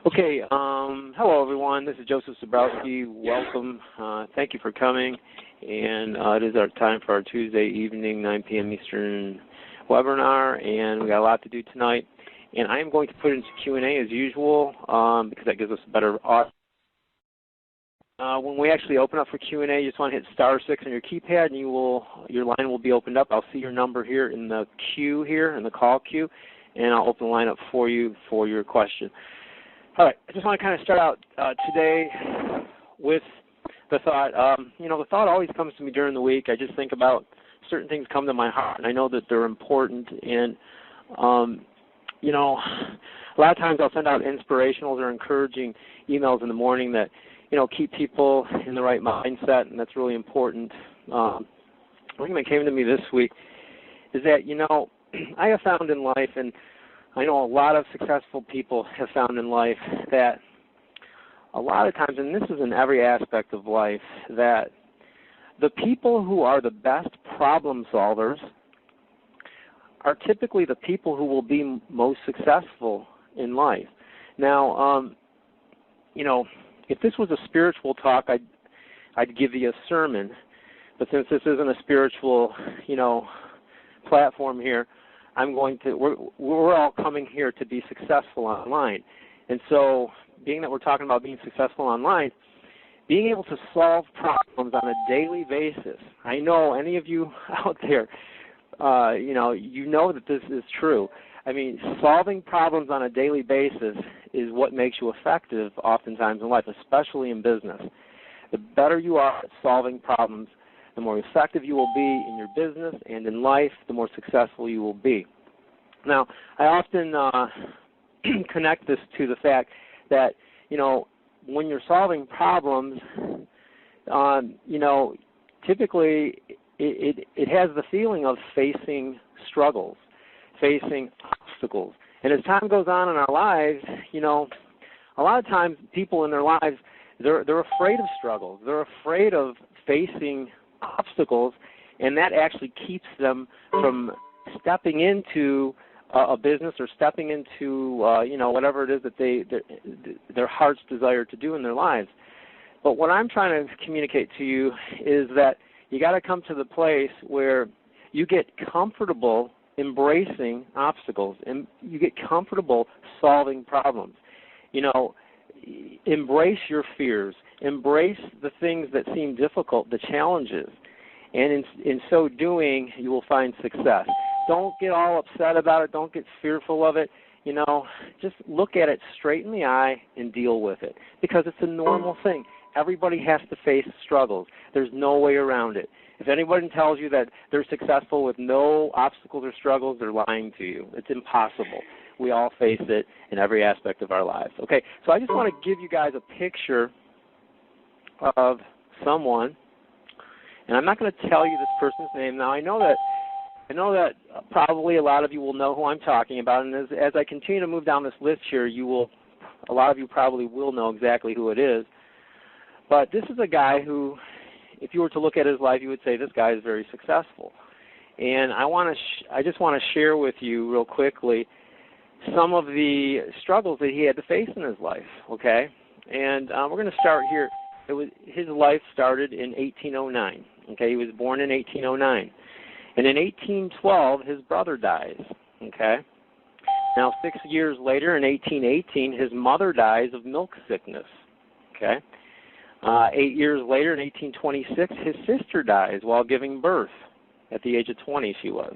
Okay, hello everyone. This is Joseph Zabrowski. Welcome. Thank you for coming. And it is our time for our Tuesday evening, 9 p.m. Eastern webinar, and we got a lot to do tonight. And I am going to put it into Q&A as usual because that gives us a better audience. When we actually open up for Q&A, you just want to hit *6 on your keypad, and your line will be opened up. I'll see your number here in the queue here, in the call queue, and I'll open the line up for you for your question. All right, I just want to kind of start out today with the thought, the thought always comes to me during the week. I just think about certain things come to my heart, and I know that they're important. And, a lot of times I'll send out inspirational or encouraging emails in the morning that, keep people in the right mindset, and that's really important. One thing that came to me this week is that, I have found in life, and I know a lot of successful people have found in life that a lot of times, and this is in every aspect of life, that the people who are the best problem solvers are typically the people who will be most successful in life. Now, if this was a spiritual talk, I'd give you a sermon, but since this isn't a spiritual, platform here, we're all coming here to be successful online. And so, being that we're talking about being successful online, being able to solve problems on a daily basis. I know any of you out there, you know that this is true. I mean, solving problems on a daily basis is what makes you effective oftentimes in life, especially in business. The better you are at solving problems, the more effective you will be in your business and in life, the more successful you will be. Now, I often connect this to the fact that, when you're solving problems, typically it has the feeling of facing struggles, facing obstacles. And as time goes on in our lives, a lot of times people in their lives, they're afraid of struggles. They're afraid of facing obstacles, and that actually keeps them from stepping into a business or stepping into whatever it is that their hearts desire to do in their lives. But what I'm trying to communicate to you is that you got to come to the place where you get comfortable embracing obstacles and you get comfortable solving problems. Embrace your fears, embrace the things that seem difficult, the challenges, and in so doing, you will find success. Don't get all upset about it. Don't get fearful of it. Just look at it straight in the eye and deal with it because it's a normal thing. Everybody has to face struggles. There's no way around it. If anybody tells you that they're successful with no obstacles or struggles, they're lying to you. It's impossible. We all face it in every aspect of our lives. Okay, so I just want to give you guys a picture of someone, and I'm not going to tell you this person's name. Now, I know that probably a lot of you will know who I'm talking about, and as I continue to move down this list here, a lot of you probably will know exactly who it is. But this is a guy who, if you were to look at his life, you would say this guy is very successful. And I just want to share with you real quickly some of the struggles that he had to face in his life, okay? And we're going to start here. His life started in 1809, okay? He was born in 1809. And in 1812, his brother dies, okay? Now, 6 years later, in 1818, his mother dies of milk sickness, okay? 8 years later, in 1826, his sister dies while giving birth. At the age of 20, she was.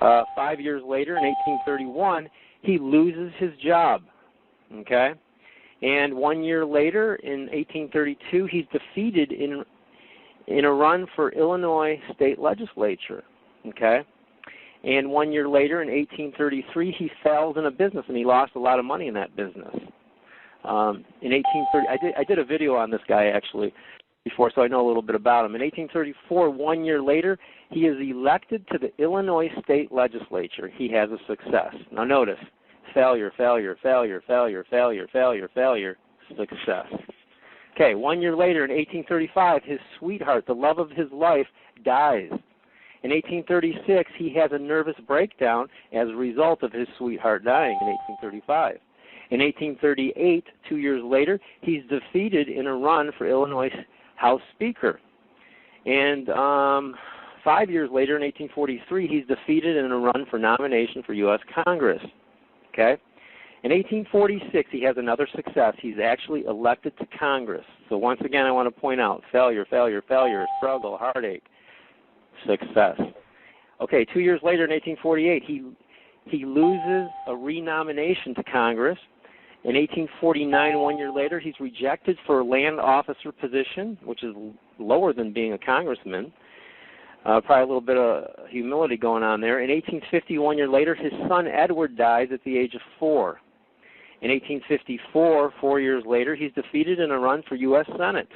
5 years later, in 1831, he loses his job, okay? And 1 year later, in 1832, he's defeated in a run for Illinois state legislature, okay? And 1 year later, in 1833, he fails in a business, and he lost a lot of money in that business. In 1830, I did a video on this guy actually before, so I know a little bit about him. In 1834, 1 year later, he is elected to the Illinois state legislature. He has a success. Now notice, failure, failure, failure, failure, failure, failure, failure, success. Okay, 1 year later, in 1835, his sweetheart, the love of his life, dies. In 1836, he has a nervous breakdown as a result of his sweetheart dying in 1835. In 1838, 2 years later, he's defeated in a run for Illinois House Speaker. And 5 years later, in 1843, he's defeated in a run for nomination for U.S. Congress. Okay? In 1846, he has another success. He's actually elected to Congress. So once again, I want to point out, failure, failure, failure, struggle, heartache, success. Okay, 2 years later, in 1848, he loses a renomination to Congress. In 1849, 1 year later, he's rejected for a land officer position, which is lower than being a congressman. Probably a little bit of humility going on there. In 1850, 1 year later, his son Edward dies at the age of 4. In 1854, 4 years later, he's defeated in a run for U.S. Senate.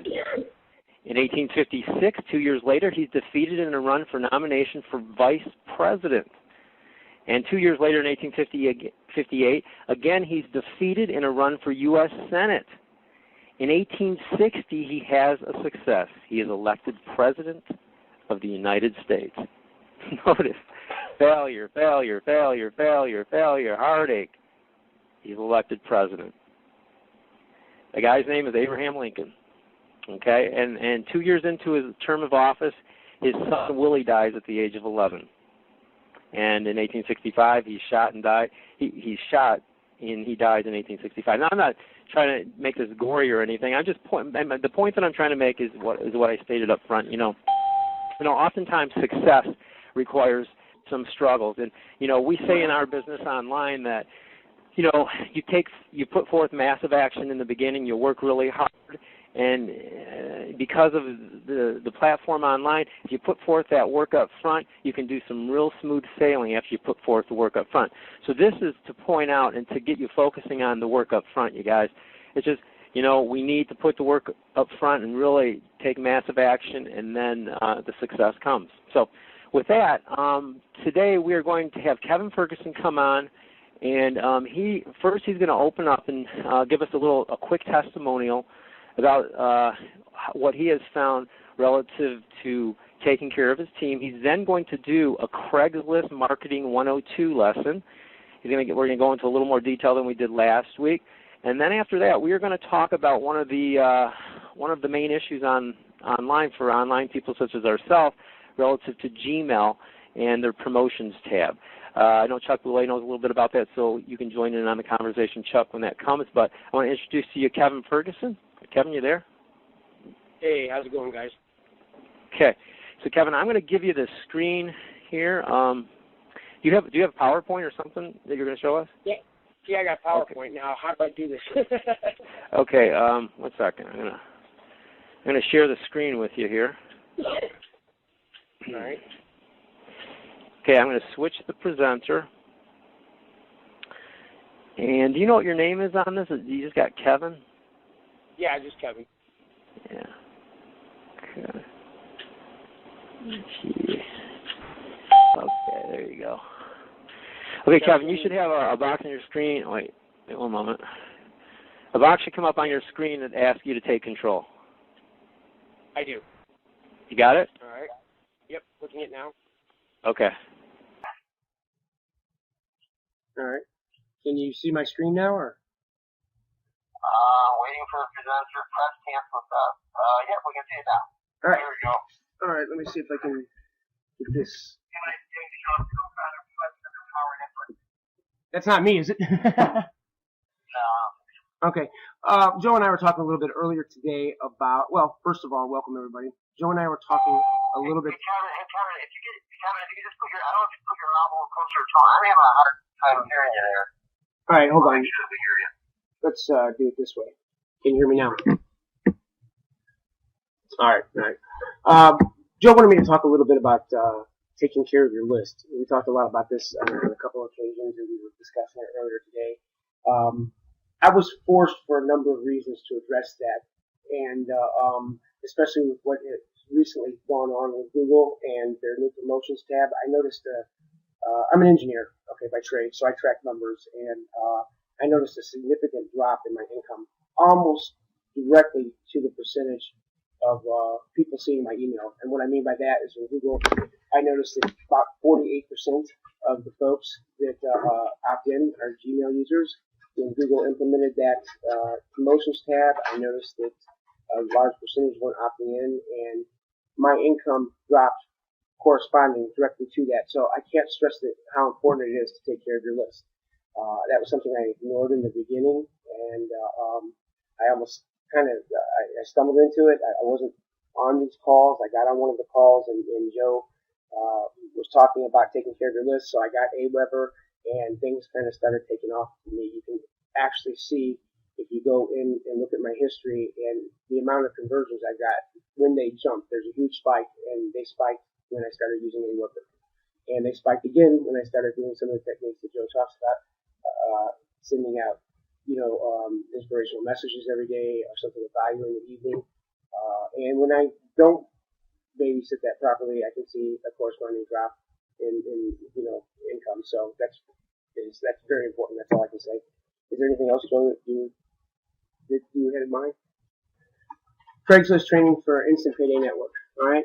In 1856, 2 years later, he's defeated in a run for nomination for vice president. And 2 years later, in 1858, again, he's defeated in a run for U.S. Senate. In 1860, he has a success. He is elected president of the United States. Notice, failure, failure, failure, failure, failure, heartache. He's elected president. The guy's name is Abraham Lincoln. Okay, and 2 years into his term of office, his son Willie dies at the age of 11. And in 1865, he's shot and died. He's shot and he dies in 1865. Now, I'm not trying to make this gory or anything. I'm just the point that I'm trying to make is what I stated up front. You know, oftentimes success requires some struggles, and we say in our business online that you put forth massive action in the beginning. You work really hard. And because of the platform online, if you put forth that work up front, you can do some real smooth sailing after you put forth the work up front. So this is to point out and to get you focusing on the work up front, you guys. It's just, we need to put the work up front and really take massive action, and then the success comes. So with that, today we are going to have Kevin Ferguson come on, and he's going to open up and give us a quick testimonial about what he has found relative to taking care of his team. He's then going to do a Craigslist Marketing 102 lesson. We're going to go into a little more detail than we did last week. And then after that, we are going to talk about one of the main issues online for online people such as ourselves relative to Gmail and their promotions tab. I know Chuck Boulay knows a little bit about that, so you can join in on the conversation, Chuck, when that comes. But I want to introduce to you Kevin Ferguson. Kevin, you there? Hey, how's it going, guys? Okay. So, Kevin, I'm going to give you the screen here. Do you have PowerPoint or something that you're going to show us? Yeah, I got PowerPoint. Okay. Now, how do I do this? Okay. 1 second. I'm going to share the screen with you here. All right. Okay, I'm going to switch the presenter. And do you know what your name is on this? You just got Kevin? Yeah, just Kevin. Yeah. Okay. Okay, there you go. Okay, Kevin, you should have a box on your screen. Wait 1 moment. A box should come up on your screen that asks you to take control. I do. You got it? All right. Yep, looking it now. Okay. All right. Can you see my screen now, or? Waiting for the presenter. Press cancel stuff. Yep, we can see it now. All right. There we go. All right, let me see if I can get this. That's not me, is it? No. Okay. Joe and I were talking a little bit earlier today about, well, first of all, welcome everybody. Joe and I were talking a little bit. Hey, Kevin, if you could just put your, I don't know if you put your mouth a little closer to the phone. I'm having a hard time hearing you there. All right, hold on. Make sure we hear you. Let's do it this way. Can you hear me now? All right. Joe wanted me to talk a little bit about taking care of your list. We talked a lot about this on a couple of occasions, and we were discussing it earlier today. I was forced for a number of reasons to address that, and especially with what has recently gone on with Google and their new promotions tab. I noticed I'm an engineer, okay, by trade, so I track numbers, and I noticed a significant drop in my income, almost directly to the percentage of people seeing my email. And what I mean by that is with Google, I noticed that about 48% of the folks that opt in are Gmail users, when Google implemented that promotions tab, I noticed that a large percentage weren't opting in, and my income dropped corresponding directly to that. So I can't stress that how important it is to take care of your list. That was something I ignored in the beginning, and I almost I stumbled into it. I wasn't on these calls. I got on one of the calls, and Joe was talking about taking care of your list. So I got AWeber, and things kind of started taking off for me. You can actually see if you go in and look at my history and the amount of conversions I got when they jumped. There's a huge spike, and they spiked when I started using AWeber. And they spiked again when I started doing some of the techniques that Joe talks about, sending out, inspirational messages every day or something of value in the evening. And when I don't babysit that properly, I can see a corresponding drop in income. So that's very important. That's all I can say. Is there anything else, Joe, that you had in mind? Craigslist training for Instant Payday Network. All right.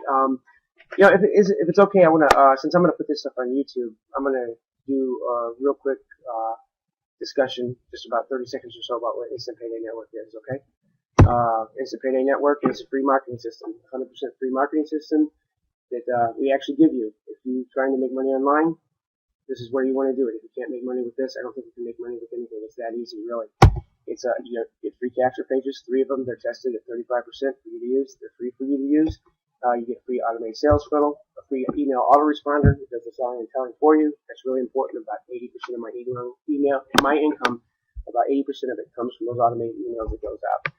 If it's okay, I want to, since I'm going to put this up on YouTube, I'm going to do a real quick discussion, just about 30 seconds or so, about what Instant Payday Network is. Okay. Instant Payday Network is a free marketing system, 100% free marketing system that we actually give you. If you're trying to make money online, this is where you want to do it. If you can't make money with this, I don't think you can make money with anything. It's that easy, really. It's you get free capture pages, 3 of them. They're tested at 35% for you to use. They're free for you to use. You get a free automated sales funnel, a free email autoresponder that does the selling and telling for you. That's really important. About 80% of my my income, about 80% of it comes from those automated emails that goes out.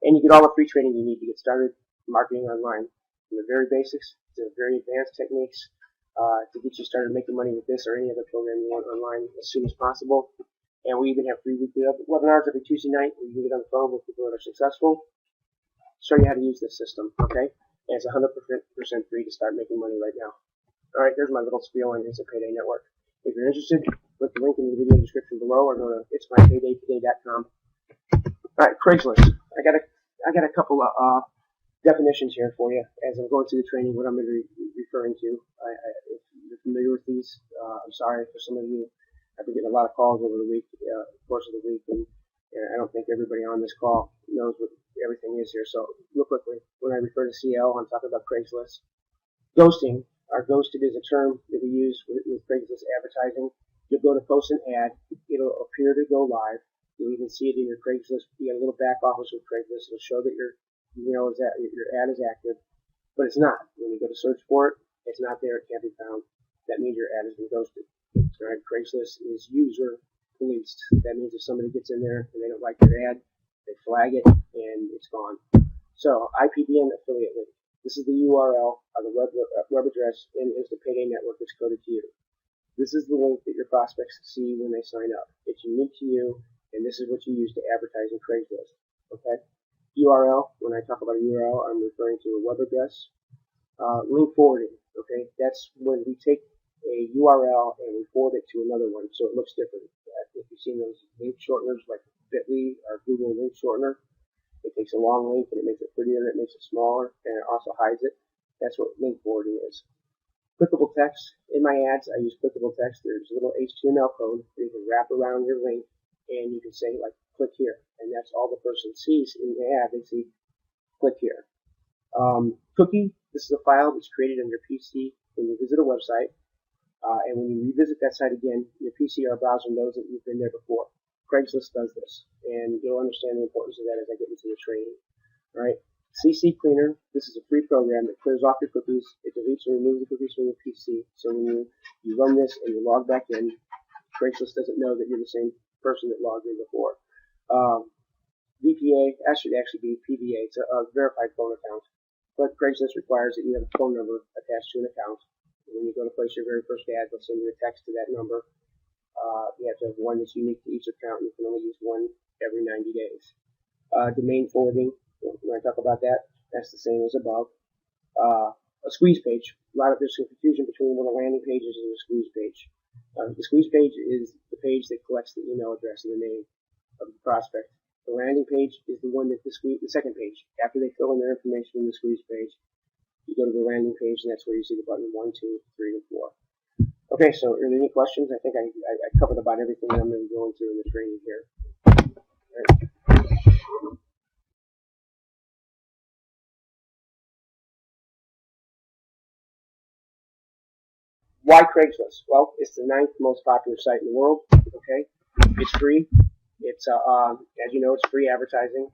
And you get all the free training you need to get started marketing online, from the very basics to the very advanced techniques to get you started making money with this or any other program you want online as soon as possible. And we even have free weekly webinars every Tuesday night where you can get on the phone with people that are successful, show you how to use this system, okay? And it's 100% free to start making money right now. All right, there's my little spiel on Instant Payday Network. If you're interested, click the link in the video description below or go to itsmypaydaytoday.com. All right, Craigslist. I got a couple of definitions here for you as I'm going through the training, what I'm going to be referring to. If you're familiar with these, I'm sorry for some of you. I've been getting a lot of calls over the week, course of the week, and I don't think everybody on this call knows what everything is here. So real quickly, when I refer to CL, I'm talking about Craigslist. Ghosting, or ghosted is a term that we use with Craigslist advertising. You'll go to post an ad, it'll appear to go live. You'll even see it in your Craigslist. You get a little back office with Craigslist. It'll show that your ad is active, but it's not. When you go to search for it, it's not there. It can't be found. That means your ad has been ghosted. All right, Craigslist is user policed. That means if somebody gets in there and they don't like your ad, they flag it and it's gone. So IPDN affiliate link. This is the URL or the web address in Instant Payday Network that's coded to you. This is the link that your prospects see when they sign up. It's unique to you, and this is what you use to advertise in Craigslist. Okay. URL. When I talk about a URL, I'm referring to a web address. Link forwarding. Okay. That's when we take a URL and we forward it to another one, so it looks different. If you've seen those link shorteners like Bitly or Google Link Shortener, it takes a long link and it makes it prettier and it makes it smaller and it also hides it. That's what link forwarding is. Clickable text. In my ads, I use clickable text. There's a little HTML code that you can wrap around your link and you can say, like, click here. And that's all the person sees in the ad. They see, click here. Cookie. This is a file that's created on your PC when you visit a website. And when you revisit that site again, your PC or browser knows that you've been there before. Craigslist does this, and you'll understand the importance of that as I get into the training. All right, CC Cleaner. This is a free program that clears off your cookies. It deletes and removes the cookies from your PC. So when you run this and you log back in, Craigslist doesn't know that you're the same person that logged in before. VPA. That should actually be PVA. It's a verified phone account, but Craigslist requires that you have a phone number attached to an account. When you go to place your very first ad, they'll send you a text to that number. You have to have one that's unique to each account. You can only use one every 90 days. Domain forwarding, when I talk about that, that's the same as above. A squeeze page. There's some confusion between what a landing page is and a squeeze page. The squeeze page is the page that collects the email address and the name of the prospect. The landing page is the one that the second page. After they fill in their information in the squeeze page, you go to the landing page, and that's where you see the button 1, 2, 3, and 4. Okay, so are there any questions? I think I covered about everything that I'm going to be going through in the training here. Why Craigslist? Well, it's the 9th most popular site in the world. Okay, it's free. It's as you know, it's free advertising.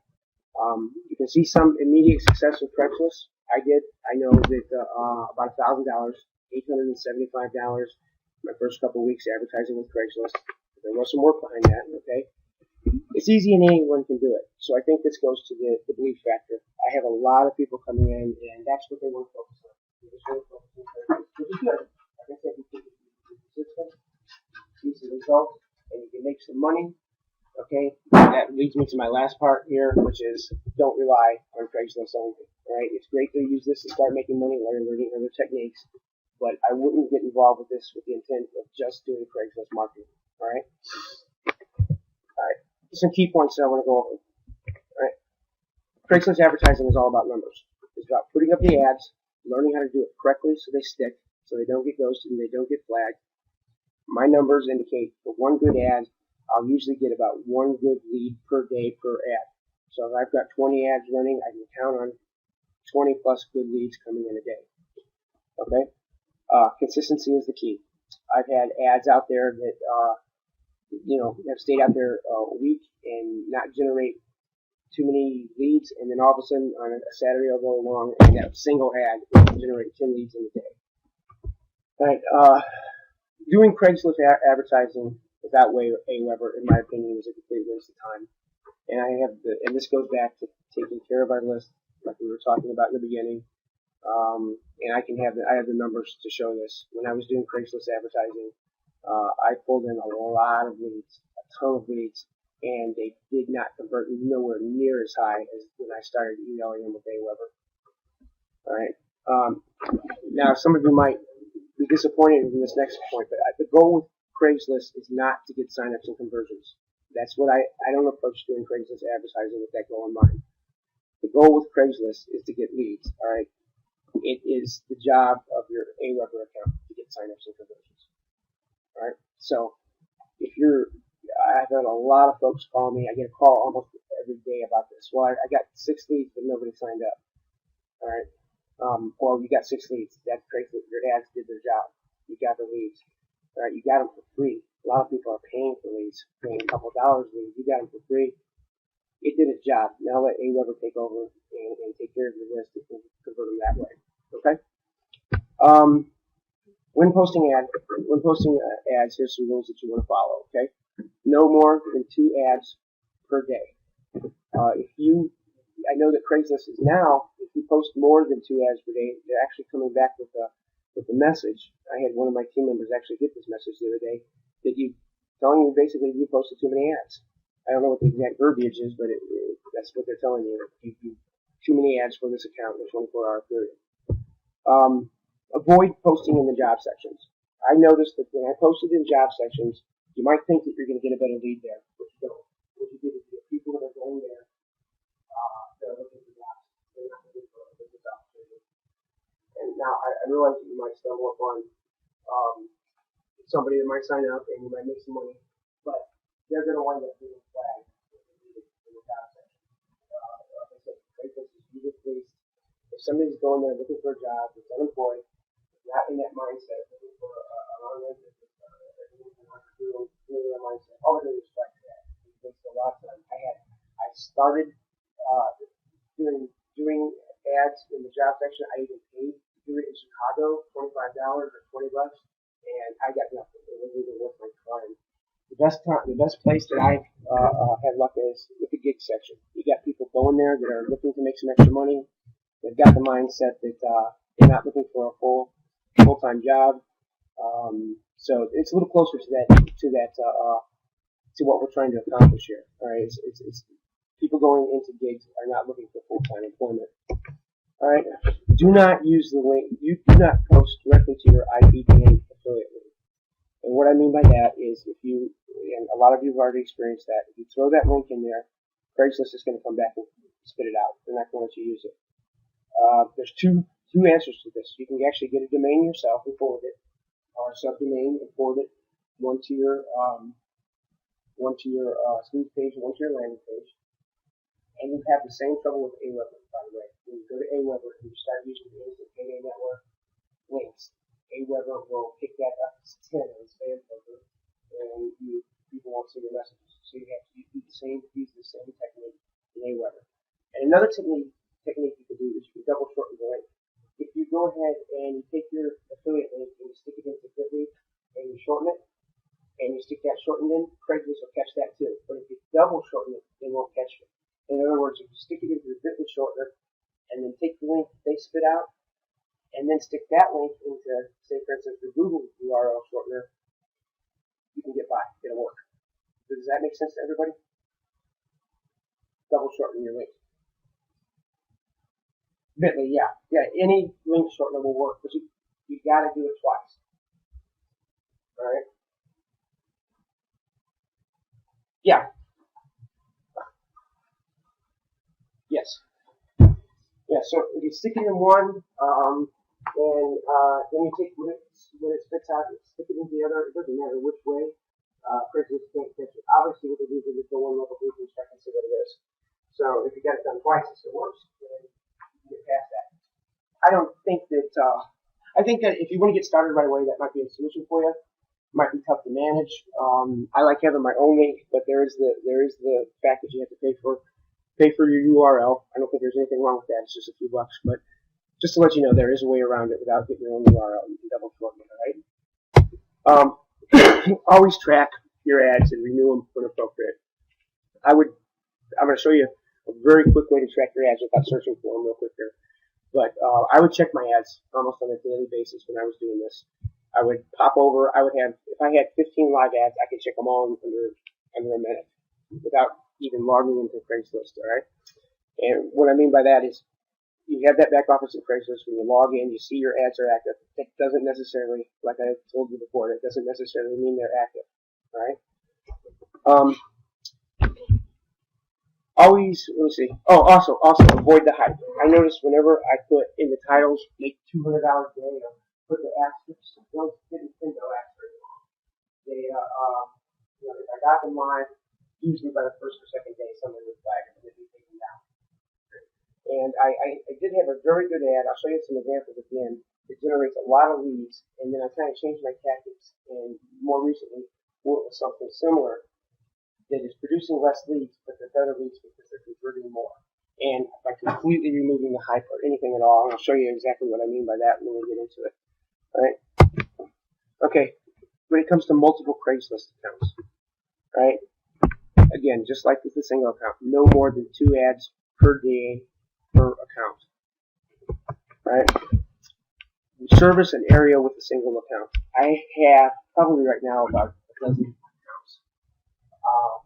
You can see some immediate success with Craigslist. I did. I know that about $1,000, $875. My first couple of weeks advertising with Craigslist. There was some work behind that. Okay, it's easy and anyone can do it. So I think this goes to the belief factor. I have a lot of people coming in, and that's what they want to focus on. They just want to focus on Craigslist, which is good. Like I said, you can be consistent, see some results, and you can make some money. Okay, that leads me to my last part here, which is don't rely on Craigslist only. All right, it's great to use this to start making money, learning other techniques, but I wouldn't get involved with this with the intent of just doing Craigslist marketing. All right. All right. Some key points that I want to go over. All right. Craigslist advertising is all about numbers. It's about putting up the ads, learning how to do it correctly so they stick, so they don't get ghosted and they don't get flagged. My numbers indicate for one good ad, I'll usually get about one good lead per day per ad. So if I've got 20 ads running, I can count on 20 plus good leads coming in a day. Okay? Consistency is the key. I've had ads out there that, have stayed out there a week and not generate too many leads, and then all of a sudden on a Saturday I'll go along and that single ad will generate 10 leads in a day. All right. Doing Craigslist advertising without AWeber, in my opinion, is a complete waste of time. And this goes back to taking care of our list, like we were talking about in the beginning. And I have the numbers to show this. When I was doing Craigslist advertising, I pulled in a lot of leads, a ton of leads, and they did not convert nowhere near as high as when I started emailing them with AWeber. All right. Now some of you might be disappointed in this next point, but the goal with Craigslist is not to get signups and conversions. That's what I don't approach doing Craigslist advertising with that goal in mind. The goal with Craigslist is to get leads. All right. It is the job of your AWeber account to get signups and conversions. All right. So I've had a lot of folks call me. I get a call almost every day about this. Well, I got 6 leads, but nobody signed up. All right. Well, you got 6 leads. That's great. Your ads did their job. You got the leads. All right. You got them for free. A lot of people are paying for leads, paying a couple of dollars a lead. You got them for free. It did its job. Now let AWeber take over and take care of your list and convert them that way. Okay. When posting ads, here's some rules that you want to follow. Okay. No more than 2 ads per day. I know that Craigslist is now, if you post more than 2 ads per day, they're actually coming back with a message. I had one of my team members actually get this message the other day that telling you basically you posted too many ads. I don't know what the exact verbiage is, but that's what they're telling you. You too many ads for this account in a 24-hour period. Avoid posting in the job sections. I noticed that when I posted in job sections, you might think that you're going to get a better lead there, but you don't. What you get is you get people that are going there that are looking for jobs. They're not looking for a business opportunity. And now I realize that you might stumble upon somebody that might sign up and you might make some money, but they're going to wind up being flagged in the job section. Like I said, Craigslist is user based. If somebody's going there looking for a job, that's unemployed, not in that mindset, looking for an online business, doing a mindset, all they're going to do is flag that. It takes a lot of time. I started doing ads in the job section. I even paid to do it in Chicago, $25 or $20, and I got nothing. It wasn't even worth my time. The best place that I've had luck is with the gig section. You got people going there that are looking to make some extra money. They've got the mindset that they're not looking for a full-time job. So it's a little closer to what we're trying to accomplish here. All right, it's people going into gigs are not looking for full-time employment. All right, do not use the link. You do not post directly to your IPDN affiliate link. And what I mean by that is and a lot of you have already experienced that, if you throw that link in there, Craigslist is going to come back and spit it out. They're not going to let you use it. There's two answers to this. You can actually get a domain yourself and forward it, or a subdomain and forward it, one to your smooth page and one to your landing page. And you have the same trouble with AWeber, by the way. When you go to AWeber and you start using the Instant Payday Network links, AWeber will pick that up as 10 on spam filter, and people won't see your messages. So you have to use the same technique in AWeber. And another technique you can do is you can double shorten the link. If you go ahead and you take your affiliate link and you stick it into Bitly and you shorten it, and you stick that shortened in, Craigslist will catch that too. But if you double shorten it, they won't catch it. In other words, if you stick it into the Bitly shortener and then take the link they spit out, and then stick that link into, say, for instance, the Google URL shortener, you can get by. It'll work. Does that make sense to everybody? Double shorten your link. Bitly, yeah. Any link shortener will work, but you got to do it twice. All right. Yeah. Yes. Yeah. So if you stick it in one, and then you take when it spits out, you stick it into the other. It doesn't matter which way. Craigslist can't catch it. Obviously, what they do is they just go one level deeper and check and see what it is. So if you get it done twice, it still works. Then you can get past that. I don't think that. I think that if you want to get started right away, that might be a solution for you. It might be tough to manage. I like having my own link, but there is the fact that you have to pay for your URL. I don't think there's anything wrong with that. It's just a few bucks, but just to let you know, there is a way around it without getting your own URL. You can double shorten it, all right? Always track your ads and renew them when appropriate. I'm going to show you a very quick way to track your ads without searching for them real quick here. But I would check my ads almost on a daily basis when I was doing this. I would pop over. If I had 15 live ads, I could check them all under a minute without even logging into Craigslist, all right? And what I mean by that is you have that back office in Craigslist. When you log in, you see your ads are active. It doesn't necessarily, like I told you before, it doesn't necessarily mean they're active, all right? Always, let me see. Oh, also avoid the hype. I notice whenever I put in the titles, make $200 a day, or put the asterisks, don't didn't send no asterisks. They, if I got them live, usually by the first or second day, somebody would flag them and they'd be taken down. And I did have a very good ad. I'll show you some examples at the end. It generates a lot of leads, and then I kind of changed my tactics, and more recently went with something similar that is producing less leads, but they're better leads because they're converting more. And by completely removing the hype or anything at all, and I'll show you exactly what I mean by that when we get into it. All right? Okay, when it comes to multiple Craigslist accounts, right? Again, just like with the single account, no more than 2 ads per day per account. Right? Service an area with a single account. I have probably right now about a dozen accounts.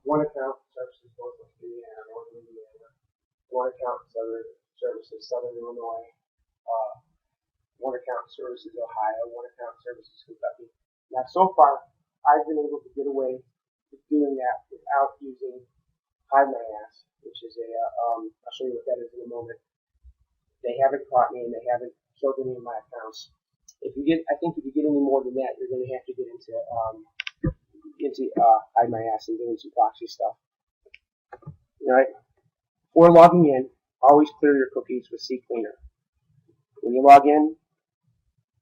One account services Northwest Indiana, Northern Indiana. One account services Southern Illinois. One account services Ohio. One account services Kentucky. Now, so far, I've been able to get away with doing that without using Hide My Ass, which is I'll show you what that is in a moment. They haven't caught me and they haven't killed any of my accounts. I think if you get any more than that, you're going to have to get into Hide My Ass and doing some proxy stuff. All right. Before logging in, always clear your cookies with CCleaner. When you log in,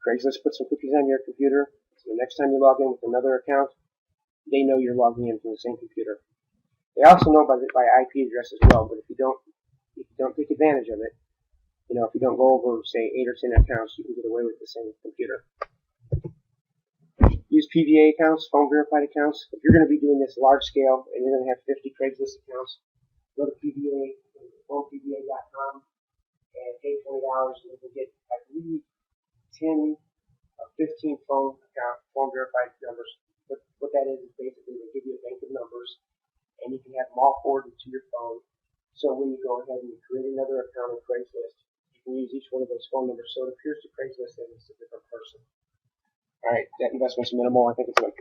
Craigslist puts some cookies on your computer. So the next time you log in with another account, they know you're logging in from the same computer. They also know by IP address as well. But if you don't take advantage of it, if you don't go over, say, 8 or 10 accounts, you can get away with the same computer. Use PVA accounts, phone verified accounts. If you're going to be doing this large scale and you're going to have 50 Craigslist accounts, go to PVA, phonepva.com, and pay $20 and you can get, I believe, 10 or 15 phone verified numbers. What that is basically they give you a bank of numbers, and you can have them all forwarded to your phone. So when you go ahead and you create another account on Craigslist, you can use each one of those phone numbers so it appears to Craigslist that it's a different person. All right, that investment's minimal. I think it's like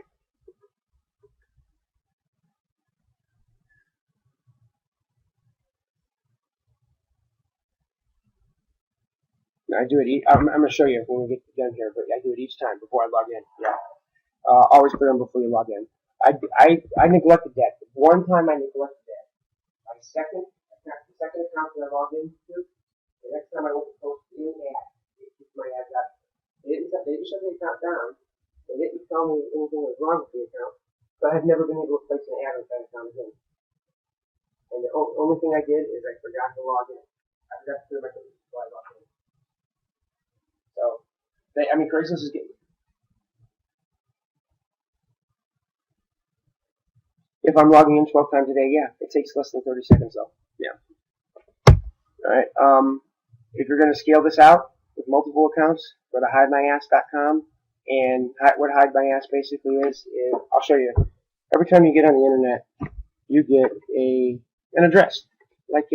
I do it. I'm going to show you when we get done here, but I do it each time before I log in. Yeah, always clear them before you log in. I neglected that. One time I neglected that. The second account that I logged into, the next time I went to post any ad, it keeps my ads up. They just shut the account down. They didn't tell me anything was wrong with the account, but I've never been able to place an ad on that account again. And the only thing I did is I forgot to log in. I forgot to clear my computer before I logged in. So, Craigslist is getting. If I'm logging in 12 times a day, yeah, it takes less than 30 seconds though. Yeah. All right. If you're going to scale this out with multiple accounts, go to hidemyass.com. And what Hide My Ass basically is I'll show you. Every time you get on the internet, you get an address, like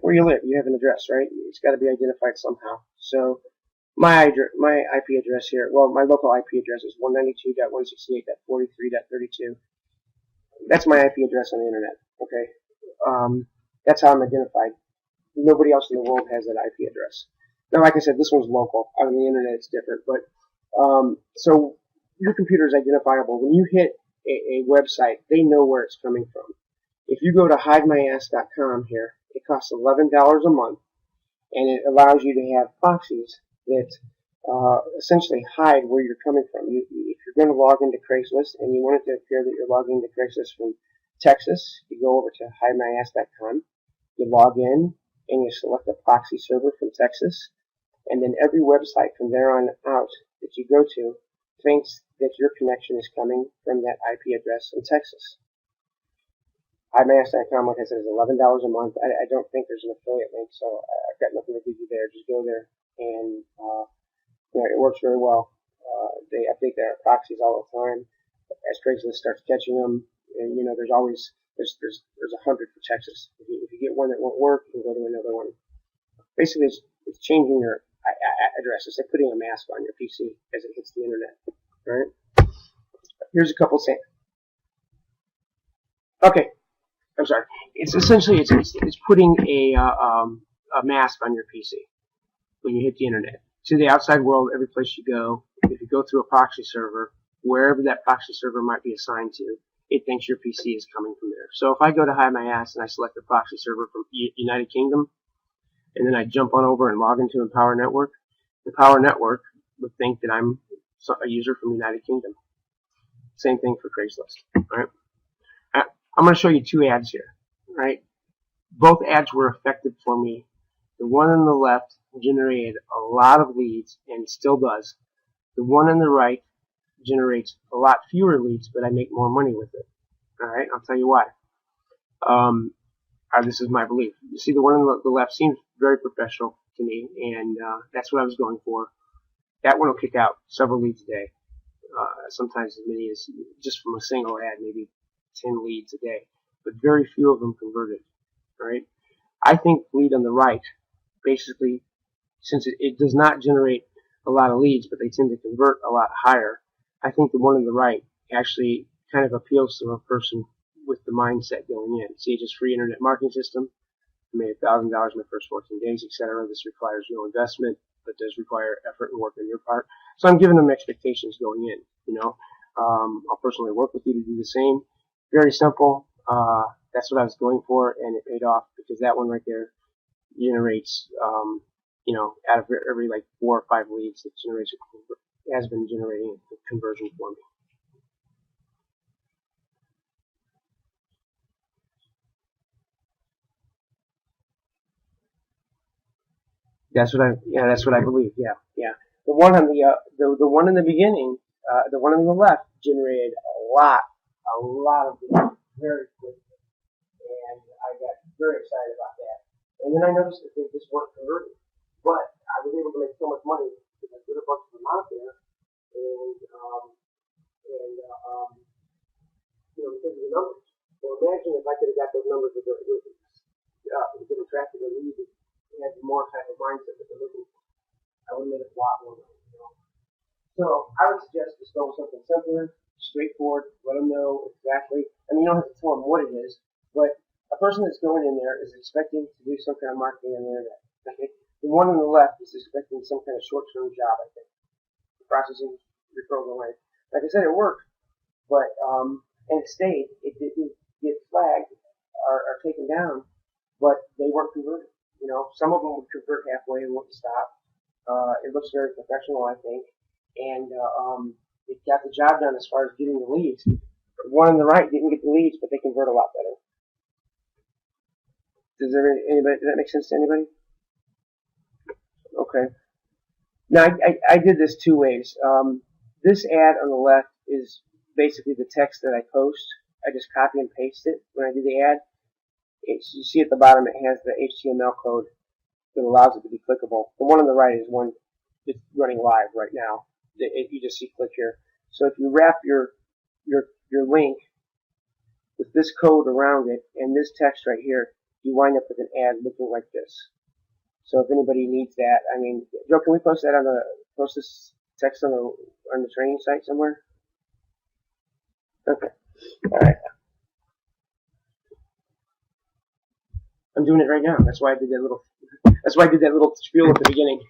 where you live. You have an address, right? It's got to be identified somehow. So my IP address here, well, my local IP address is 192.168.43.32. That's my IP address on the internet. Okay, that's how I'm identified. Nobody else in the world has that IP address. Now, like I said, this one's local. On the internet, it's different. But so your computer is identifiable. When you hit a website, they know where it's coming from. If you go to hidemyass.com here, it costs $11 a month, and it allows you to have proxies that essentially hide where you're coming from. If you're going to log into Craigslist and you want it to appear that you're logging into Craigslist from Texas, you go over to hidemyass.com, you log in, and you select a proxy server from Texas, and then every website from there on out that you go to thinks that your connection is coming from that IP address in Texas. hidemyass.com, like I said, is $11 a month. I don't think there's an affiliate link, so I've got nothing to give you there. Just go there, and it works very well. They update their proxies all the time. As Craigslist starts catching them, and there's always there's 100 for Texas. If you get one that won't work, you can go to another one. Basically, it's changing your address. It's like putting a mask on your PC as it hits the internet. All right. Here's a couple things. Okay. I'm sorry. It's essentially it's putting a mask on your PC when you hit the internet. To the outside world, every place you go, if you go through a proxy server, wherever that proxy server might be assigned to, it thinks your PC is coming from there. So if I go to Hide My Ass and I select a proxy server from United Kingdom, and then I jump on over and log into Empower Network, the Power Network would think that I'm a user from United Kingdom. Same thing for Craigslist. All right. I'm going to show you two ads here. All right. Both ads were effective for me. The one on the left generated a lot of leads and still does. The one on the right generates a lot fewer leads, but I make more money with it. All right. I'll tell you why. This is my belief. You see, the one on the left seems very professional to me, and that's what I was going for. That one will kick out several leads a day, sometimes as many as, just from a single ad, maybe 10 leads a day, but very few of them converted. All right. I think the lead on the right, basically, since it does not generate a lot of leads, but they tend to convert a lot higher, I think the one on the right actually kind of appeals to a person with the mindset going in. See, just free internet marketing system. I made $1,000 in the first 14 days, etc. This requires no investment, but does require effort and work on your part. So I'm giving them expectations going in. I'll personally work with you to do the same. Very simple. That's what I was going for, and it paid off because that one right there generates, out of every like 4 or 5 leads, it has been generating a conversion for me. That's what I believe. Yeah. The one on the one in the beginning, the one on the left generated a lot of leads very quickly, and I got very excited about that. And then I noticed that they just weren't converting, but I was able to make so much money because I put a bunch of them out there, and because of the numbers. So imagine if I could have got those numbers with get attracted to a lead that had more type of mindset that they're looking for. I would have made a lot more money. So I would suggest just go with something simpler, straightforward, let them know exactly. I mean, you don't have to tell them what it is, but a person that's going in there is expecting to do some kind of marketing on the internet. Okay? The one on the left is expecting some kind of short-term job, I think. Processing referrals away. Like I said, it worked, but and it stayed. It didn't get flagged or taken down, but they weren't converted. You know, some of them would convert halfway and wouldn't stop. It looks very professional, I think, and it got the job done as far as getting the leads. The one on the right didn't get the leads, but they convert a lot better. Does that make sense to anybody? Okay. Now, I did this two ways. This ad on the left is basically the text that I post. I just copy and paste it when I do the ad. You see at the bottom it has the HTML code that allows it to be clickable. The one on the right is one that's running live right now. You just see click here. So if you wrap your link with this code around it and this text right here, you wind up with an ad looking like this. So if anybody needs that, I mean, Joe, can we post this text on the training site somewhere? Okay. All right. I'm doing it right now. That's why I did that little spiel at the beginning.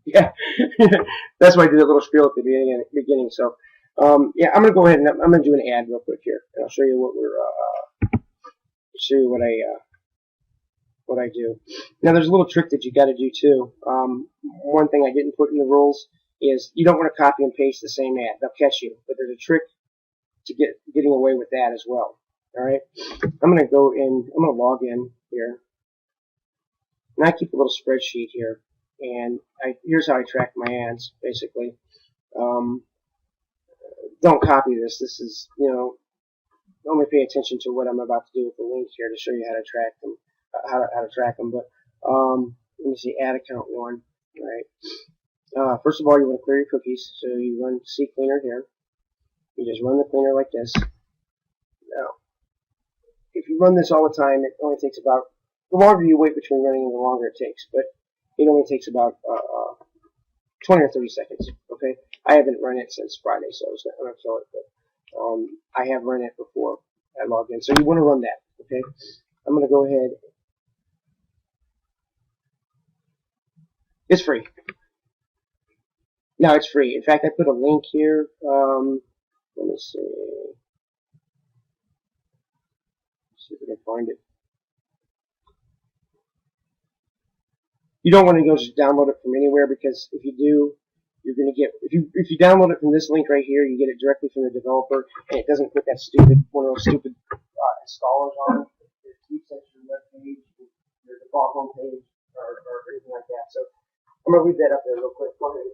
Yeah. That's why I did a little spiel at the beginning. So, yeah, I'm gonna go ahead and I'm gonna do an ad real quick here, and I'll show you what I do. Now, there's a little trick that you got to do too. One thing I didn't put in the rules is you don't want to copy and paste the same ad. They'll catch you, but there's a trick to getting away with that as well. All right, I'm gonna go in. I'm gonna log in here, and I keep a little spreadsheet here. And here's how I track my ads, basically. Don't copy this. This is, you know, only pay attention to what I'm about to do with the link here to show you how to track them. How to track them. But let me see, ad account one. Right. First of all, you want to clear your cookies, so you run CCleaner here. You just run the cleaner like this. Now, if you run this all the time, it only takes about, the longer you wait between running, the longer it takes. But it only takes about 20 or 30 seconds. Okay, I haven't run it since Friday, so I'm not kill it. But I have run it before I logged in, so you want to run that. Okay, I'm going to go ahead. It's free. Now it's free. In fact, I put a link here. Let me see. See if I can find it. You don't want to go just download it from anywhere, because if you do, you're going to get, if you download it from this link right here, you get it directly from the developer, and it doesn't put that one of those stupid installers on it. It keeps at your web page, your default home page, or anything like that. So I'm going to leave that up there real quick. Go ahead.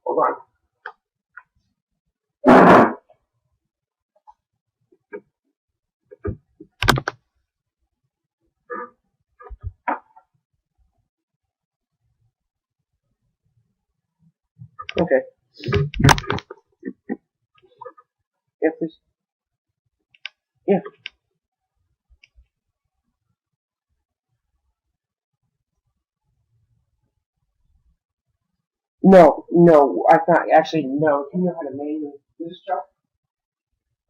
Hold on. Okay. Yeah, please. Yeah. No, I thought, actually, no. Do you know how to manually do this, Chuck?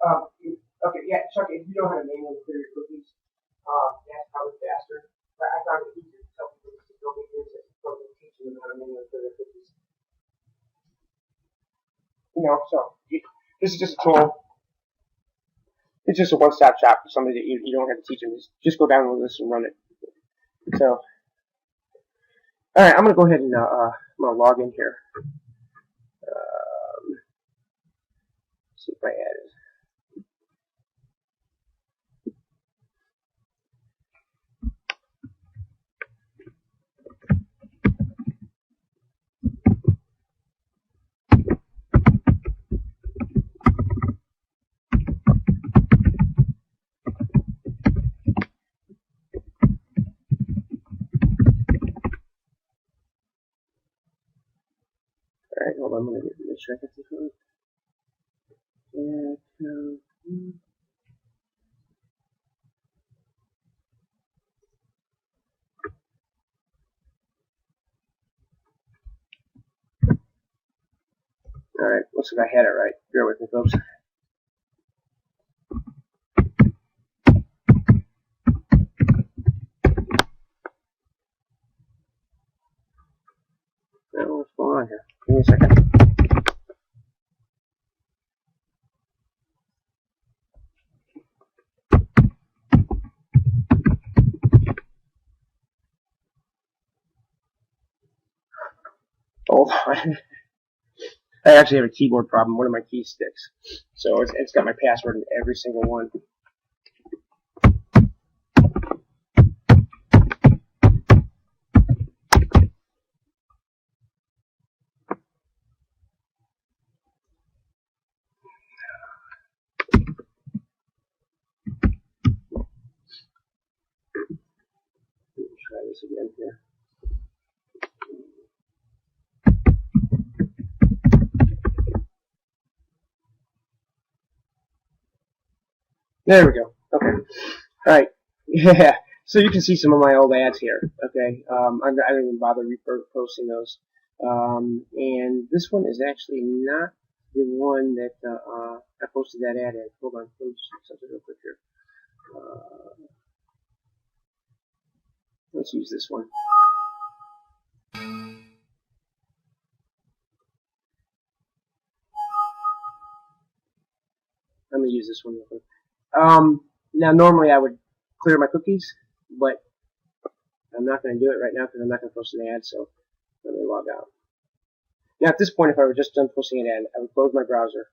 Okay, yeah, Chuck, if you know how to manually clear your cookies, that's probably faster. But I found it easier to tell people to go get this as opposed to teaching them how to manually clear their cookies. You know, so, this is just a tool. It's just a one-stop shop for somebody that you don't have to teach them. Just go download this and run it. So, alright, I'm going to go ahead and I'm going to log in here. See if my ad is. hold on, I'm going to make sure I get this one. Alright, looks like I had it right. Bear with me, folks. Now, what's going on here? Give me a second. Hold on. I actually have a keyboard problem. One of my keys sticks. So it's got my password in every single one. Let me try this again here. There we go. Okay. Alright. Yeah. So you can see some of my old ads here. Okay. I don't even bother reposting those. And this one is actually not the one that I posted that ad in. Hold on. Let me just do something real quick here. Let's use this one. I'm going to use this one real quick. Now, normally I would clear my cookies, but I'm not going to do it right now because I'm not going to post an ad, so let me log out. Now, at this point, if I were just done posting an ad, I would close my browser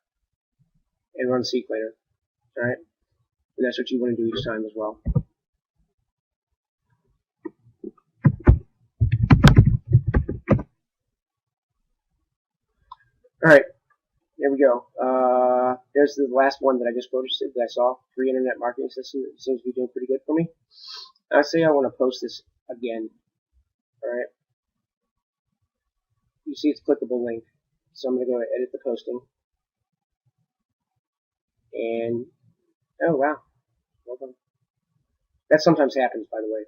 and run CCleaner. Alright? And that's what you want to do each time as well. Alright, there we go. There's the last one that I just posted that I saw. Free internet marketing system. It seems to be doing pretty good for me. I say I want to post this again. Alright. You see it's clickable link. So I'm going to go to edit the posting. And, oh wow. Hold on. That sometimes happens, by the way.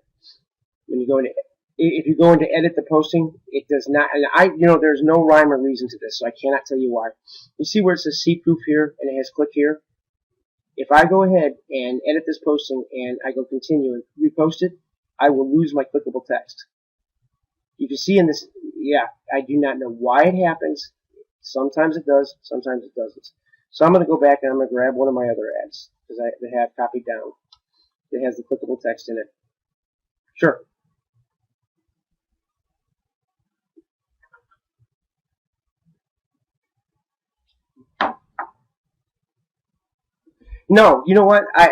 When you go into, if you go into edit the posting, it does not, and there's no rhyme or reason to this, so I cannot tell you why. You see where it says see proof here, and it has click here? If I go ahead and edit this posting, and I go continue and repost it, I will lose my clickable text. You can see in this, yeah, I do not know why it happens. Sometimes it does, sometimes it doesn't. So I'm going to go back and I'm going to grab one of my other ads, because I have copied down. It has the clickable text in it. Sure. No, you know what? I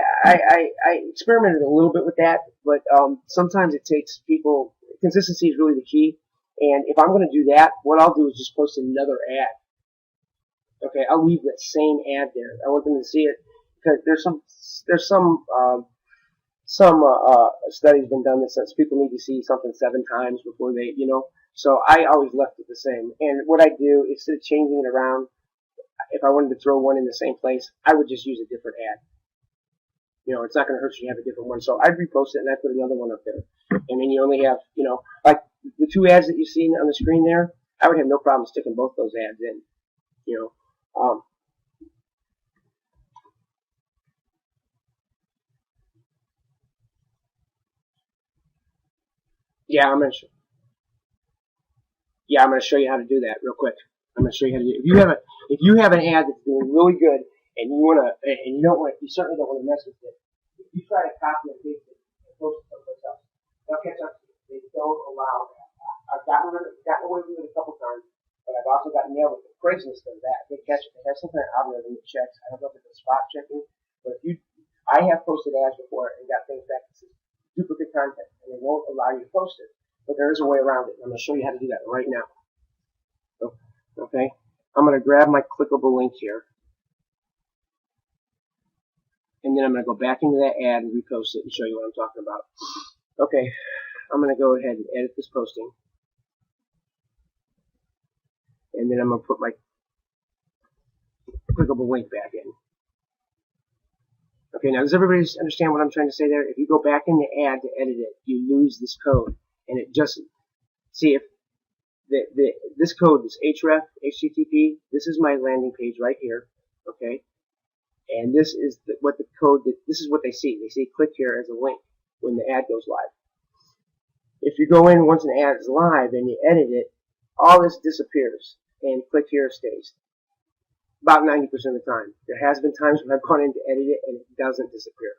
experimented a little bit with that, but sometimes it takes people. Consistency is really the key. And if I'm going to do that, what I'll do is just post another ad. Okay, I'll leave that same ad there. I want them to see it because there's some studies been done that says people need to see something 7 times before they, So I always left it the same. And what I do instead of changing it around. If I wanted to throw one in the same place, I would just use a different ad. It's not going to hurt you to have a different one. So I'd repost it and I'd put another one up there. And then you only have, like the 2 ads that you've seen on the screen there, I would have no problem sticking both those ads in. Yeah, I'm going to show you how to do that real quick. I'm going to show you how to do it. If you have an ad that's doing really good and you certainly don't want to mess with it. If you try to copy and paste it and post it someplace else, they'll catch up to you. They don't allow that. I've gotten away with it a couple times, but I've also gotten nailed with it. Craziness does that. They catch it. They have some kind of algorithm that checks. I don't know if it's spot checking, but I have posted ads before and got things back that says duplicate content, and they won't allow you to post it. But there is a way around it. I'm going to show you how to do that right now. Okay, I'm going to grab my clickable link here, and then I'm going to go back into that ad and repost it and show you what I'm talking about. Okay, I'm going to go ahead and edit this posting, and and then I'm going to put my clickable link back in. Okay, now does everybody understand what I'm trying to say there? If you go back in the ad to edit it, you lose this code, and it just, see if this code, this href, HTTP, this is my landing page right here, okay, and this is what the code, this is what they see. They see click here as a link when the ad goes live. If you go in once an ad is live and you edit it, all this disappears, and click here stays. About 90% of the time. There has been times when I've gone in to edit it and it doesn't disappear.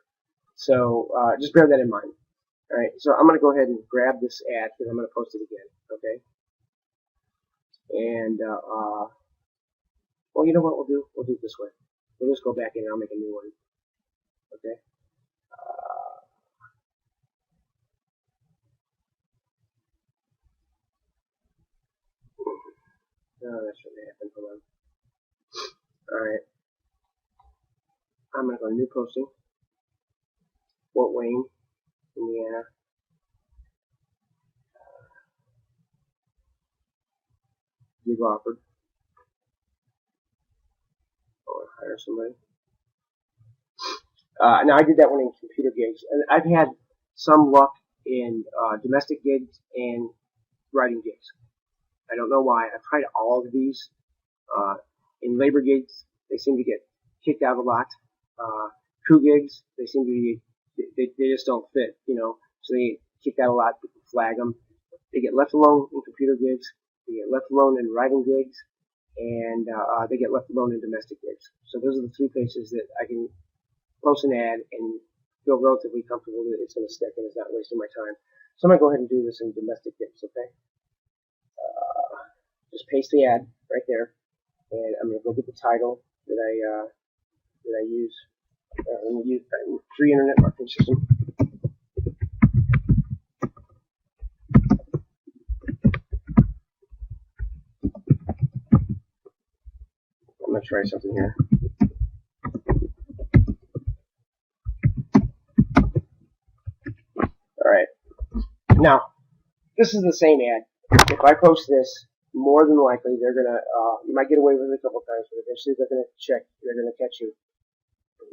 So just bear that in mind. All right. So I'm going to go ahead and grab this ad because I'm going to post it again. Okay. And well, you know what we'll do? We'll do it this way. We'll just go back in and I'll make a new one. Okay. No, that shouldn't happen. Hold on. Alright. I'm going to go to new posting. Fort Wayne, Indiana. Gig offered. I want to hire somebody. Now I did that one in computer gigs. And I've had some luck in domestic gigs and writing gigs. I don't know why. I've tried all of these. In labor gigs, they seem to get kicked out a lot. Crew gigs, they seem to be, they just don't fit, you know, so they get kicked out a lot, people flag them. They get left alone in computer gigs, they get left alone in writing gigs, and they get left alone in domestic gigs. So those are the three places that I can post an ad and feel relatively comfortable that it's going to stick and it's not wasting my time. So I'm going to go ahead and do this in domestic gigs, okay? Just paste the ad right there. And I'm going to go get the title that I use. I'm going to use Free Internet Marketing System. I'm going to try something here. Alright. Now, this is the same ad. If I post this, more than likely they're gonna you might get away with it a couple times, but eventually they're gonna catch you.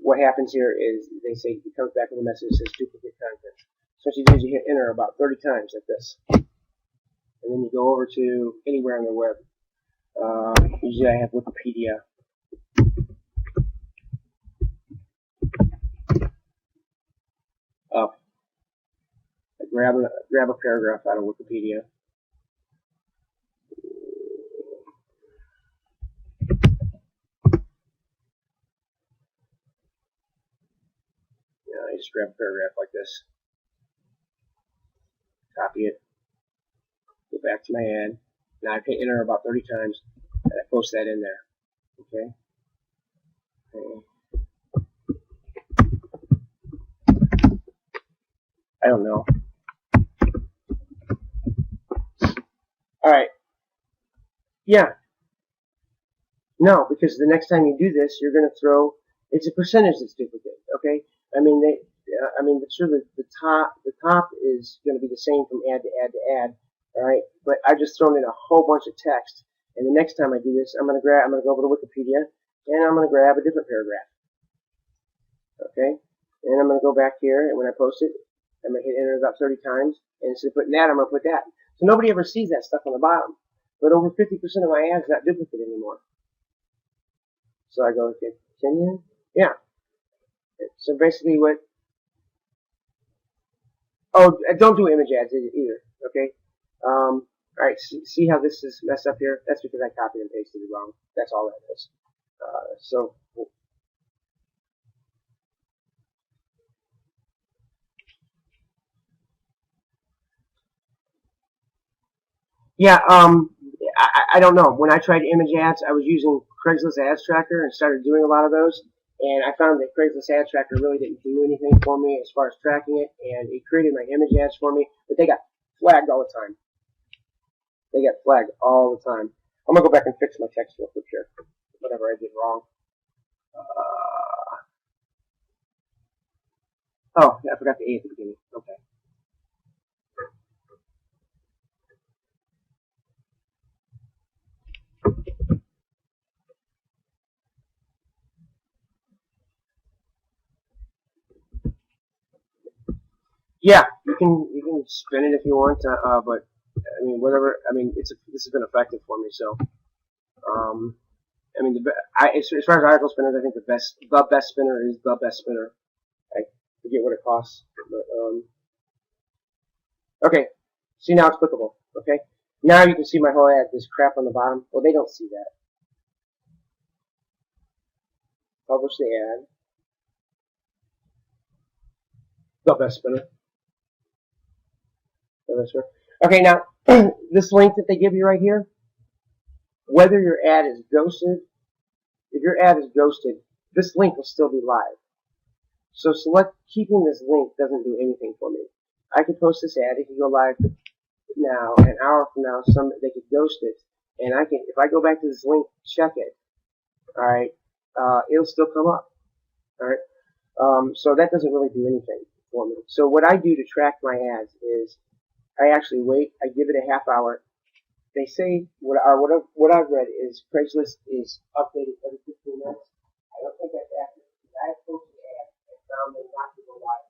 What happens here is they say, it comes back with a message that says duplicate content. So what you do is you hit enter about 30 times like this. And then you go over to anywhere on the web. Usually I have Wikipedia. Up. I grab a paragraph out of Wikipedia. I just grab a paragraph like this, copy it, go back to my ad. Now I hit enter about 30 times, and I post that in there. Okay. I don't know. Alright. Yeah. No, because the next time you do this, you're going to throw, it's a percentage that's duplicate, okay? I mean, sure, the top is going to be the same from ad to ad to ad, all right? But I've just thrown in a whole bunch of text, and the next time I do this, I'm going to go over to Wikipedia, and I'm going to grab a different paragraph, okay? And I'm going to go back here, and when I post it, I'm going to hit enter about 30 times, and instead of putting that, I'm going to put that. So nobody ever sees that stuff on the bottom, but over 50% of my ads not duplicate anymore. So I go, okay, continue, yeah. So basically what, oh, don't do image ads either, okay? Alright, see how this is messed up here? That's because I copied and pasted it wrong. That's all that is. Yeah, I don't know. When I tried image ads, I was using Craigslist Ads Tracker and started doing a lot of those. And I found that Craigslist Ads Tracker really didn't do anything for me as far as tracking it. And it created my image ads for me, but they got flagged all the time. They get flagged all the time. I'm going to go back and fix my text real quick here. Whatever I did wrong. Oh, yeah, I forgot the A at the beginning. Okay. Yeah, you can spin it if you want, but I mean whatever. I mean this has been effective for me. So I mean as far as article spinners, I think the best spinner is the best spinner. I forget what it costs, but okay. See, now it's clickable. Okay, now you can see my whole ad. This crap on the bottom. Well, they don't see that. Publish the ad. The best spinner. The best spinner. Okay, now this link that they give you right here, whether your ad is ghosted, if your ad is ghosted, this link will still be live. So keeping this link doesn't do anything for me. I could post this ad, it could go live now, an hour from now, they could ghost it, and if I go back to this link, check it, alright, it'll still come up, alright, so that doesn't really do anything for me. So what I do to track my ads is, I actually wait, I give it a half hour. They say, what I've read is Craigslist is updated every 15 minutes. I don't think that's accurate. I have posted ads and found them not to go live.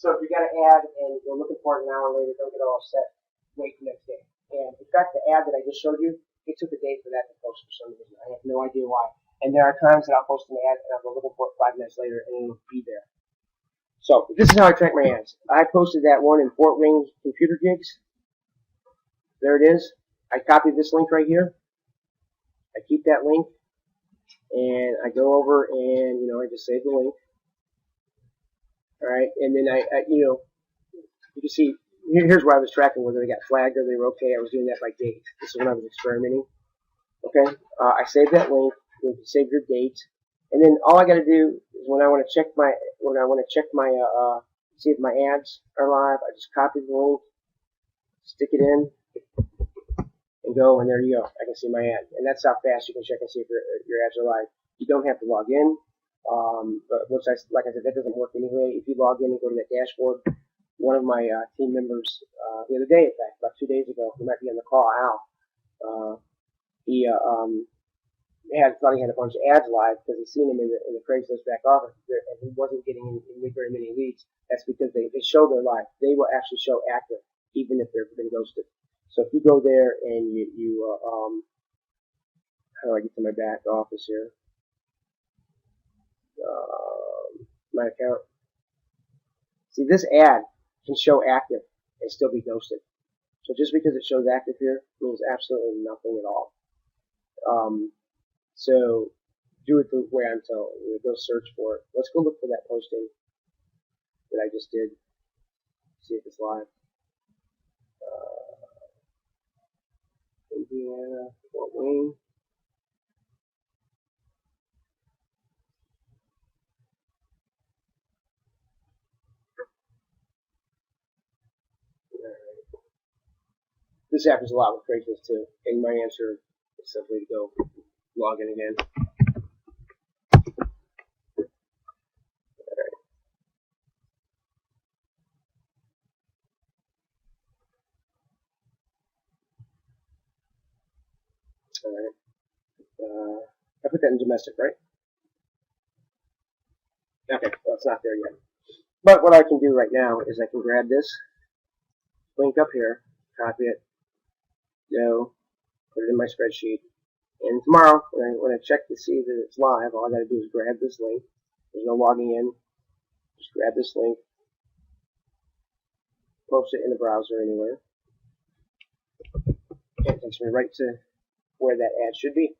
So if you got an ad and you're looking for it an hour later, don't get all upset. Wait the next day. And in fact, the ad that I just showed you, it took a day for that to post for some reason. I have no idea why. And there are times that I'll post an ad and I'll go looking for it 5 minutes later and it'll be there. So this is how I track my ads. I posted that one in Fort Wayne computer gigs. There it is. I copied this link right here. I keep that link and I go over and, I just save the link. Alright, and then you can see, here's where I was tracking whether they got flagged or they were okay. I was doing that by date. This is when I was experimenting. Okay, I saved that link. You can save your date, and then all I got to do is when I want to check see if my ads are live, I just copy the link, stick it in, and go, and there you go. I can see my ad, and that's how fast you can check and see if your ads are live. You don't have to log in. But like I said, that doesn't work anyway. If you log in and go to that dashboard, one of my team members the other day, in fact, about 2 days ago, he might be on the call, Al. He thought he had a bunch of ads live because he's seen them in the Craigslist back office, and he wasn't getting very many leads. That's because they show they're live. They will actually show active, even if they've been ghosted. So if you go there and how do I get to my back office here? My account. See, this ad can show active and still be ghosted. So just because it shows active here means absolutely nothing at all. So do it the way I'm telling you. Go search for it. Let's go look for that posting that I just did. See if it's live. Indiana, Fort Wayne. This happens a lot with Craigslist too, and my answer is simply to go log in again. Alright. I put that in domestic, right? Okay, well it's not there yet. But what I can do right now is I can grab this link up here, copy it, go, put it in my spreadsheet, and tomorrow when I check to see that it's live, all I gotta do is grab this link. There's no logging in. Just grab this link, post it in the browser anywhere, and it takes me right to where that ad should be.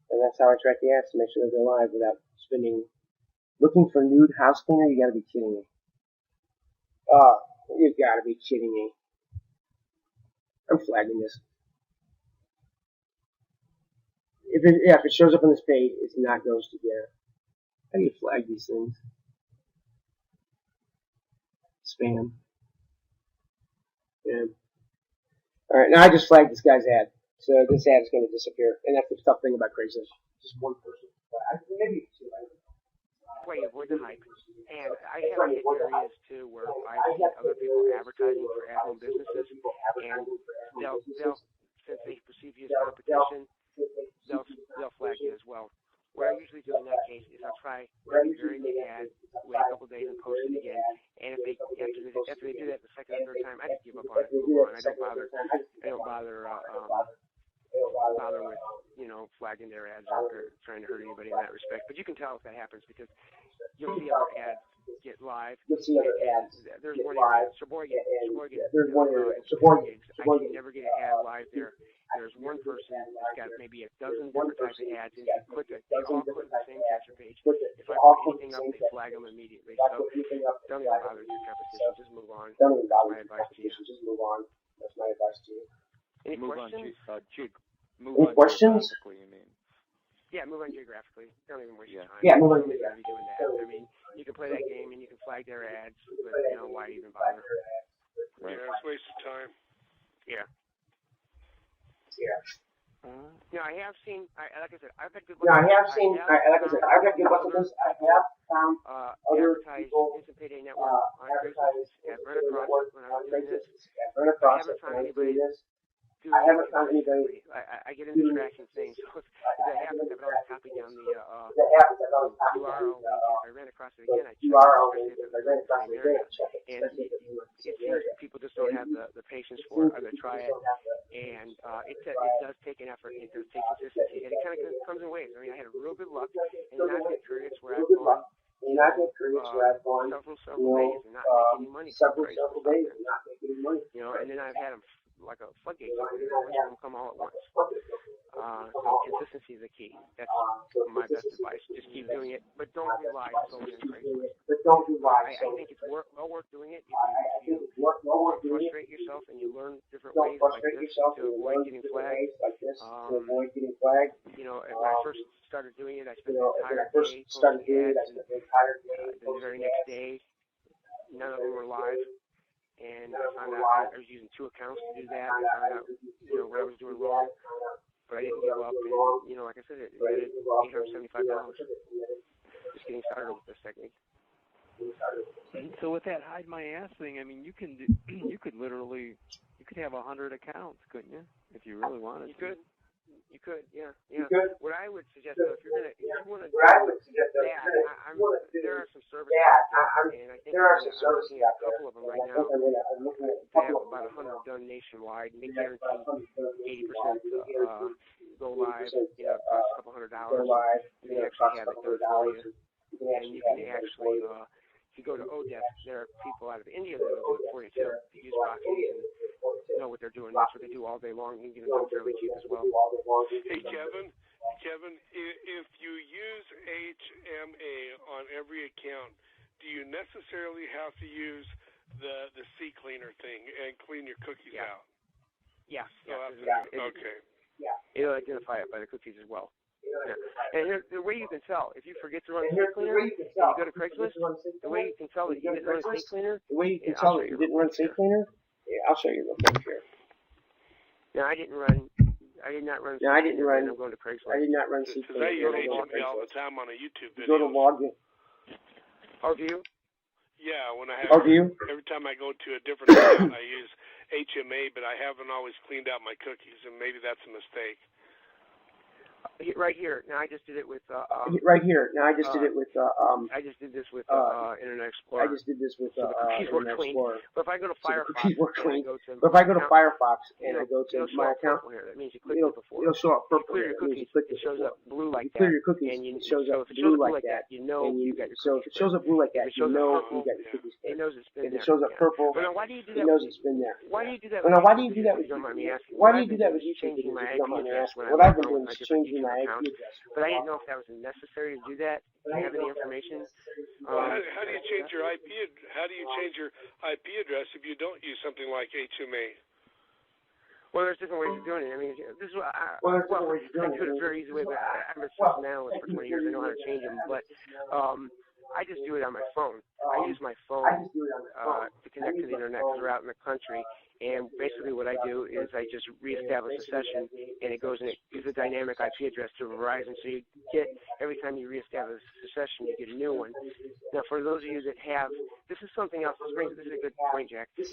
And that's how I track the ads to make sure that they're live without spending. Looking for nude house cleaner? You gotta be kidding me. You gotta be kidding me. I'm flagging this. If it shows up on this page, it's not ghosted yet. How do you flag these things? Spam. Yeah. Alright, now I just flagged this guy's ad. So this ad is going to disappear. And that's the tough thing about Craigslist. Just one person. Maybe two. Way to avoid the hype. And I have hit areas too where I've seen other people advertising for at-home businesses, and they'll since they perceive you as competition, they'll flag you as well. What I usually do in that case is I'll try maybe bury the ad, wait a couple days and post it again, they do that the second or third time, I just give up on it. Move on. I don't bother. Bother with flagging their ads or trying to hurt anybody in that respect. But you can tell if that happens because you'll see other ads get live. There's one area, Sheboygan. I can never get an ad live there. There's one person that's got maybe a dozen different types of ads, and you can click it. They all click the same capture page. If I put anything up, they flag them immediately. So don't even bother with your competition. Just move on. That's my advice to you. Any questions? Move on geographically, you mean? Yeah, move on geographically. Don't even waste your time. Yeah, move on geographically. Doing that. I mean, you can play that game and you can flag their ads, but why even bother? Right. Yeah, it's a waste of time. Yeah. I have seen. Like I said, I've had good luck. I've had good luck with this. I have found other people Instant Payday Network on Craigslist. I've run across it when I was doing this. I haven't found anybody. I get into tracking things. So if that happens, I've always copied down the URL link. If I ran across it again, I'd check it, especially if it was in the same area. And it seems people just don't have the patience for it or they try it. And it does take an effort. It does take consistency. And it kind of comes in waves. I mean, I had real good luck in not getting periods where I've gone several days and not making any money. And then I've had them like a floodgate open, and them come all at once. So consistency is the key. That's my best advice. Just keep doing it, but don't rely solely on Craigslist. I think it's well worth doing it if you frustrate yourself and you learn different ways like this to avoid getting flagged. When I first started doing it, I spent the entire day posting ads, and then the very next day, none of them were live. And I found out I was using 2 accounts to do that. I found out, what I was doing wrong, but I didn't give up. And, like I said, it added $875. Just getting started with this technique. So with that hide my ass thing, I mean, you could have 100 accounts, couldn't you? If you really wanted to. You could, yeah. What I would suggest, though, if you want to do that, there are some services out there, and I think I'm looking at a couple of them right now. They have about 100 done nationwide, and they guarantee 80% go live. It costs a couple $100. They actually have it done for you, and you can actually, if you go to ODEF, there are people out of India that will do it for you too. They use proxies and know what they're doing. That's what they do all day long. You can get them done fairly cheap as well. Hey, Kevin, if you use HMA on every account, do you necessarily have to use the C cleaner thing and clean your cookies out? Yeah. Okay. It'll identify it by the cookies as well. Yeah. And here's the way you can tell. If you forget to run C cleaner and you go to Craigslist, the way you can tell that you didn't run C cleaner. The way you can tell that you didn't run C cleaner. Yeah, I'll show you real quick here. No, I did not run. I'm going to Craigslist. I did not run C cleaner. Because I use HMA all the time on a YouTube video. Go to login. Oh, do you? Yeah, every time I go to a different account, I use HMA, but I haven't always cleaned out my cookies, and maybe that's a mistake. Right here. Now I just did it with. I just did this with Internet Explorer. The cookies were clean. But if I go to Firefox, and I go to my account, that means you clicked it before. It'll show up purple. Clear your cookies. It shows up blue like that. Clear your cookies. And it shows up blue like that. You know you got your cookies. So if it shows up blue like that, you know you got your cookies. It knows it's been there. If it shows up purple, it why do you do that? It knows it's been there. Why do you do that? Why do you do that? You don't mind me asking. Why do you do that with YouTube? Changing my IP address when what I've been doing is changing my IP address. But I didn't know if that was necessary to do that. Do you have any information? How do you change your IP? How do you change your IP address if you don't use something like HMA? Well, there's different ways of doing it. I mean, this is what I do it a very easy way. But I'm a system analyst for 20 years. I know how to change them. But I just do it on my phone. I use my phone to connect to the internet because we're out in the country. And basically what I do is I just reestablish a session, and it goes and it gives a dynamic IP address to Verizon. So you get, every time you reestablish a session, you get a new one. Now, for those of you that have, this is something else. This is a good point, Jack. If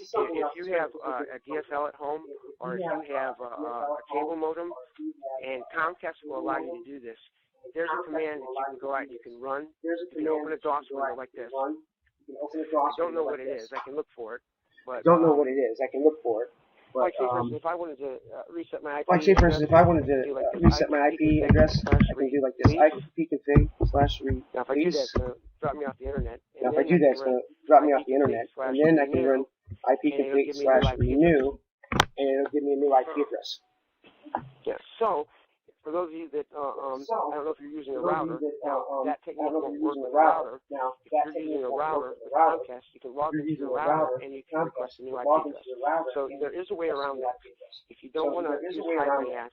you have a DSL at home, or if you have a cable modem, and Comcast will allow you to do this, there's a command that you can go out and you can run. You can open a DOS window like this. I don't know what it is. I can look for it. I don't know what it is. I can look for it. But, like, say, for instance, if I wanted to reset my IP like, say, for instance, if I wanted to do like reset my IP address, I can do like this ipconfig/read. Now, if I do that, it's going to drop me off the internet. Now, if I do that, it's going to drop me off the internet. And then I can run ipconfig/renew, and it'll give me a new IP address. Yeah, so for those of you that, I don't know if you're using a router, now that technique won't work with a router. If you're using a router with Comcast, you can log into your router and you can request a new IP address. So there is a way around that. If you don't want to use hide my ass,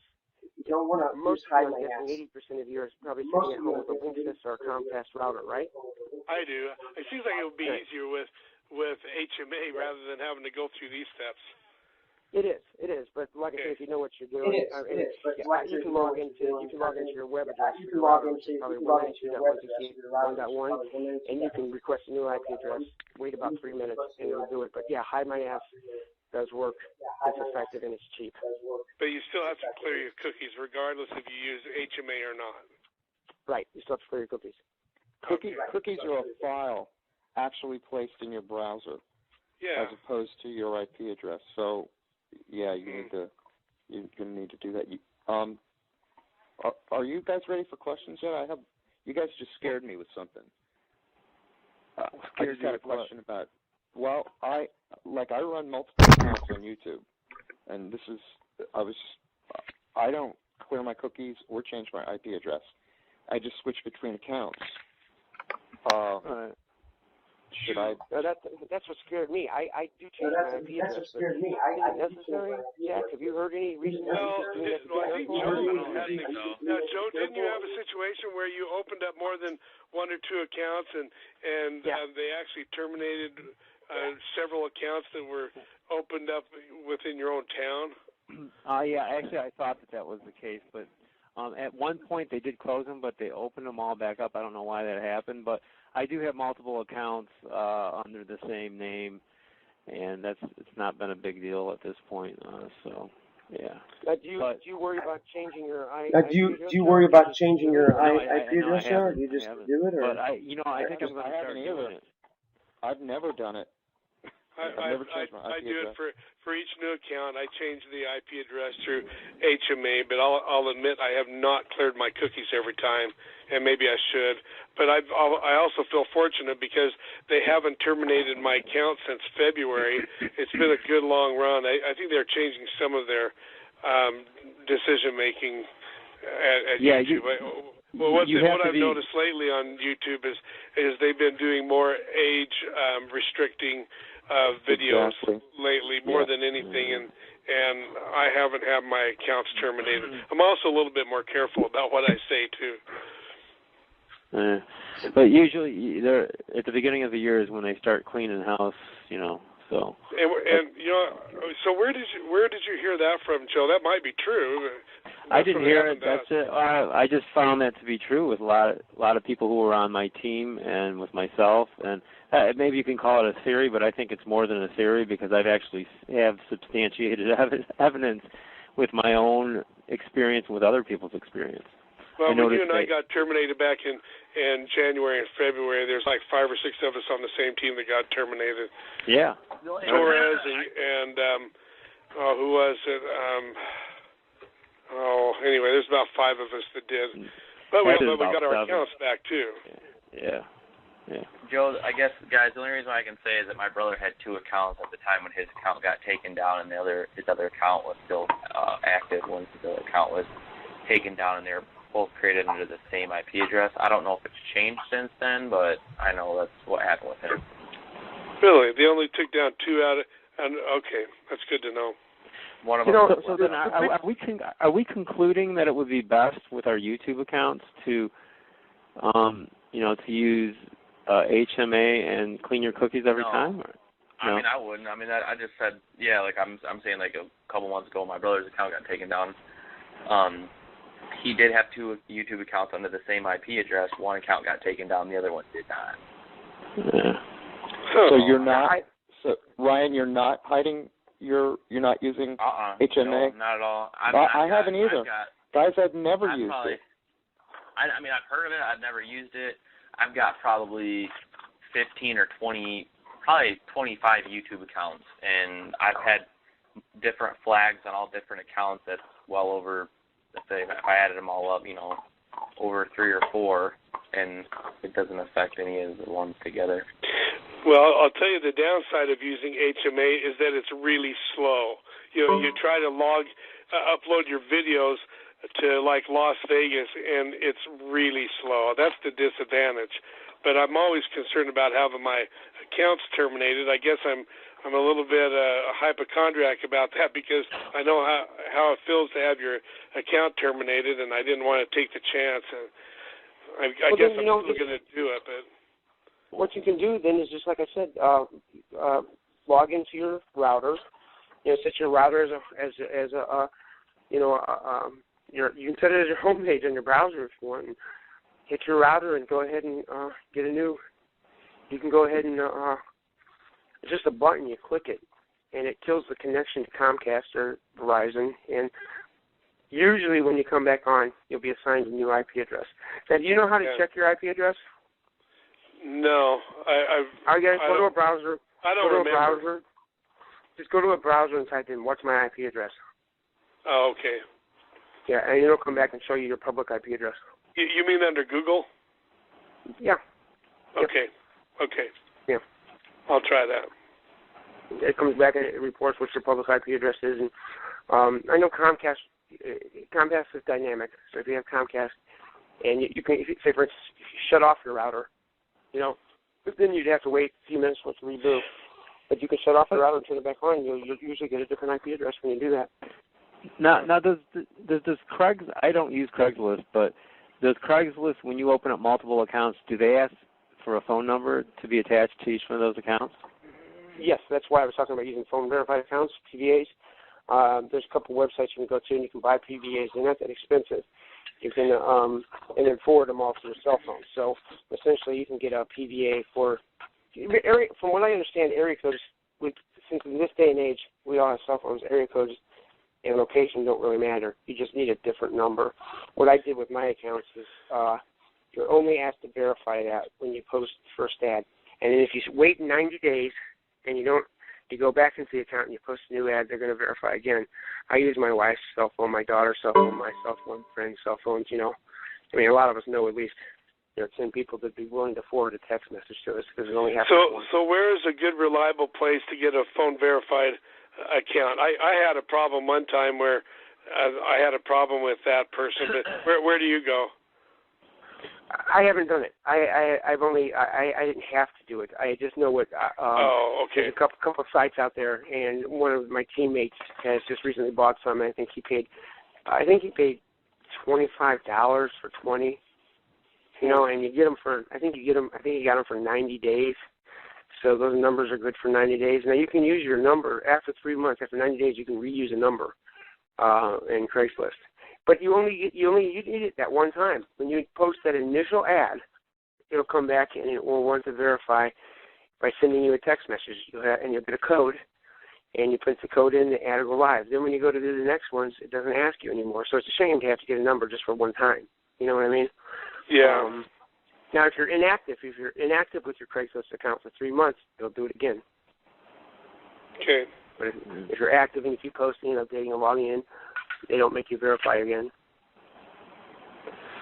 most of you, I'm guessing 80% of you are probably sitting at home with a Linksys or a Comcast router, right? I do. It seems like it would be easier with HMA rather than having to go through these steps. It is. But like I said, if you know what you're doing, you can log into your web address. You can log into probably 192.168.1.1, and you can request a new IP address. Wait about 3 minutes, and it'll do it. But yeah, hide my ass does work. It's effective and it's cheap. But you still have to clear your cookies, regardless if you use HMA or not. Right. You still have to clear your cookies. Cookies are a file actually placed in your browser, as opposed to your IP address. So. Yeah, you're gonna need to do that. Are you guys ready for questions yet? You guys just scared me with something. I just had a question about. Well, I run multiple accounts on YouTube, and I don't clear my cookies or change my IP address. I just switch between accounts. Should I? That's what scared me. I do change my IP address. Is it necessary, Jack? Have you heard any reason why you just doing that? I think Joe, didn't you have a situation where you opened up more than one or two accounts and they actually terminated several accounts that were opened up within your own town? Yeah, actually I thought that was the case, but at one point they did close them, but they opened them all back up. I don't know why that happened, but I do have multiple accounts under the same name, and it's not been a big deal at this point. So, yeah. Do you worry about changing your IP address? Do you worry about changing your IP address, or do you just do it? Or? But I think I'm going to start doing it. I've never done it. I do it for each new account. I change the IP address through HMA, but I'll admit I have not cleared my cookies every time, and maybe I should. But I also feel fortunate because they haven't terminated my account since February. It's been a good long run. I think they're changing some of their decision making at YouTube. What I've noticed lately on YouTube is they've been doing more age restricting videos lately more than anything, and I haven't had my accounts terminated. I'm also a little bit more careful about what I say too. But usually, they're at the beginning of the year is when they start cleaning house, So. And so where did you hear that from, Joe? That might be true. I didn't hear it. That's it. I just found that to be true with a lot of people who were on my team and with myself. And maybe you can call it a theory, but I think it's more than a theory because I've actually have substantiated evidence with my own experience and with other people's experience. Well, when you and I got terminated back in January and February, there's like 5 or 6 of us on the same team that got terminated. Yeah. Torres and who was it? Anyway, there's about 5 of us that did. But we got our accounts back too. Yeah. Joe, I guess, guys, the only reason I can say is that my brother had 2 accounts at the time when his account got taken down, and his other account was still active when the account was taken down, and they were both created under the same IP address. I don't know if it's changed since then, but I know that's what happened with him. Really? They only took down 2 out of, and okay, that's good to know. One of them. So then, are we concluding that it would be best with our YouTube accounts to, to use HMA and clean your cookies every time? Or? I mean, I wouldn't. I mean, I just said, like I'm saying, like a couple months ago, my brother's account got taken down. He did have 2 YouTube accounts under the same IP address. One account got taken down, the other one did not. Yeah. So you're not. So Ryan, you're not hiding. You're not using HMA. No, not at all. I haven't either. Guys, I've never used it. I mean, I've heard of it. I've never used it. I've got probably 15 or 20 probably 25 YouTube accounts, and I've had different flags on all different accounts. That's well over, let's say, if I added them all up, over 3 or 4, and it doesn't affect any of the ones together. Well, I'll tell you the downside of using HMA is that it's really slow. You try to upload your videos to like Las Vegas, and it's really slow. That's the disadvantage. But I'm always concerned about having my accounts terminated. I guess I'm a little bit a hypochondriac about that because I know how it feels to have your account terminated, and I didn't want to take the chance. And I guess I'm still going to do it. But what you can do then is just like I said, log into your router. Set your router you can set it as your home page on your browser if you want. And hit your router and go ahead and get a new. You can go ahead and it's just a button. You click it, and it kills the connection to Comcast or Verizon. And usually, when you come back on, you'll be assigned a new IP address. Now, do you know how to check your IP address? No, Go to a browser. I don't remember. Just go to a browser and type in "What's my IP address?" Oh, okay. Yeah, and it'll come back and show you your public IP address. You mean under Google? Yeah. Okay. Yep. Okay. Yeah. I'll try that. It comes back and it reports what your public IP address is. And I know Comcast is dynamic. So if you have Comcast and you can, say for instance, shut off your router, but then you'd have to wait a few minutes for it to reboot. But you can shut off the router and turn it back on. You'll usually get a different IP address when you do that. Now does Craigslist? I don't use Craigslist, but does Craigslist, when you open up multiple accounts, do they ask for a phone number to be attached to each one of those accounts? Yes, that's why I was talking about using phone verified accounts, PVAs. There's a couple websites you can go to and you can buy PVAs. They're not that expensive. You can and then forward them all to your cell phone. So essentially, you can get a PVA for from what I understand, area codes. Since in this day and age we all have cell phones, area codes and location don't really matter. You just need a different number. What I did with my accounts is you're only asked to verify that when you post the first ad. And then if you wait 90 days and you go back into the account and you post a new ad, they're going to verify again. I use my wife's cell phone, my daughter's cell phone, my cell phone, friends' cell phones, I mean, a lot of us know at least 10 people that'd be willing to forward a text message to us because it only happens once. So where is a good, reliable place to get a phone verified account? I had a problem one time where I had a problem with that person, but where do you go? I haven't done it. I didn't have to do it. I just know what. Okay. There's a couple of sites out there, and one of my teammates has just recently bought some. And I think he paid $25 for 20. And you get them for. I think he got them for 90 days. So those numbers are good for 90 days. Now you can use your number after 3 months. After 90 days, you can reuse a number in Craigslist. But you need it that one time. When you post that initial ad, it'll come back and it will want to verify by sending you a text message. You'll get a code, and you put the code in, the ad will go live. Then when you go to do the next ones, it doesn't ask you anymore. So it's a shame to have to get a number just for one time. You know what I mean? Yeah. Now, if you're inactive with your Craigslist account for 3 months, it'll do it again. Okay. But if you're active and you keep posting and updating and logging in, they don't make you verify again.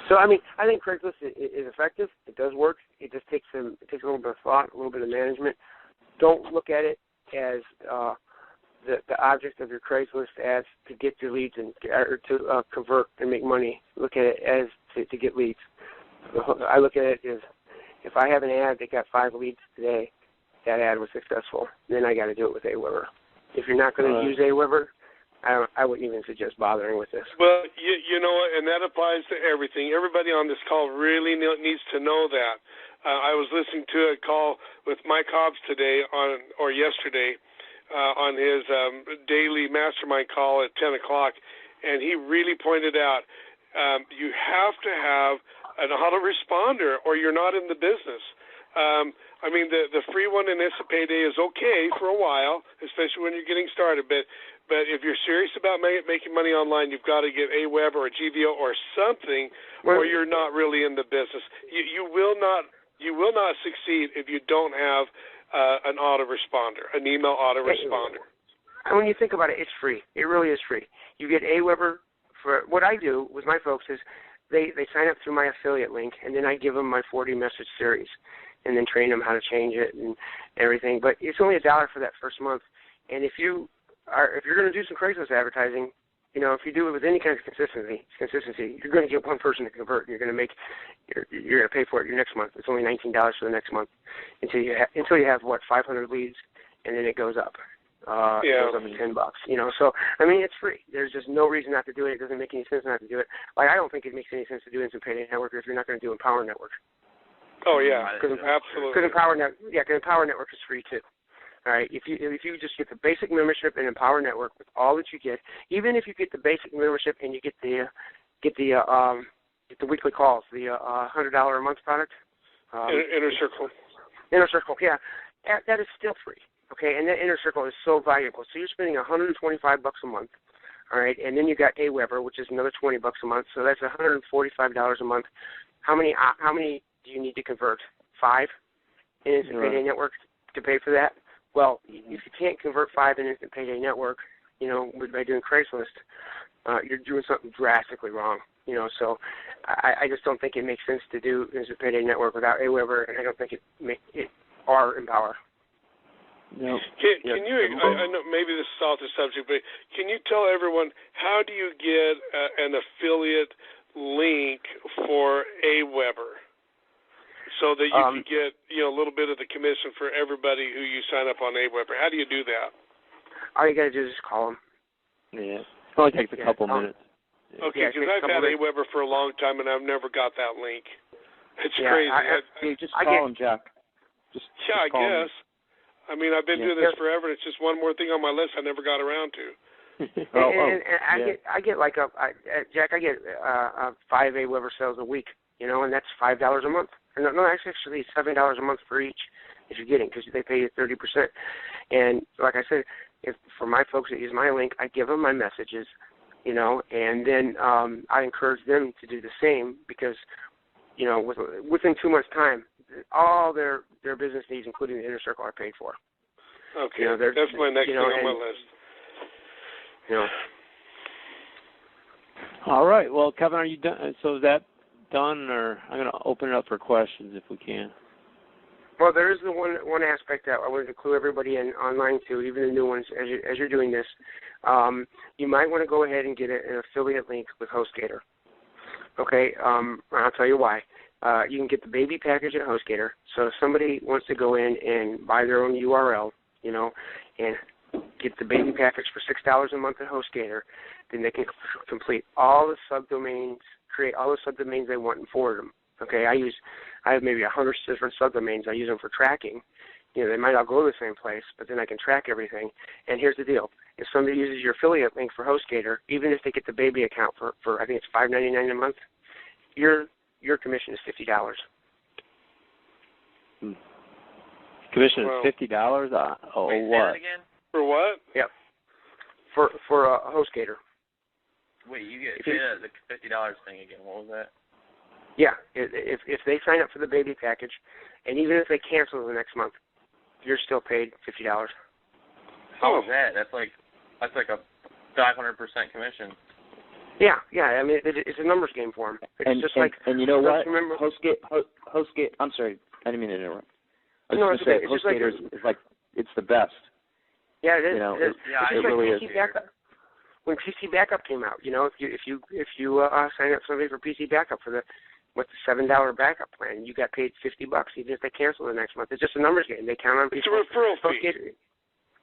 So, I mean, I think Craigslist is effective. It does work. It just takes a little bit of thought, a little bit of management. Don't look at it as the object of your Craigslist as to get your leads or to convert and make money. Look at it as to get leads. I look at it as if I have an ad that got 5 leads today, that ad was successful. Then I got to do it with AWeber. If you're not going to use AWeber, I wouldn't even suggest bothering with this. Well, you know what, and that applies to everything. Everybody on this call really needs to know that. I was listening to a call with Mike Hobbs yesterday on his daily mastermind call at 10 o'clock, and he really pointed out you have to have an autoresponder or you're not in the business. I mean, the free one in Issa Payday is okay for a while, especially when you're getting started, but if you're serious about making money online, you've got to get AWeber or GVO or something, or you're not really in the business. You will not succeed if you don't have an autoresponder, an email autoresponder. And when you think about it, it's free. It really is free. You get AWeber. For what I do with my folks is they sign up through my affiliate link, and then I give them my 40-message series, and then train them how to change it and everything. But it's only $1 for that first month. And if you're going to do some Craigslist advertising, you know, if you do it with any kind of consistency, you're going to get one person to convert. You're going to pay for it your next month. It's only $19 for the next month until you have 500 leads, and then it goes up. It goes up to $10. You know, so I mean, it's free. There's just no reason not to do it. It doesn't make any sense not to do it. Like, I don't think it makes any sense to do Instant Payday Network if you're not going to do Empower Network. Oh yeah, absolutely. Because Empower Network is free too. All right, if you just get the basic membership in Empower Network with all that you get, even if you get the basic membership and you get the weekly calls, the $100 a month product, Inner Circle. Inner Circle, yeah, that is still free. Okay, and that Inner Circle is so valuable. So you're spending $125 a month, all right, and then you got AWeber, which is another $20 a month. So that's $145 a month. How many do you need to convert? 5 in Instant Payday Network to pay for that? Well, if you can't convert 5 in Instant Payday Network, you know, by doing Craigslist, you're doing something drastically wrong. You know, so I just don't think it makes sense to do Instant Payday Network without AWeber, and I don't think it or Empower. No. Can you? I know maybe this is off the subject, but can you tell everyone how do you get an affiliate link for AWeber so that you can get a little bit of the commission for everybody who you sign up on AWeber? How do you do that? All you got to do is just call them. Yeah, it only takes a couple minutes. Okay, because I've had AWeber for a long time and I've never got that link. It's crazy. Just call them, Jack. I guess. I mean, I've been doing this forever, and it's just one more thing on my list I never got around to. I get like Jack, I get 5 AWeber sales a week, you know, and that's $5 a month. No, actually $7 a month for each if you're getting, because they pay you 30%. And like I said, for my folks that use my link, I give them my messages, you know, and then I encourage them to do the same because, you know, within 2 months' time, all their business needs, including the Inner Circle, are paid for. Okay, you know, that's my next thing on my list. You know. All right. Well, Kevin, are you done? So is that done, or I'm going to open it up for questions if we can. Well, there is the one aspect that I wanted to clue everybody in online to, even the new ones, as you're doing this. You might want to go ahead and get an affiliate link with HostGator. Okay, I'll tell you why. You can get the baby package at HostGator. So if somebody wants to go in and buy their own URL, you know, and get the baby package for $6 a month at HostGator, then they can complete all the subdomains, create all the subdomains they want and forward them. Okay, I have maybe 100 different subdomains. I use them for tracking. You know, they might all go to the same place, but then I can track everything. And here's the deal. If somebody uses your affiliate link for HostGator, even if they get the baby account for I think it's $5.99 a month, your commission is $50. Commission is $50? What? Again? For what? Yep. For HostGator. Wait, you get the $50 thing again. What was that? Yeah, if they sign up for the baby package, and even if they cancel the next month, you're still paid $50. How is that? That's like a 500% commission. Yeah. I mean, it's a numbers game for them. And you know what? HostGator. I'm sorry, I didn't mean to interrupt. HostGator is like it's the best. Yeah, it is. You know, it really is. When PC Backup came out, you know, if you sign up somebody for PC Backup for the $7 backup plan, you got paid $50 even if they cancel the next month. It's just a numbers game. They count on people. It's a referral fee.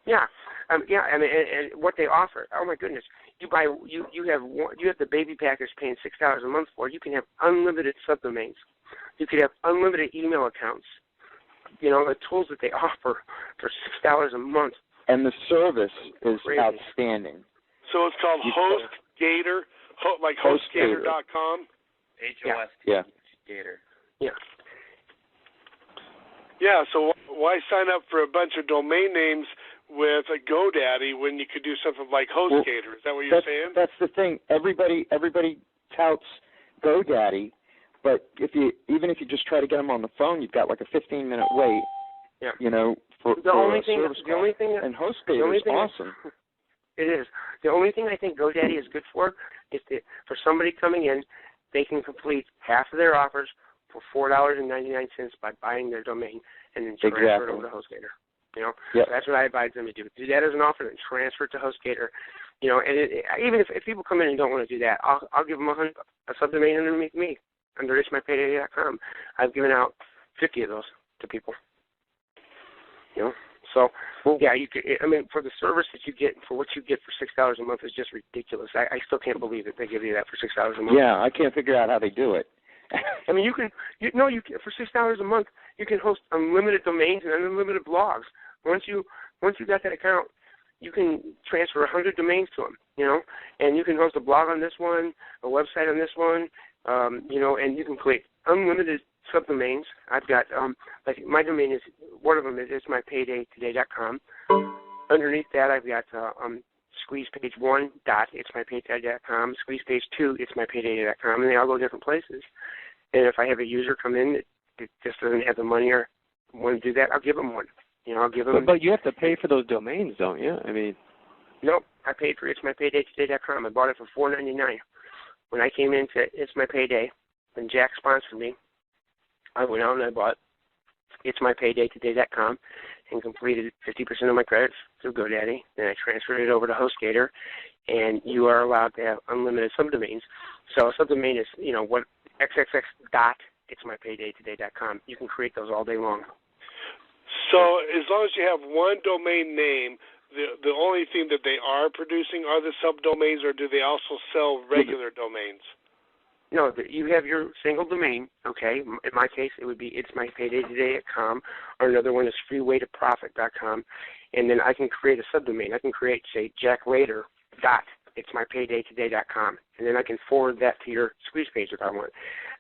Yeah, I mean, and what they offer. Oh my goodness, you have the baby package paying $6 a month for. You can have unlimited subdomains. You could have unlimited email accounts. You know, the tools that they offer for $6 a month. And the service is outstanding. So it's called HostGator, like HostGator.com. HOST Gator. Yeah. Yeah, so why sign up for a bunch of domain names with a GoDaddy when you could do something like HostGator? Is that what you're saying? That's the thing. Everybody touts GoDaddy, but even if you just try to get them on the phone, you've got like a 15-minute wait. Yeah. You know, for the only a thing, service the only thing, and HostGator is awesome. It is. The only thing I think GoDaddy is good for is for somebody coming in, they can complete half of their offers for $4.99 by buying their domain and then transfer it over to HostGator. Yep. That's what I advise them to do. Do that as an offer and transfer it to HostGator. And even if people come in and don't want to do that, I'll give them a subdomain underneath me under it'smypayday.com. I've given out 50 of those to people. So yeah, you could. I mean, for the service that you get, for what you get for $6 a month is just ridiculous. I still can't believe that they give you that for $6 a month. Yeah, I can't figure out how they do it. I mean, you can for $6 a month, you can host unlimited domains and unlimited blogs. Once you got that account, you can transfer 100 domains to them, and you can host a blog on this one, a website on this one, and you can create unlimited subdomains. I've got, like my domain is, one of them is it'smypaydaytoday.com. Underneath that, I've got squeezepage1 .it'smypayday.com, squeezepage2 it'smypayday.com, and they all go different places. And if I have a user come in that just doesn't have the money or want to do that, I'll give them one. I'll give them. But you have to pay for those domains, don't you? I mean. Nope, I paid for it'smypayday.com. I bought it for $4.99. When I came into It's My Payday, when Jack sponsored me, I went out and I bought it'smypayday.com and completed 50% of my credits through GoDaddy. Then I transferred it over to HostGator, and you are allowed to have unlimited subdomains. So a subdomain is, what xxx.it'smypayday.com. You can create those all day long. So as long as you have one domain name, the only thing that they are producing are the subdomains, or do they also sell regular domains? No, you have your single domain, okay? In my case, it would be it'smypaydaytoday.com, or another one is freewaytoprofit.com, and then I can create a subdomain. I can create, say, jackrader.it'smypaydaytoday.com, and then I can forward that to your squeeze page if I want.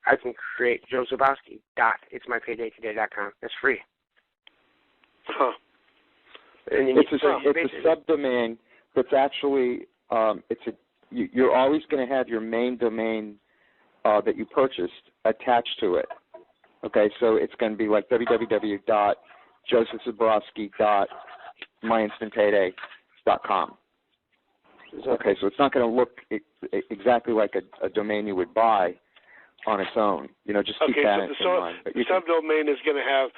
I can create joezabowski.it'smypaydaytoday.com. That's free. Huh. And then it's a subdomain that's actually you're always going to have your main domain that you purchased attached to it. Okay, so it's going to be like www.josephzabrowski.myinstantpayday.com. Okay, so it's not going to look exactly like a domain you would buy on its own. Just keep that in mind. The subdomain is going to have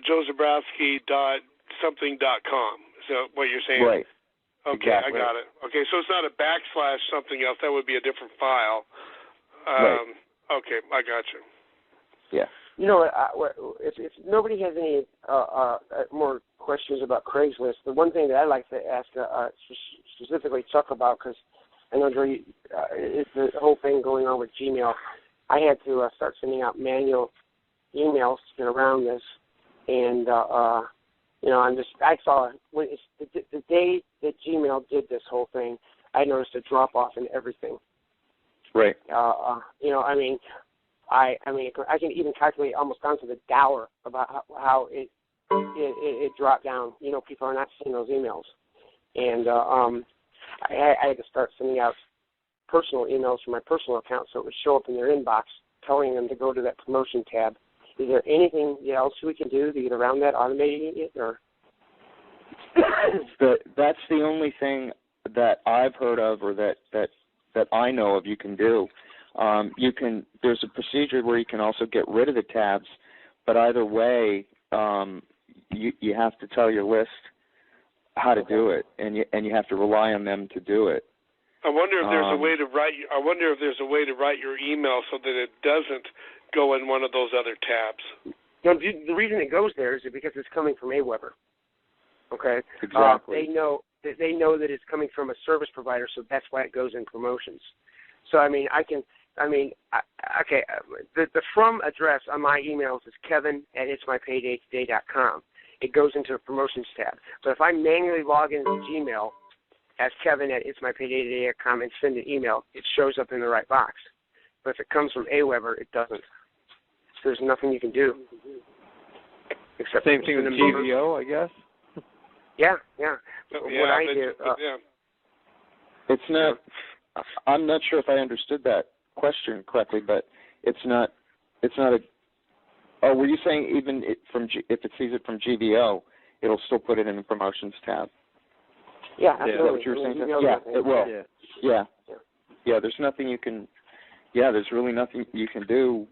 joezabrowski.something.com. Is that what you're saying? Right. Okay, exactly. I got it. Okay, so it's not a / something else. That would be a different file. Right. Okay, I got you. Yeah. If nobody has any more questions about Craigslist, the one thing that I'd like to ask specifically Chuck about, because I know it's the whole thing going on with Gmail. I had to start sending out manual emails to get around this, and I saw when the day that Gmail did this whole thing, I noticed a drop off in everything. Right. I can even calculate almost down to the dollar about how it dropped down. People are not seeing those emails, and I had to start sending out personal emails from my personal account so it would show up in their inbox, telling them to go to that promotion tab. Is there anything else we can do to get around that, automating it, or? That's the only thing that I've heard of, or that I know of you can do. There's a procedure where you can also get rid of the tabs, but either way, you have to tell your list how to do it, and you have to rely on them to do it. I wonder if there's a way to write. I wonder if there's a way to write your email so that it doesn't go in one of those other tabs. The reason it goes there is because it's coming from AWeber. Okay. Exactly. They know that it's coming from a service provider, so that's why it goes in promotions. So the from address on my emails is kevin@itsmypaydaytoday.com. It goes into a promotions tab. But if I manually log into Gmail as kevin@itsmypaydaytoday.com and send an email, it shows up in the right box. But if it comes from AWeber, it doesn't. So there's nothing you can do. Except same thing with GVO, I guess. Yeah. What I do. It's not. I'm not sure if I understood that question correctly, but it's not a. Oh, were you saying even if it sees it from GVO, it'll still put it in the promotions tab. Yeah, Is that absolutely. what you were saying? Yeah, It will. Yeah. Yeah, there's nothing you can. Yeah, there's really nothing you can do.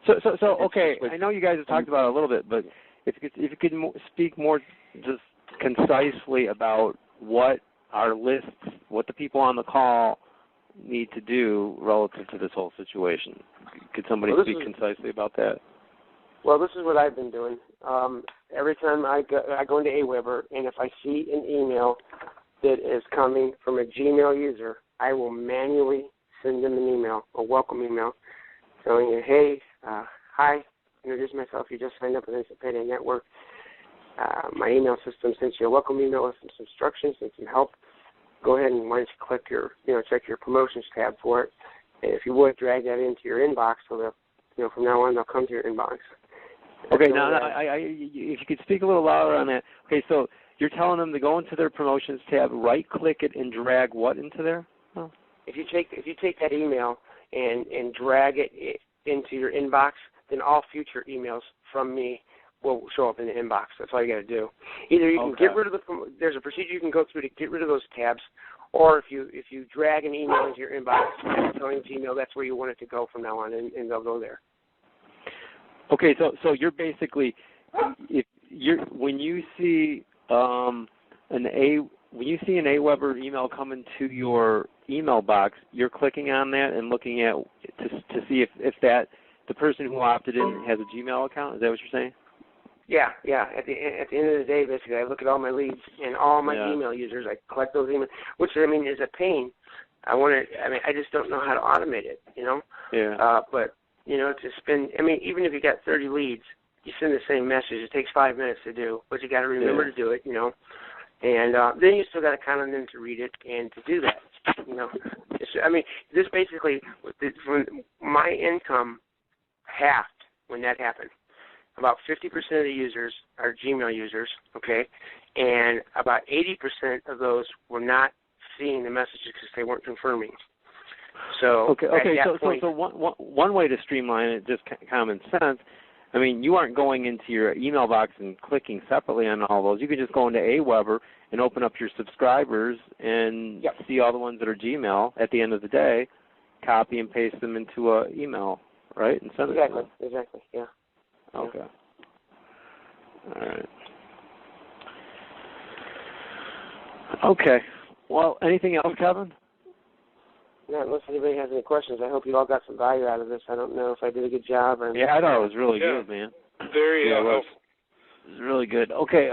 So okay. I know you guys have talked about it a little bit, but if you could speak more just concisely about what our lists, what the people on the call need to do relative to this whole situation. Could somebody speak concisely about that? Well, this is what I've been doing. Every time I go into AWeber, and if I see an email that is coming from a Gmail user, I will manually send them an email, a welcome email, telling you, hey, hi, introduce myself. You just signed up with Instant Payday Network. My email system sent you a welcome email with some instructions and some help. Go ahead and why don't you click your, check your promotions tab for it. And if you would, drag that into your inbox so that, from now on, they'll come to your inbox. Okay, now if you could speak a little louder on that. Okay, so you're telling them to go into their promotions tab, right-click it, and drag what into there? Oh. If you take that email and drag it into your inbox, then all future emails from me will show up in the inbox. That's all you got to do. Either you can get rid of there's a procedure you can go through to get rid of those tabs, or if you drag an email into your inbox and telling it to email, that's where you want it to go from now on, and they'll go there. Okay, so you're basically, when you see an AWeber email come into your email box, you're clicking on that and looking at to see if that the person who opted in has a Gmail account. Is that what you're saying? Yeah. At the end of the day, basically, I look at all my leads and all my email users. I collect those emails, which is a pain. I just don't know how to automate it. Yeah. But to spend. Even if you got 30 leads, you send the same message. It takes 5 minutes to do, but you got to remember to do it. And then you still got to count on them to read it and to do that. This basically, when my income halved when that happened. About 50% of the users are Gmail users, okay, and about 80% of those were not seeing the messages because they weren't confirming. So so one way to streamline it, just common sense. You aren't going into your email box and clicking separately on all those. You could just go into AWeber and open up your subscribers and see all the ones that are Gmail at the end of the day, copy and paste them into an email, right? And send it to them. Exactly, yeah. Okay. All right. Okay. Well, anything else, Kevin? No, unless anybody has any questions. I hope you all got some value out of this. I don't know if I did a good job or. Yeah, I thought it was really good, man. Very helpful. It was really good. Okay.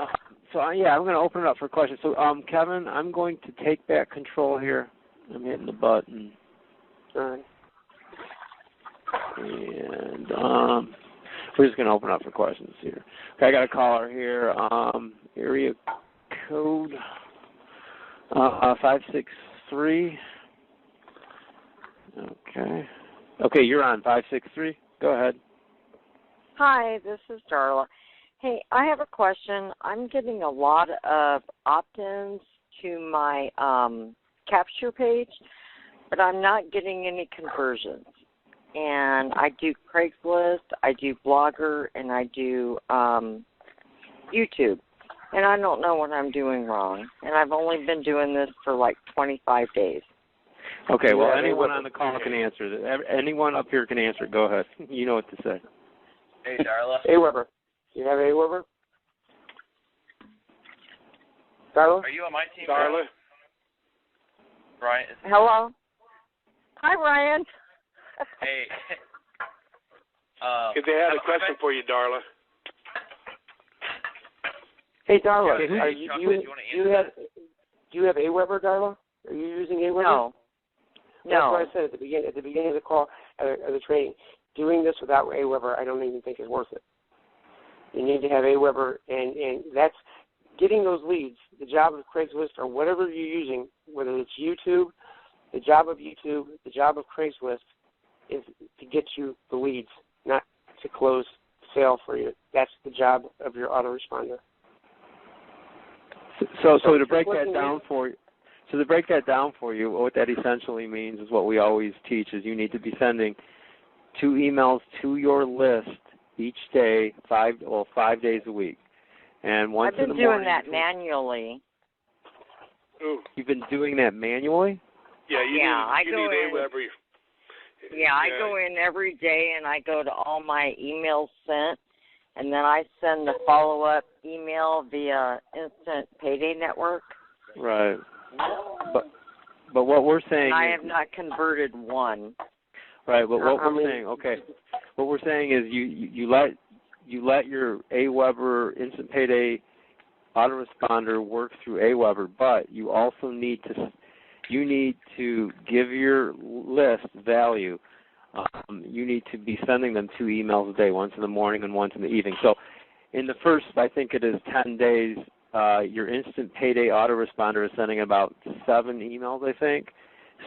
So I'm going to open it up for questions. So, Kevin, I'm going to take back control here. I'm hitting the button. All right. And we're just going to open up for questions here. Okay, I got a caller here. Area code 563. Okay, you're on 563. Go ahead. Hi, this is Darla. Hey, I have a question. I'm getting a lot of opt-ins to my capture page, but I'm not getting any conversions. And I do Craigslist, I do Blogger, and I do YouTube. And I don't know what I'm doing wrong. And I've only been doing this for like 25 days. Okay, well, anyone on the call can answer. Anyone up here can answer. Go ahead. You know what to say. Hey, Darla. AWeber. You have AWeber? Darla? Are you on my team, Darla? Brian? Hello? Hi, Ryan. Hey. If they had a question for you, Darla. Hey, Darla. Okay, Do you have AWeber, Darla? Are you using AWeber? No. That's what I said at the beginning of the call, of the training. Doing this without AWeber, I don't even think is worth it. You need to have AWeber, and that's getting those leads. The job of Craigslist or whatever you're using, whether it's YouTube, the job of YouTube, the job of Craigslist, is to get you the leads, not to close sale for you. That's the job of your autoresponder. So to break that down for you. So to break that down for you, what that essentially means is what we always teach is you need to be sending 2 emails to your list each day, 5 days a week. And once I've in been the morning, doing that manually. Ooh. You've been doing that manually? Yeah, you need AWeber. Yeah, I go in every day and I go to all my emails sent, and then I send the follow-up email via Instant Payday Network. Right. But what we're saying I have not converted one. Right, but what we're saying, what we're saying is you let your AWeber Instant Payday autoresponder work through AWeber, but you also need to give your list value. You need to be sending them 2 emails a day, once in the morning and once in the evening. So in the first, I think it is 10 days, your Instant Payday autoresponder is sending about 7 emails, I think.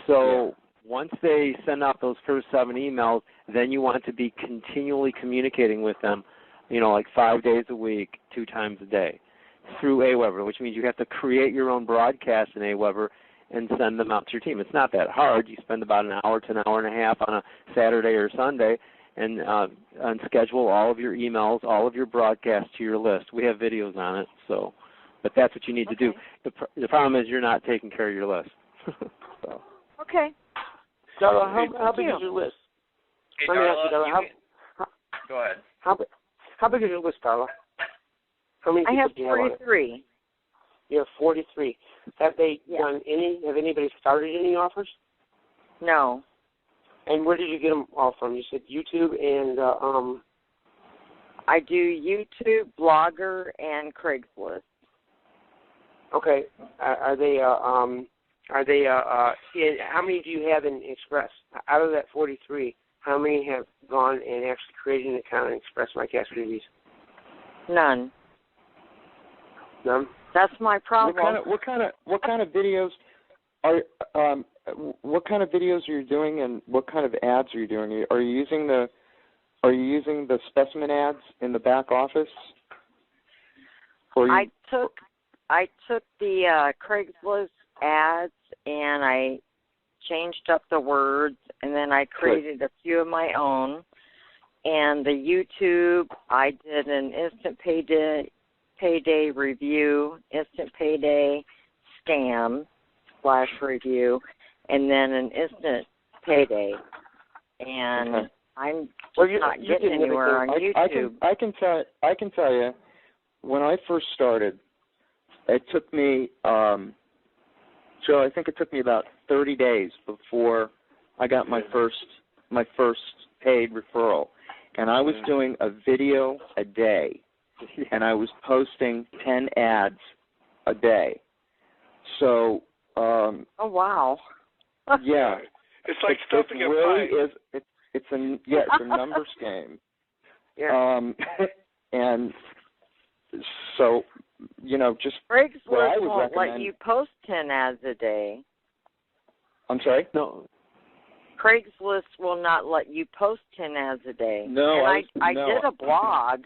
So once they send out those first 7 emails, then you want to be continually communicating with them, like 5 days a week, 2 times a day through AWeber, which means you have to create your own broadcast in AWeber and send them out to your team. It's not that hard. You spend about an hour to an hour and a half on a Saturday or Sunday and schedule all of your emails, all of your broadcasts to your list. We have videos on it, but that's what you need to do. The problem is you're not taking care of your list. So. Okay. Darla, how big is your list? Hey, Let me ask you, Darla, go ahead. How big is your list, Darla? How many I have do you have on it? 43. You have 43. Have they done any? Have anybody started any offers? No. And where did you get them all from? You said YouTube and I do YouTube, Blogger, and Craigslist. Okay. Are they how many do you have in Express? Out of that 43, how many have gone and actually created an account in Express My Cash Freebies? None. None? That's my problem. What kind of videos are you doing, and what kind of ads are you doing? Are you using the specimen ads in the back office? I took the Craigslist ads and I changed up the words, and then I created a few of my own. And the YouTube, I did an Instant Payday review, Instant Payday scam / review, and then an Instant Payday. And I'm not getting anywhere on YouTube. I can tell you, when I first started, it took me, Joe, I think it took me about 30 days before I got my first paid referral. And I was doing a video a day, and I was posting 10 ads a day. So, oh wow. Yeah. It's like stuffing a pie. It's a numbers game. Yeah. And so, just Craigslist won't let you post 10 ads a day. I'm sorry? No. Craigslist will not let you post 10 ads a day. No, and I did a blog.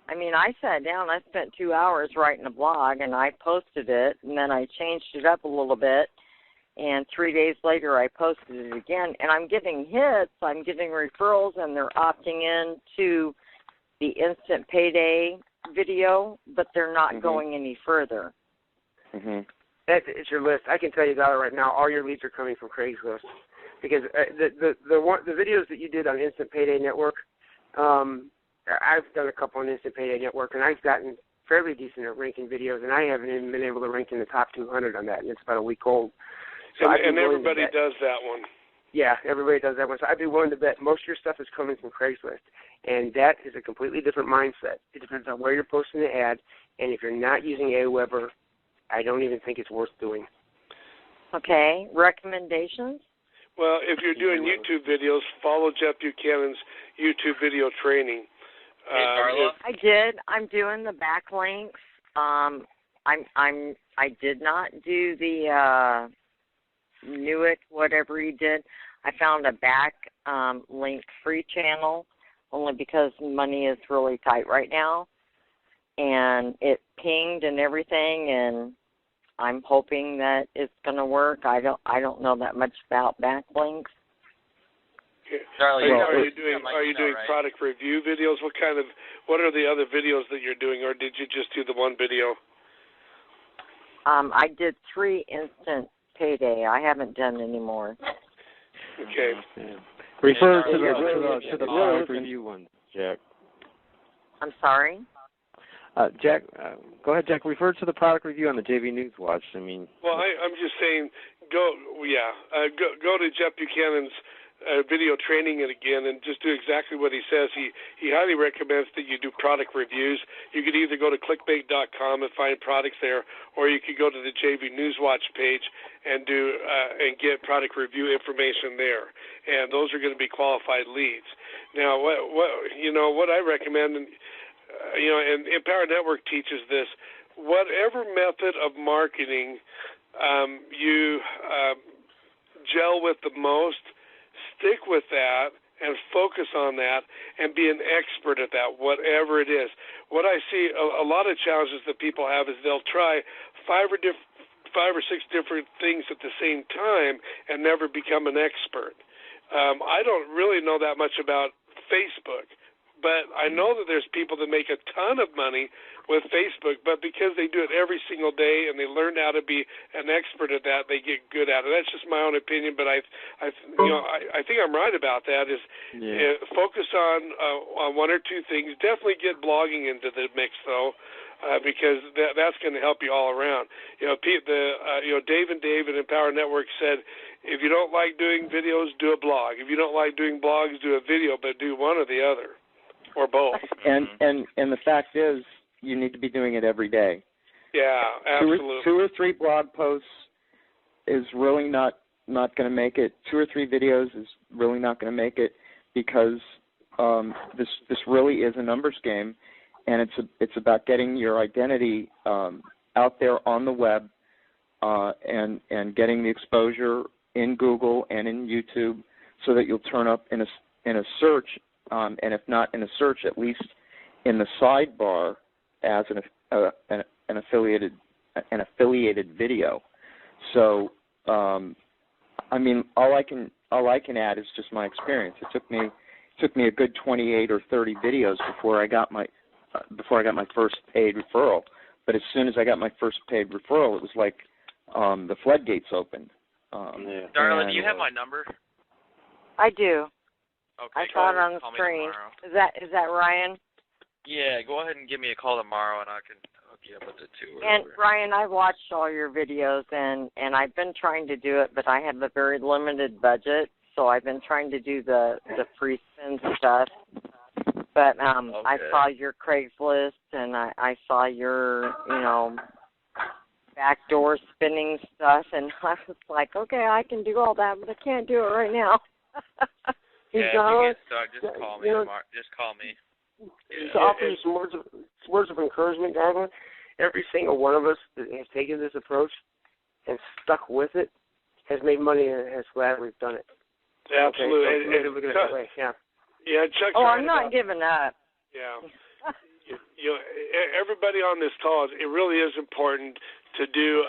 I mean, I sat down, I spent 2 hours writing a blog, and I posted it, and then I changed it up a little bit, and 3 days later I posted it again, and I'm getting hits, I'm getting referrals, and they're opting in to the Instant Payday video, but they're not going any further. It's your list. I can tell you that right now. All your leads are coming from Craigslist, because the videos that you did on Instant Payday Network, I've done a couple on Instant Payday Network, and I've gotten fairly decent at ranking videos, and I haven't even been able to rank in the top 200 on that, and it's about a week old. So and everybody does that one. Yeah, everybody does that one. So I'd be willing to bet most of your stuff is coming from Craigslist, and that is a completely different mindset. It depends on where you're posting the ad, and if you're not using AWeber, I don't even think it's worth doing. Okay, recommendations? Well, if you're doing YouTube videos, follow Jeff Buchanan's YouTube video training. I did. I'm doing the backlinks. I did not do the Newick, whatever you did. I found a back link free channel only because money is really tight right now, and it pinged and everything, and I'm hoping that it's going to work. I don't know that much about backlinks. Charlie, Are you doing right? product review videos? What are the other videos that you're doing, or did you just do the one video? I did 3 instant payday. I haven't done any more. Okay. Refer to the product review one, Jack. I'm sorry? Jack, go ahead, Jack. Refer to the product review on the JV News Watch. I mean. Well, I'm just saying, go to Jeff Buchanan's video training it again and just do exactly what he says. He highly recommends that you do product reviews. You could either go to clickbait.com and find products there, or you could go to the JV News Watch page and do and get product review information there. And those are going to be qualified leads. Now, what I recommend, and Empower Network teaches this, whatever method of marketing you gel with the most, stick with that and focus on that and be an expert at that, whatever it is. What I see a lot of challenges that people have is they'll try 5 or 6 different things at the same time and never become an expert. I don't really know that much about Facebook, but I know that there's people that make a ton of money with Facebook, but because they do it every single day and they learn how to be an expert at that, they get good at it. That's just my own opinion, but I think I'm right about that. Focus on 1 or 2 things. Definitely get blogging into the mix though, because that's going to help you all around. Dave and Dave at Empower Network said, if you don't like doing videos, do a blog. If you don't like doing blogs, do a video, but do one or the other, or both. And the fact is, you need to be doing it every day. Yeah, absolutely. 2 or 3 blog posts is really not going to make it. 2 or 3 videos is really not going to make it, because this really is a numbers game, and it's about getting your identity out there on the web, and getting the exposure in Google and in YouTube, so that you'll turn up in a search, and if not in a search, at least in the sidebar as an affiliated video. So, I mean, all I can add is just my experience. It took me a good 28 or 30 videos before I got my first paid referral. But as soon as I got my first paid referral, it was like the floodgates opened. Darla, do you have my number? I do. Okay. I saw it on the screen. Is that Ryan? Yeah, go ahead and give me a call tomorrow, and I can hook you up with it too. And Ryan, I've watched all your videos, and I've been trying to do it, but I have a very limited budget, so I've been trying to do the free spin stuff. But I saw your Craigslist, and I saw your backdoor spinning stuff, and I was like, okay, I can do all that, but I can't do it right now. Yeah, if you get stuck, just call me tomorrow. Just call me. To offer you some words of encouragement, Darla, every single one of us that has taken this approach and stuck with it has made money and has glad we've done it. Absolutely. Okay, so look at it that way. Yeah. Yeah, Chuck's right. I'm not giving up. Yeah. Everybody on this call, it really is important to do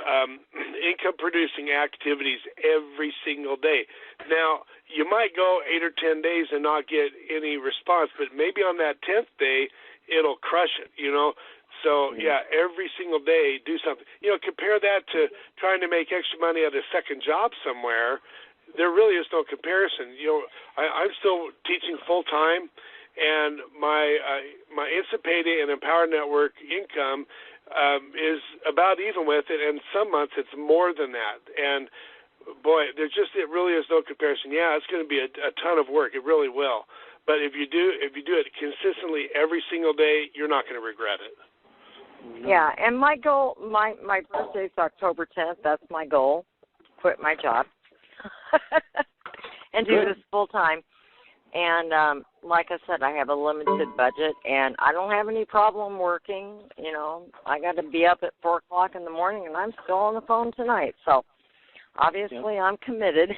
income-producing activities every single day. Now, you might go 8 or 10 days and not get any response, but maybe on that 10th day, it'll crush it, So, every single day, do something. Compare that to trying to make extra money at a second job somewhere. There really is no comparison. I'm still teaching full-time, and my Instant Payday and Empower Network income is about even with it, and some months it's more than that. And boy, it really is no comparison. Yeah, it's going to be a ton of work. It really will. But if you do it consistently every single day, you're not going to regret it. Yeah, and my goal, my birthday is October 10th. That's my goal. Quit my job and do this full time. And like I said, I have a limited budget, and I don't have any problem working. I got to be up at 4 o'clock in the morning, and I'm still on the phone tonight. So obviously, I'm committed.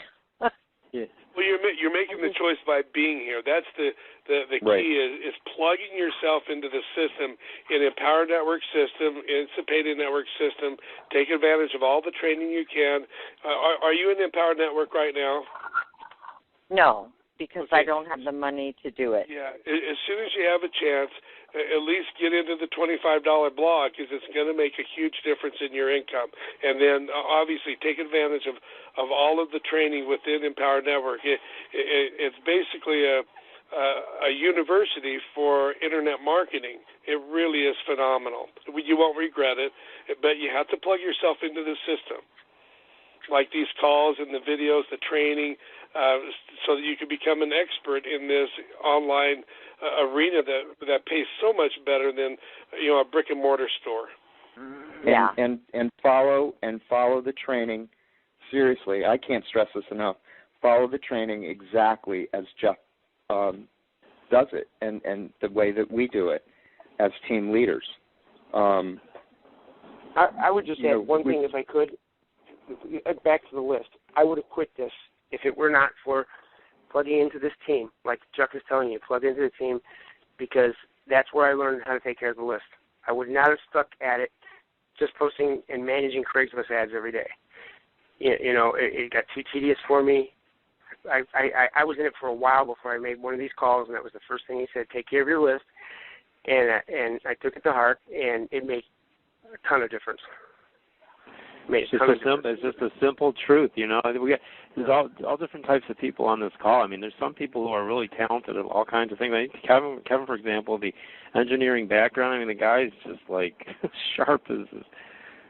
Yeah. Well, you're making the choice by being here. That's the key is plugging yourself into the system, in Empower Network system, Instant Payday Network system. Take advantage of all the training you can. Are you in Empower Network right now? No. because I don't have the money to do it. Yeah, as soon as you have a chance, at least get into the $25 block, because it's going to make a huge difference in your income. And then obviously take advantage of all of the training within Empower Network. It's basically a university for internet marketing. It really is phenomenal. You won't regret it, but you have to plug yourself into the system, like these calls and the videos, the training, so that you can become an expert in this online arena that pays so much better than a brick and mortar store. Yeah. And follow the training. Seriously, I can't stress this enough. Follow the training exactly as Jeff does it, and the way that we do it as team leaders. I would just add one thing, if I could. Back to the list. I would have quit this if it were not for plugging into this team, like Chuck is telling you, plug into the team, because that's where I learned how to take care of the list. I would not have stuck at it just posting and managing Craigslist ads every day. It got too tedious for me. I was in it for a while before I made one of these calls, and that was the first thing he said, take care of your list. And I took it to heart, and it made a ton of difference. It's just a simple truth, There's all different types of people on this call. I mean, there's some people who are really talented at all kinds of things. I think Kevin, for example, the engineering background. I mean, the guy's just like sharp as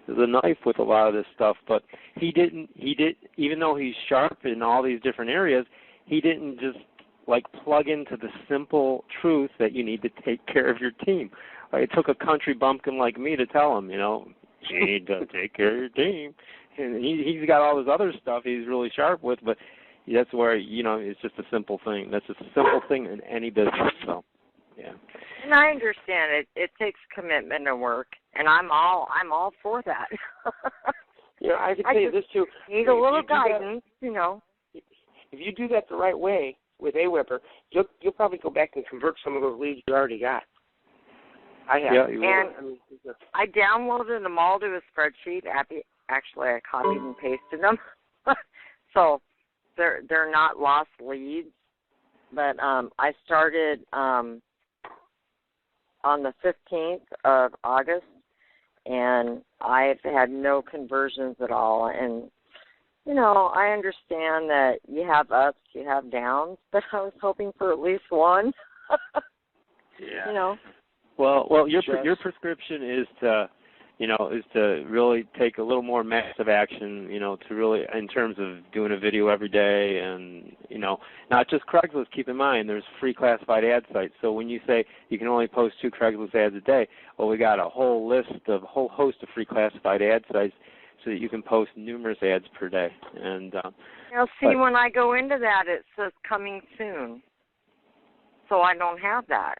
a knife with a lot of this stuff. But he did, even though he's sharp in all these different areas, he didn't just like plug into the simple truth that you need to take care of your team. It took a country bumpkin like me to tell him, you need to take care of your team. And he's got all this other stuff he's really sharp with, but that's where, it's just a simple thing. That's just a simple thing in any business. So, yeah. And I understand it. It takes commitment and work, and I'm all for that. I can tell you this too. Need a little guidance, If you do that the right way with AWeber, you'll probably go back and convert some of those leads you already got. I have. Yeah, you and will. I downloaded them all to a spreadsheet. Actually, I copied and pasted them, so they're not lost leads. But I started on the 15th of August, and I've had no conversions at all. And I understand that you have ups, you have downs, but I was hoping for at least one. Yeah. Well, your prescription is to really take a little more massive action, to really, in terms of doing a video every day, and not just Craigslist. Keep in mind, there's free classified ad sites. So when you say you can only post 2 Craigslist ads a day, well, we got a whole host of free classified ad sites, so that you can post numerous ads per day. And when I go into that, it says coming soon, so I don't have that.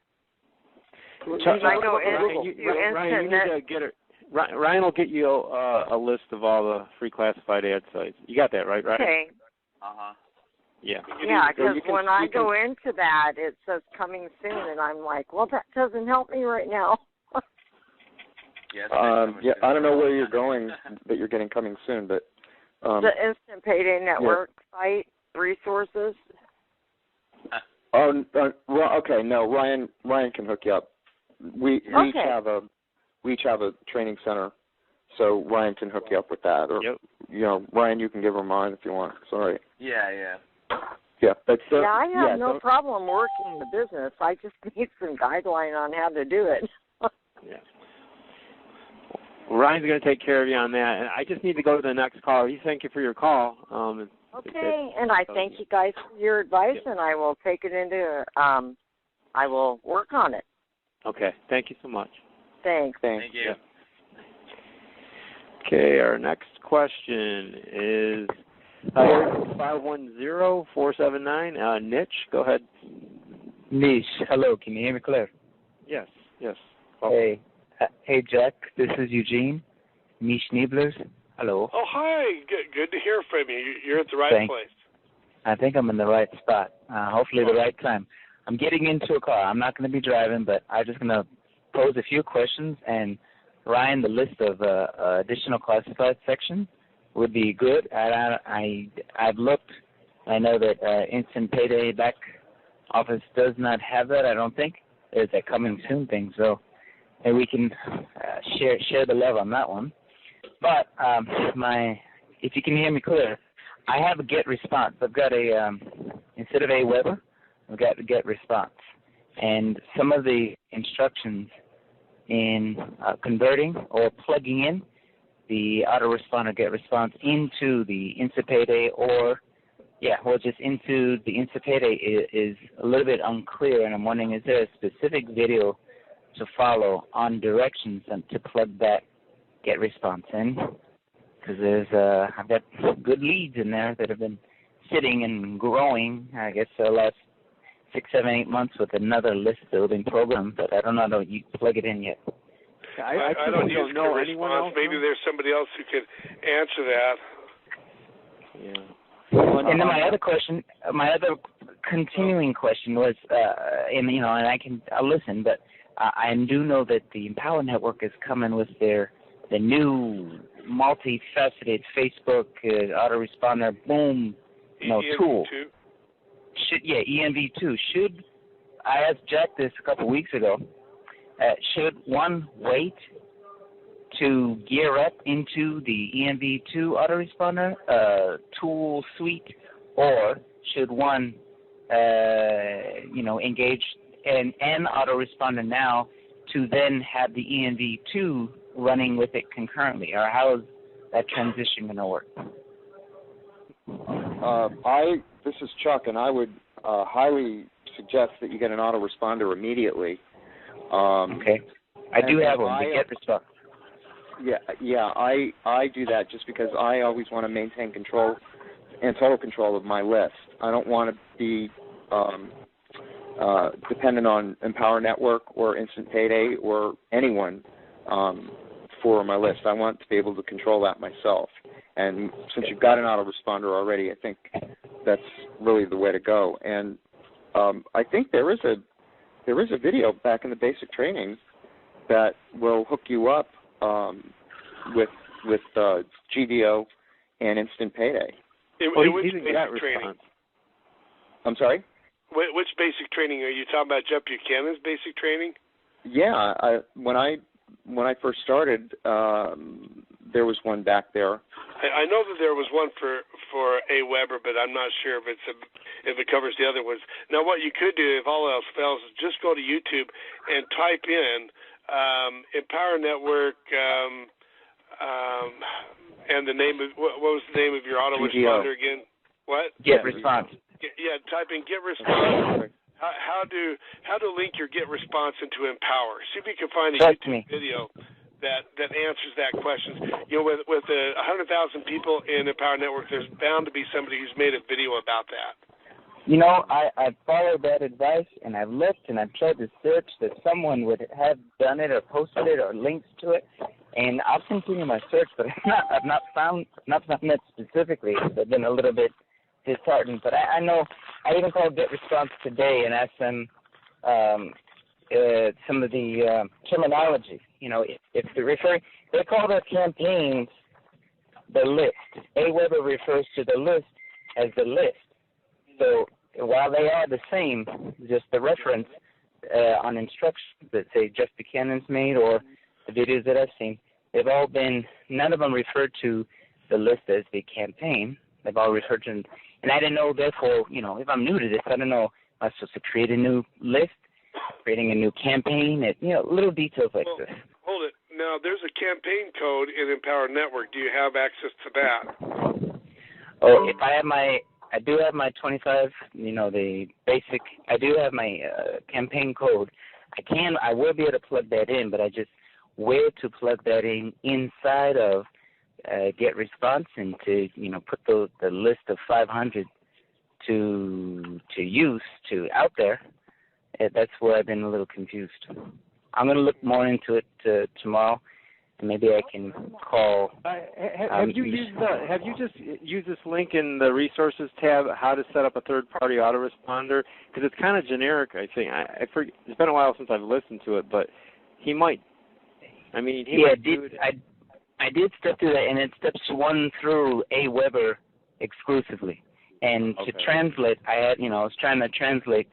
Ryan will get you a list of all the free classified ad sites. You got that right? Okay. Yeah. Yeah, because when I go into that, it says coming soon, and I'm like, well, that doesn't help me right now. I don't know where you're going, but you're getting coming soon. But the Instant Payday Network site resources. Well, okay. No, Ryan can hook you up. We each have a training center, so Ryan can hook you up with that. Or Ryan, you can give her mine if you want. Sorry. Yeah. Yeah, but I have no problem working the business. I just need some guideline on how to do it. Yeah. Well, Ryan's going to take care of you on that, and I just need to go to the next call. Thank you for your call. Okay, and I thank you guys for your advice, and I will take it into. I will work on it. Okay. Thank you so much. Thanks. Thank you. Yeah. Okay, our next question is 510-479. Niche, go ahead. Niche, hello. Can you hear me clear? Yes. Hey, Jack. This is Eugene. Niche Nieblers. Hello. Oh, hi. Good to hear from you. You're at the right place. I think I'm in the right spot. Hopefully the right time. I'm getting into a car. I'm not going to be driving, but I'm just going to pose a few questions, and Ryan, the list of additional classified sections would be good. I've looked I know that Instant Payday back office does not have that, I don't think. It's a coming soon thing, so maybe we can share the love on that one. But if you can hear me clear, I have a get response. I've got a instead of AWeber, I've got a get response, and some of the instructions in converting or plugging in the autoresponder get response into the Instant Payday or just into the Instant Payday is a little bit unclear, and I'm wondering, is there a specific video to follow on directions and to plug that get response in? Because I've got good leads in there that have been sitting and growing, I guess, the last 6, 7, 8 months with another list building program, but I don't know how you plug it in yet. I don't know anyone else. Maybe there's somebody else who could answer that. Yeah. And then my other continuing question was, and I'll listen, but I do know that the Empower Network is coming with the new multifaceted Facebook autoresponder boom, tool. ENV2. I asked Jack this a couple weeks ago. Should one wait to gear up into the ENV2 autoresponder tool suite, or should one, engage an autoresponder now to then have the ENV2 running with it concurrently, or how is that transition going to work? This is Chuck, and I would highly suggest that you get an autoresponder immediately. Okay. I do have one, the get response. Yeah, I do that just because I always want to maintain control and total control of my list. I don't want to be dependent on Empower Network or Instant Payday or anyone for my list. I want to be able to control that myself. And since you've got an autoresponder already, I think that's really the way to go. And I think there is a video back in the basic training that will hook you up with GDO and Instant Payday. Which basic training? I'm sorry? Which basic training? Are you talking about Jeff Buchanan's basic training? Yeah, when I first started, there was one back there. I know that there was one for AWeber, but I'm not sure if it covers the other ones. Now, what you could do, if all else fails, is just go to YouTube and type in Empower Network and the name of what was the name of your autoresponder again? What? Get response. Yeah, type in get response. How to link your get response into Empower. See if you can find a YouTube video that answers that question. With 100,000 people in Empower Network, there's bound to be somebody who's made a video about that. I followed that advice, and I've looked, and I've tried to search that someone would have done it or posted it or links to it, and I'll continue my search, but I've not found it specifically. I've been a little bit disheartened, but I know I even called Get Response today and asked them some of the terminology. If they're referring, they call their campaigns the list. AWeber refers to the list as the list. So while they are the same, just the reference on instructions that say Jeff Buchanan's made or the videos that I've seen, they've all been, none of them refer to the list as the campaign. They've all referred to, and I didn't know, therefore, if I'm new to this, I don't know, am I supposed to create a new list, creating a new campaign, little details like this. Hold it. Now, there's a campaign code in Empower Network. Do you have access to that? Oh, if I do have my 25, the basic, I do have my campaign code. I will be able to plug that in, but where to plug that in inside of Get Response and to, put the list of 500 to use out there, that's where I've been a little confused. I'm going to look more into it tomorrow, and maybe I can call. Have you just used this link in the resources tab, how to set up a third-party autoresponder? Because it's kind of generic, I think. It's been a while since I've listened to it, but he might. I did step through that, and it steps 1 through AWeber exclusively. And to translate, I was trying to translate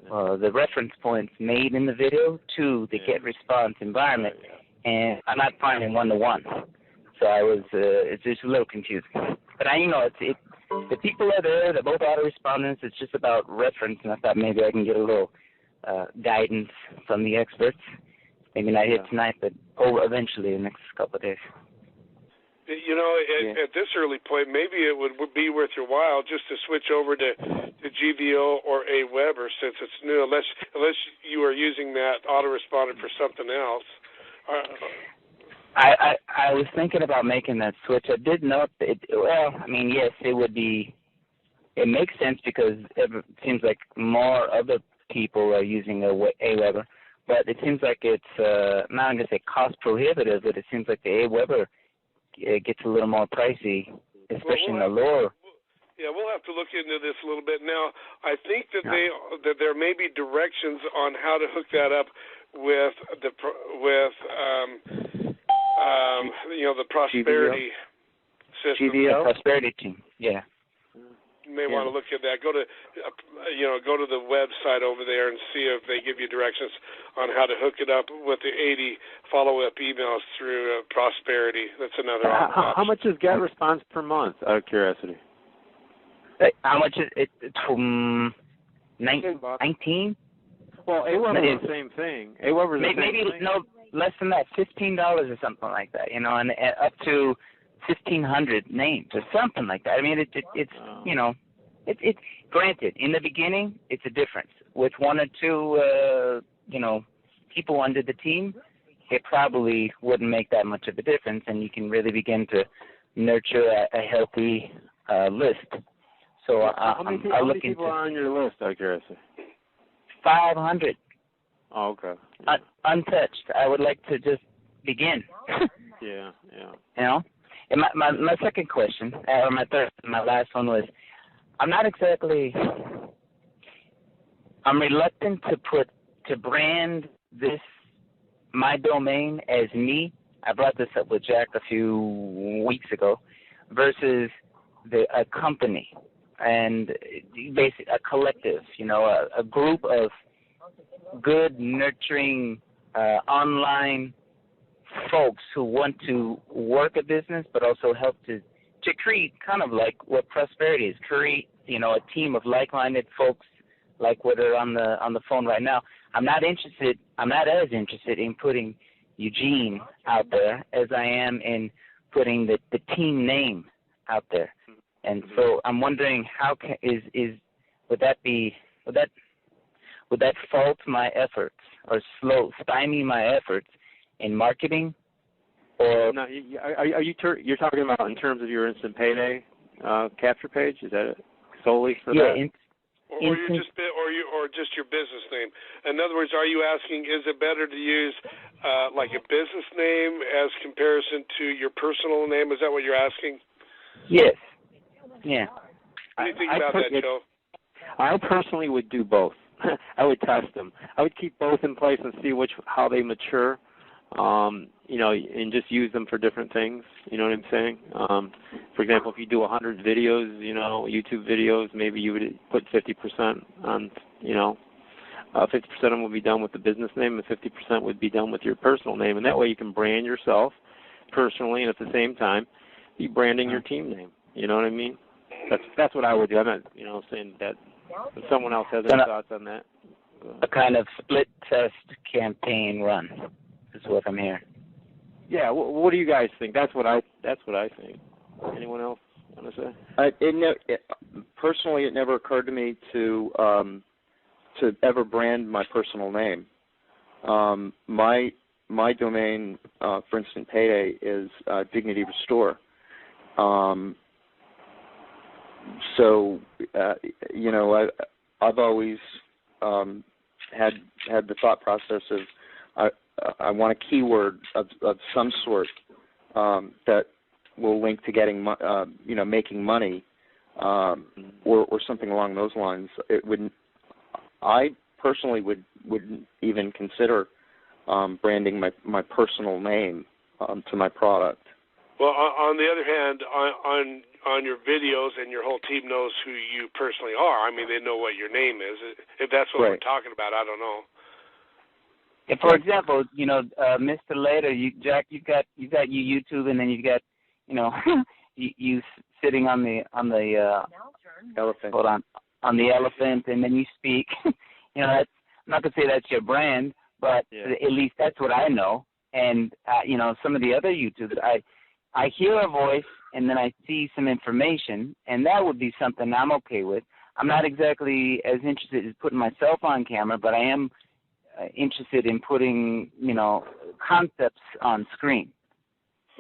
the reference points made in the video to the get response environment, and I'm not finding one-to-one. So I was, it's just a little confusing. But the people are there, they're both autoresponders, it's just about reference, and I thought maybe I can get a little guidance from the experts. Maybe not here tonight, but eventually in the next couple of days. At this early point, maybe it would be worth your while just to switch over to GVO or AWeber since it's new, unless you are using that autoresponder for something else. I was thinking about making that switch. I did note that yes, it would be. It makes sense because it seems like more other people are using AWeber, but it seems like it's not going to say cost prohibitive, but it seems like the AWeber gets a little more pricey, especially in the lower. Yeah, we'll have to look into this a little bit. Now, I think that that there may be directions on how to hook that up with the prosperity system. GVO? The prosperity team. Yeah. You may want to look at that. Go to the website over there and see if they give you directions on how to hook it up with the 80 follow-up emails through Prosperity. That's another option. How much is Get Response per month, out of curiosity? How much is it? 19? Well, AWeber is the same thing. AWeber is the same thing. No, less than that, $15 or something like that, and up to 1,500 names or something like that. I mean, it's granted, in the beginning, it's a difference. With one or two, people under the team, it probably wouldn't make that much of a difference, and you can really begin to nurture a healthy list. So how many people are on your list, out of curiosity? 500. Oh, okay. Untouched. I would like to just begin. Yeah. And my second question, or my last one was, I'm reluctant to brand my domain as me. I brought this up with Jack a few weeks ago, versus a company and basically a collective, a group of good, nurturing, online folks who want to work a business but also help to create kind of like what Prosperity is, create, a team of like-minded folks like what are on the phone right now. I'm not as interested in putting Eugene out there as I am in putting the team name out there. And so I'm wondering would that fault my efforts or stymie my efforts in marketing? Or no, you're talking about in terms of your instant payday capture page? Is that it? Solely for that? Or just your business name. In other words, are you asking, is it better to use like a business name as comparison to your personal name? Is that what you're asking? Yes. Yeah. What do you think about that, Joe? I personally would do both. I would test them. I would keep both in place and see how they mature, and just use them for different things. You know what I'm saying? For example, if you do 100 videos, YouTube videos, maybe you would put 50% on, 50% of them would be done with the business name and 50% would be done with your personal name. And that way you can brand yourself personally and at the same time be branding your team name. You know what I mean? That's what I would do. I'm not, saying that if someone else has any thoughts on that. A kind of split test campaign run is what I'm hearing. Yeah. What do you guys think? That's what I think. Anyone else want to say? Personally, it never occurred to me to ever brand my personal name. My domain for Instant Payday is Dignity Restore. So, I've always had the thought process of I want a keyword of some sort that will link to getting making money or something along those lines. I personally wouldn't even consider branding my personal name to my product. Well, on the other hand, on your videos, and your whole team knows who you personally are. I mean, they know what your name is. If that's what we're talking about, I don't know. If, for example, Mr. Later, Jack, you've got your YouTube, and then you've got, you sitting on the elephant. Hold on the elephant, and then you speak. I'm not gonna say that's your brand, but at least that's what I know. And some of the other YouTubers, I hear a voice, and then I see some information, and that would be something I'm okay with. I'm not exactly as interested in putting myself on camera, but I am interested in putting, concepts on screen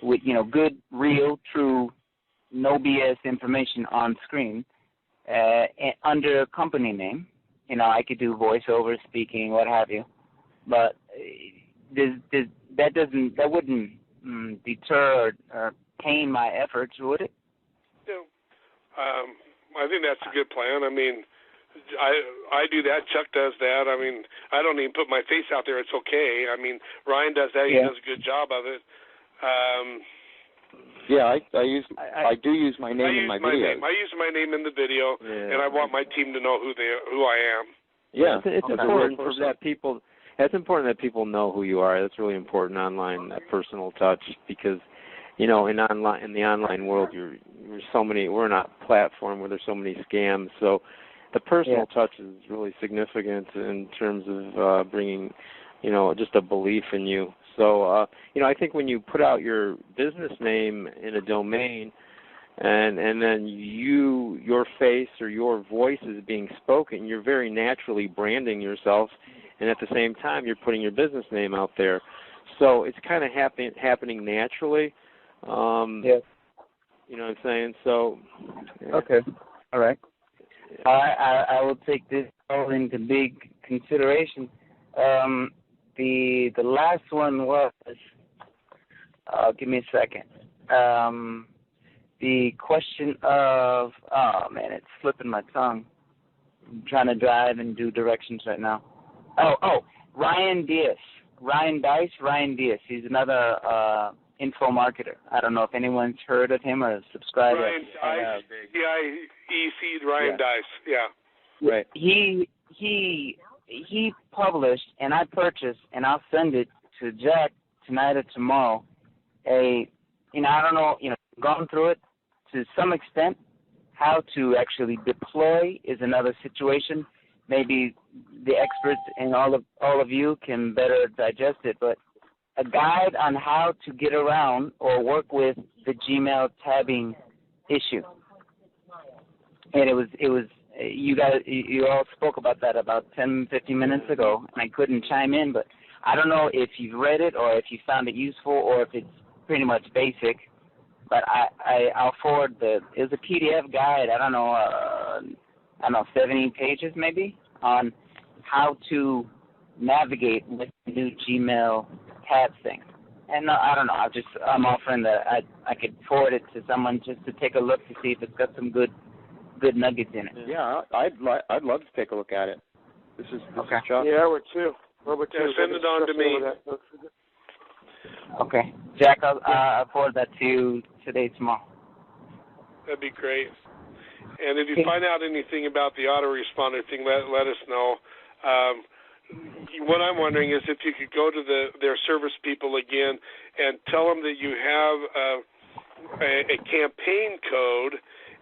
with, good, real, true, no BS information on screen under a company name. I could do voiceover, speaking, what have you, but that wouldn't deter or pain my efforts, would it? Yeah, I think that's a good plan. I mean, I do that. Chuck does that. I mean, I don't even put my face out there. It's okay. I mean, Ryan does that. He does a good job of it. I do use my name in my videos. I use my name in the video, and I want my team to know who I am. Yeah, it's important that people. It's important that people know who you are. That's really important online, that personal touch, because in the online world, we're not a platform where there's so many scams. So the personal touch is really significant in terms of bringing, just a belief in you. So, I think when you put out your business name in a domain, and then your face or your voice is being spoken, you're very naturally branding yourself, and at the same time, you're putting your business name out there. So it's kind of happening naturally. You know what I'm saying? So. Yeah. Okay. All right. I will take this all into big consideration. The last one was, give me a second. The question of, it's slipping my tongue. I'm trying to drive and do directions right now. Ryan Diaz. Ryan Diaz. He's another info marketer. I don't know if anyone's heard of him or subscribed. Ryan Dice. D-I-E-C, Ryan Dice. Yeah. Right. He published, and I purchased, and I'll send it to Jack tonight or tomorrow. I don't know, gone through it to some extent. How to actually deploy is another situation. Maybe the experts and all of you can better digest it, but a guide on how to get around or work with the Gmail tabbing issue. And it was you all spoke about that about 10, 15 minutes ago, and I couldn't chime in, but I don't know if you've read it or if you found it useful or if it's pretty much basic. But I'll forward it was a PDF guide. I don't know, 70 pages maybe on how to navigate with the new Gmail tab thing. And I don't know. I'm offering that I could forward it to someone just to take a look to see if it's got some good nuggets in it. Yeah, I'd love to take a look at it. This is Chuck. Yeah, I would too. Send it on to me. Okay, Jack, I'll forward that to you today, tomorrow. That'd be great. And if you find out anything about the autoresponder thing, let us know. What I'm wondering is if you could go to their service people again and tell them that you have a campaign code,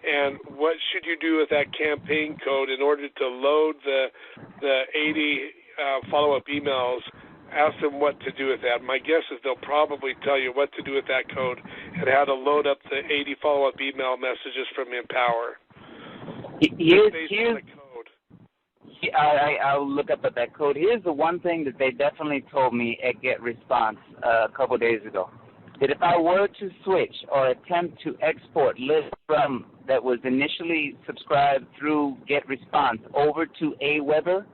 and what should you do with that campaign code in order to load the 80 follow-up emails. Ask them what to do with that. My guess is they'll probably tell you what to do with that code and how to load up the 80 follow-up email messages from Empower. I'll look up at that code. Here's the one thing that they definitely told me at GetResponse a couple days ago, that if I were to switch or attempt to export lists from that was initially subscribed through GetResponse over to Aweber,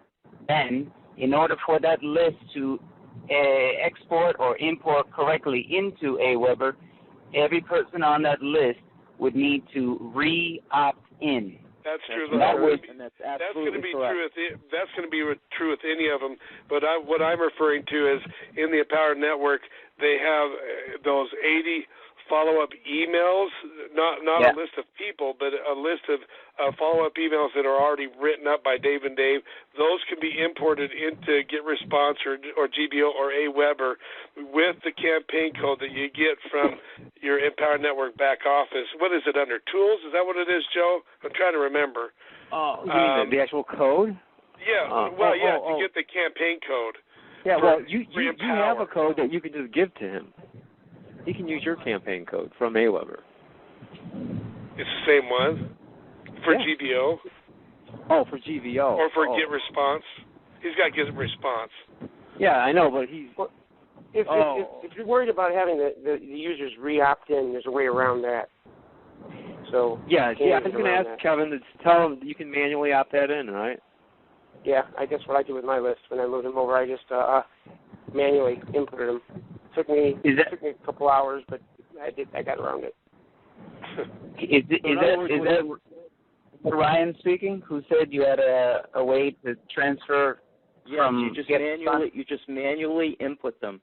then in order for that list to export or import correctly into Aweber, every person on that list would need to re-opt in. That's true. That's going to be true. That's going to be true with any of them. But what I'm referring to is in the Empower Network, they have those 80 follow-up emails, not a list of people, but a list of follow-up emails that are already written up by Dave and Dave. Those can be imported into GetResponse or GBO or AWeber with the campaign code that you get from your Empower Network back office. What is it, under Tools? Is that what it is, Joe? I'm trying to remember. You mean the actual code? Yeah, to get the campaign code. Yeah, well, you have a code that you can just give to him. He can use your campaign code from AWeber. It's the same one? For GBO? Oh, for GBO. Or for GetResponse? He's got GetResponse. Yeah, I know, but he's... If you're worried about having the users re-opt in, there's a way around that. So yeah, I was going to ask Kevin to tell him that you can manually opt that in, right? Yeah, that's what I do with my list. When I moved them over, I just manually inputted them. Took me a couple hours, but I got around it. Is that Ryan speaking, who said you had a way to transfer from you just manually input them.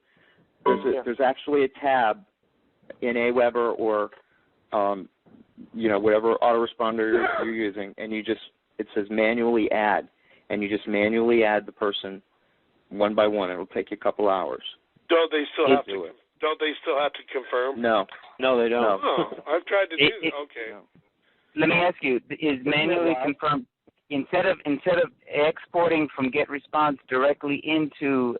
There's actually a tab in AWeber or whatever autoresponder you're using, and it says manually add, and you just manually add the person one by one. It'll take you a couple hours. Don't they still have to? Don't they still have to confirm? No, they don't. No. Oh, I've tried to do. Okay. No. Let me ask you: is manually confirmed instead of exporting from GetResponse directly into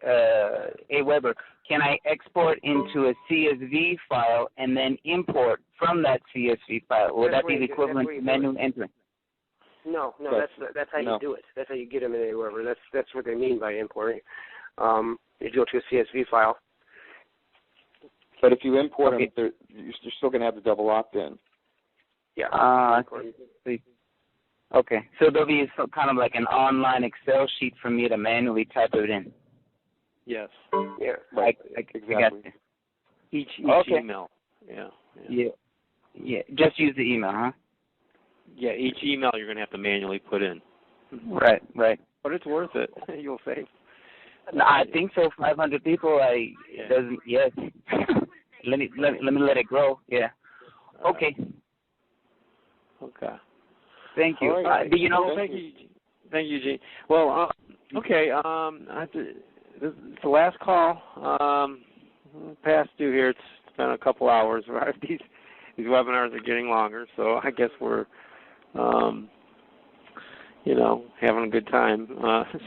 AWeber? Can I export into a CSV file and then import from that CSV file? Would that be the equivalent to manual entering? No, that's how you do it. That's how you get them in AWeber. That's what they mean by importing. You go to a CSV file. But if you import them, you're still going to have the double opt-in. Yeah. Okay. So there'll be some kind of like an online Excel sheet for me to manually type it in. Yes. Yeah. Exactly. Each email. Yeah. Just use the email, huh? Yeah, each email you're going to have to manually put in. Right. But it's worth it. You'll save. No, I think so. 500 people. Doesn't. Yes. let me let it grow. Yeah. Okay. Okay. Thank you. Right. Thank you, Eugene. Well, okay. It's the last call. Past due here. It's been a couple hours. Right? These webinars are getting longer, so I guess we're having a good time.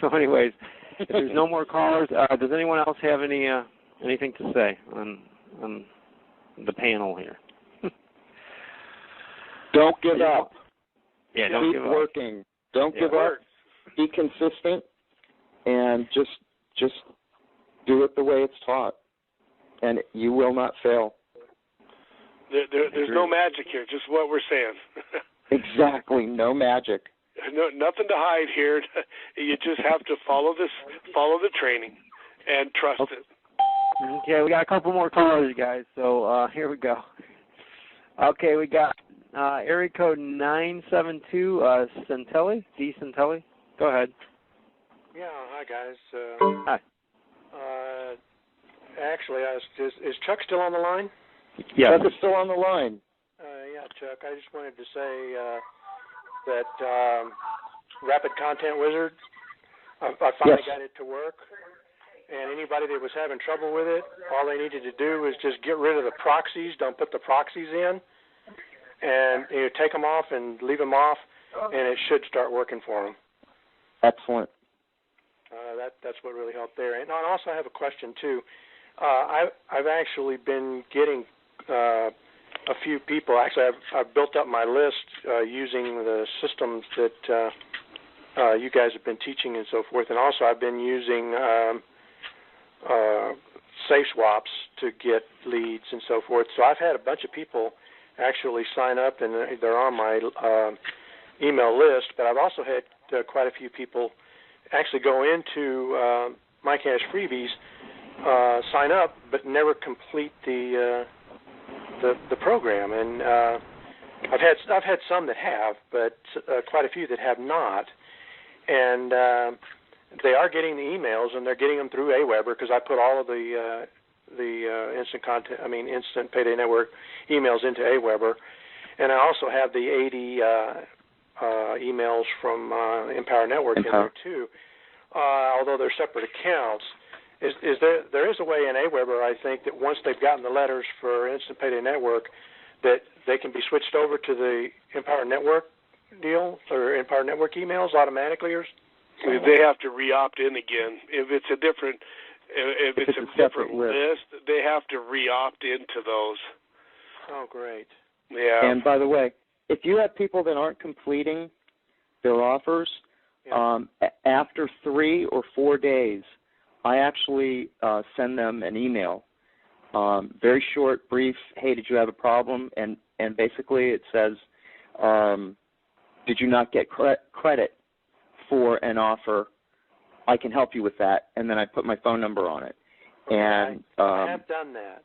So, anyways, if there's no more callers, does anyone else have anything to say on the panel here? Don't give up. Yeah, don't give up. Keep working. Don't give up. Be consistent, and just do it the way it's taught, and you will not fail. There's no magic here. Just what we're saying. Exactly. No magic. No, nothing to hide here. You just have to follow the training, and trust it. Okay, we got a couple more callers, guys. So here we go. Okay, we got area code 972, Centelli, D. Centelli. Go ahead. Yeah, hi guys. Hi. Actually, is Chuck still on the line? Yeah. Chuck is still on the line. Yeah, Chuck. I just wanted to say that Rapid Content Wizard, I finally got it to work. And anybody that was having trouble with it, all they needed to do was just get rid of the proxies. Don't put the proxies in, and take them off and leave them off, and it should start working for them. Excellent. That's what really helped there. And also, I have a question too. I've actually been getting a few people. Actually, I've built up my list using the systems that you guys have been teaching and so forth. And also, I've been using safe swaps to get leads and so forth. So I've had a bunch of people actually sign up, and they're on my email list. But I've also had quite a few people actually go into My Cash Freebies, sign up, but never complete the program. And I've had some that have, but quite a few that have not. And they are getting the emails, and they're getting them through AWeber because I put all of the Instant Payday Network emails into AWeber, and I also have the 80 emails from Empower Network in there too. Although they're separate accounts, there is a way in AWeber, I think, that once they've gotten the letters for Instant Payday Network, that they can be switched over to the Empower Network deal or Empower Network emails automatically, or they have to re-opt in again. If it's a different different list, they have to re-opt into those. Oh, great. Yeah. And by the way, if you have people that aren't completing their offers, after 3 or 4 days, I actually send them an email. Very short, brief, hey, did you have a problem? And basically it says, did you not get credit for an offer? I can help you with that. And then I put my phone number on it. And I have done that.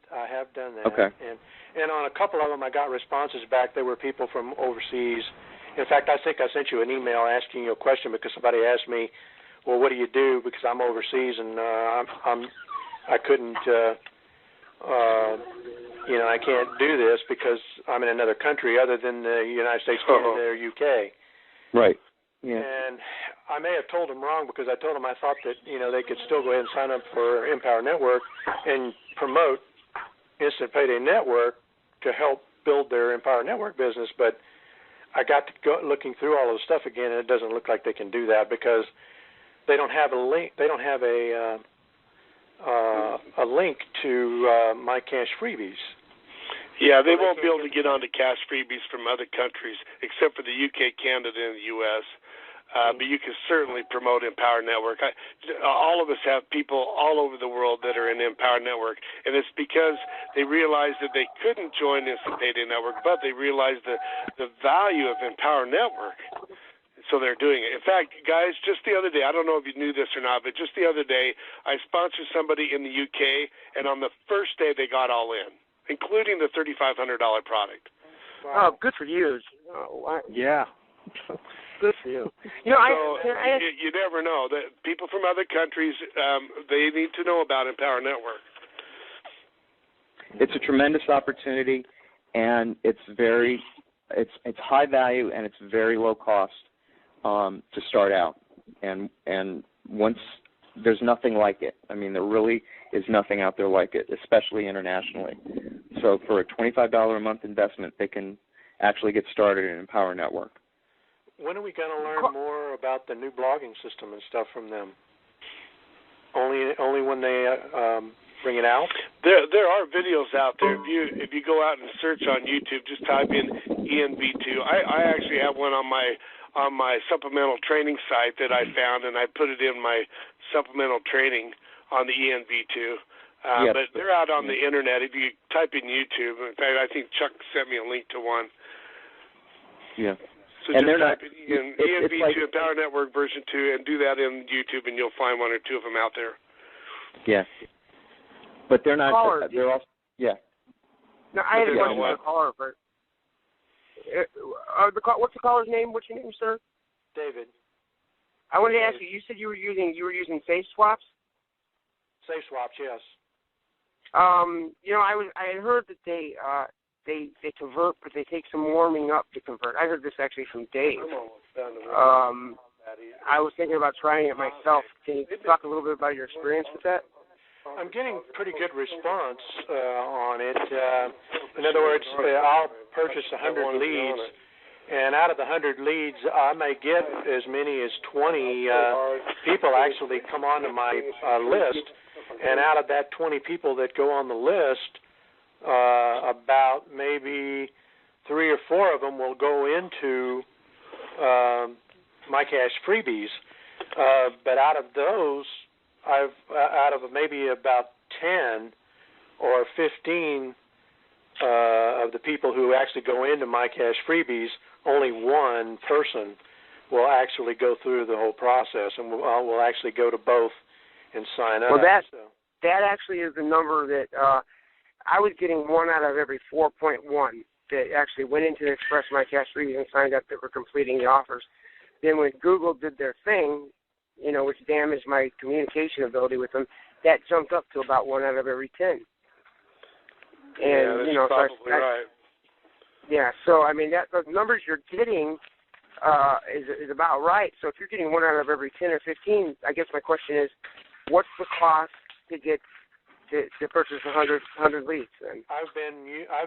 Okay. And on a couple of them I got responses back. There were people from overseas. In fact, I think I sent you an email asking you a question because somebody asked me, well, what do you do? Because I'm overseas and I couldn't, I can't do this because I'm in another country other than the United States, Canada, or UK. Right. Yeah. And I may have told them wrong because I told them I thought that, they could still go ahead and sign up for Empower Network and promote Instant Payday Network to help build their Empower Network business. But I got to go looking through all of the stuff again, and it doesn't look like they can do that because they don't have a link. They don't have a link to My Cash Freebies. Yeah, they won't be able to get onto Cash Freebies from other countries except for the UK, Canada, and the US. But you can certainly promote Empower Network. All of us have people all over the world that are in Empower Network, and it's because they realized that they couldn't join Instant Payday Network, but they realized the value of Empower Network. So they're doing it. In fact, guys, just the other day, I don't know if you knew this or not, but just the other day, I sponsored somebody in the UK, and on the first day they got all in, including the $3,500 product. Wow. Oh, good for you. Yeah. Good for you. You never know. That people from other countries, they need to know about Empower Network. It's a tremendous opportunity, and it's high value, and it's very low cost to start out. And once there's nothing like it. I mean, there really is nothing out there like it, especially internationally. So for a $25 a month investment, they can actually get started in Empower Network. When are we going to learn more about the new blogging system and stuff from them? Only when they bring it out? There are videos out there. If you go out and search on YouTube, just type in ENV2. I actually have one on my supplemental training site that I found, and I put it in my supplemental training on the ENV2. But they're out on the internet. If you type in YouTube, in fact, I think Chuck sent me a link to one. Yeah. So and just type in ENV2 like, Empower Network version 2 and do that in YouTube, and you'll find one or two of them out there. Yeah. But they're not. Caller, they're also. Yeah. No, I had a question for the caller. What's the caller's name? What's your name, sir? David. I wanted to ask you. You said you were using Safe Swaps. Safe Swaps, yes. I had heard that they convert, but they take some warming up to convert. I heard this actually from Dave. I was thinking about trying it myself. Can you talk a little bit about your experience with that? I'm getting pretty good response on it. In other words, I'll purchase 100 leads, and out of the 100 leads, I may get as many as 20 people actually come onto my list. And out of that 20 people that go on the list, about maybe 3 or 4 of them will go into My Cash Freebies. But out of those, out of maybe about 10 or 15 of the people who actually go into My Cash Freebies, only one person will actually go through the whole process, and will actually go to both and sign up. Well, that actually is the number that I was getting 1 out of every 4.1 that actually went into the Express My Cash Freebies and signed up that were completing the offers. Then when Google did their thing, which damaged my communication ability with them, that jumped up to about 1 out of every 10. And that's probably right. Yeah, so I mean that the numbers you're getting is about right. So if you're getting 1 out of every 10 or 15, I guess my question is, what's the cost to get to purchase 100 leads? And I've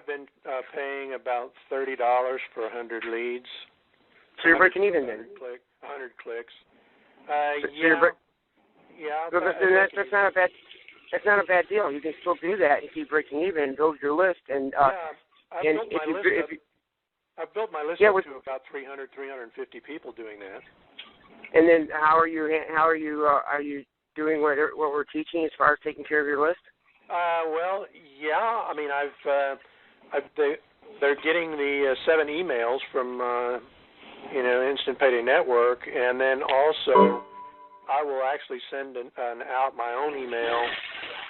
been paying about $30 for 100 leads. So you're breaking even then. 100 clicks. So that's not a bad. That's not a bad deal. You can still do that and keep breaking even and build your list. And I've built my list up to about 300, 350 people doing that. And then how are you doing what we're teaching as far as taking care of your list? Well, yeah. I mean, they're getting the 7 emails from Instant Payday Network, and then also I will actually send out my own email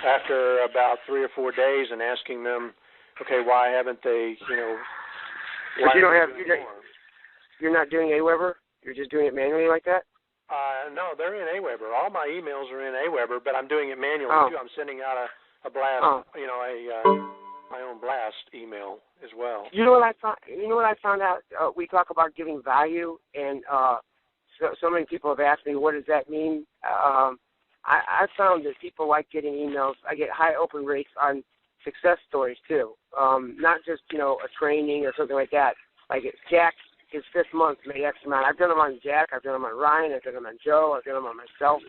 after about 3 or 4 days and asking them, okay, why haven't they, But you're not doing Aweber? You're just doing it manually like that? No, they're in Aweber. All my emails are in Aweber, but I'm doing it manually too. I'm sending out a blast, my own blast email as well. You know what I found out? We talk about giving value, and so many people have asked me, what does that mean? I found that people like getting emails. I get high open rates on success stories too, not just a training or something like that. Like Jack, his 5th month made X amount. I've done them on Jack. I've done them on Ryan. I've done them on Joe. I've done them on myself.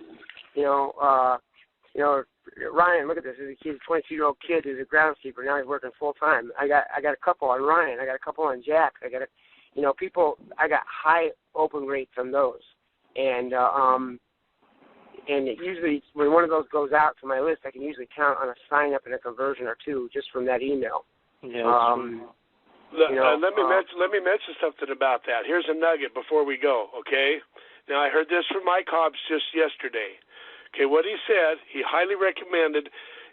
Ryan, look at this. He's a 22-year-old kid who's a groundskeeper. Now he's working full time. I got a couple on Ryan. I got a couple on Jack. I got people. I got high open rates on those, and it usually when one of those goes out to my list, I can usually count on a sign up and a conversion or 2 just from that email. Yeah. Let me mention something about that. Here's a nugget before we go. Okay. Now I heard this from Mike Hobbs just yesterday. Okay, what he said, he highly recommended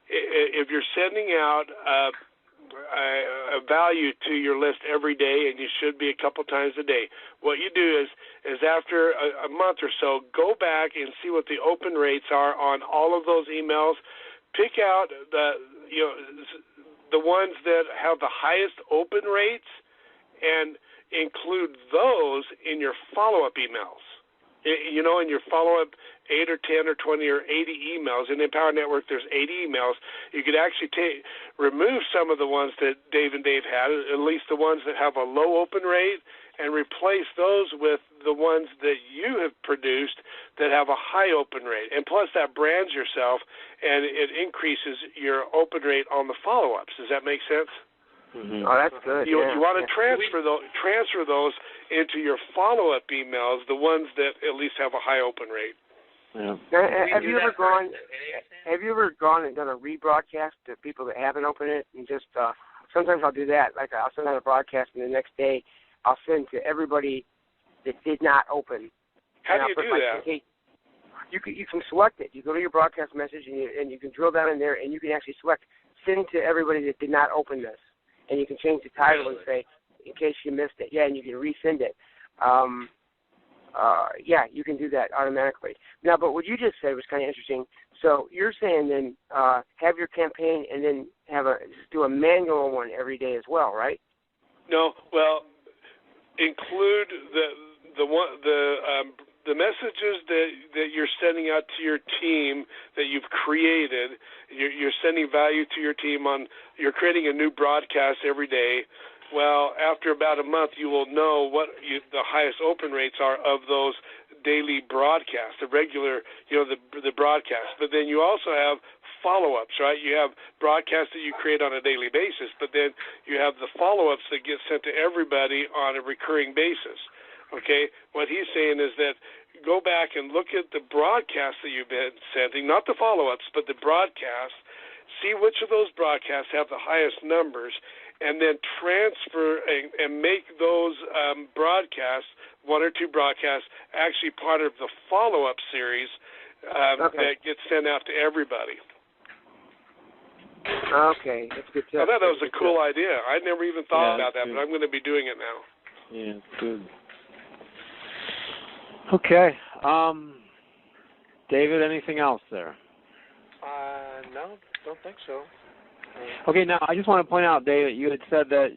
if you're sending out a value to your list every day, and you should be a couple times a day, what you do is after a month or so, go back and see what the open rates are on all of those emails. Pick out the ones that have the highest open rates and include those in your follow-up emails. In your follow-up 8 or 10 or 20 or 80 emails. In the Empower Network, there's 80 emails. You could actually remove some of the ones that Dave and Dave had, at least the ones that have a low open rate, and replace those with the ones that you have produced that have a high open rate. And plus, that brands yourself, and it increases your open rate on the follow-ups. Does that make sense? Mm-hmm. Oh, that's good. You want to transfer those into your follow-up emails, the ones that at least have a high open rate. Yeah. Have you ever gone and done a rebroadcast to people that haven't opened it? And just sometimes I'll do that. Like I'll send out a broadcast, and the next day I'll send to everybody that did not open. How do you do that? You can select it. You go to your broadcast message, and you can drill down in there, and you can actually select send to everybody that did not open this. And you can change the title and say, in case you missed it. Yeah, and you can resend it. You can do that automatically. Now, but what you just said was kind of interesting. So you're saying then have your campaign and then do a manual one every day as well, right? No, well, include the messages that you're sending out to your team that you've created. You're sending value to your team you're creating a new broadcast every day. Well, after about a month, you will know what the highest open rates are of those daily broadcasts, the regular, the broadcasts. But then you also have follow-ups, right? You have broadcasts that you create on a daily basis, but then you have the follow-ups that get sent to everybody on a recurring basis. Okay? What he's saying is that go back and look at the broadcasts that you've been sending, not the follow-ups, but the broadcasts. See which of those broadcasts have the highest numbers, and then transfer and make those broadcasts, 1 or 2 broadcasts, actually part of the follow-up series that gets sent out to everybody. Okay, that's good tip. I thought that was a cool idea. I never even thought about that, but I'm going to be doing it now. Yeah, good. Okay. David, anything else there? No, don't think so. Okay, now I just want to point out, David, you had said that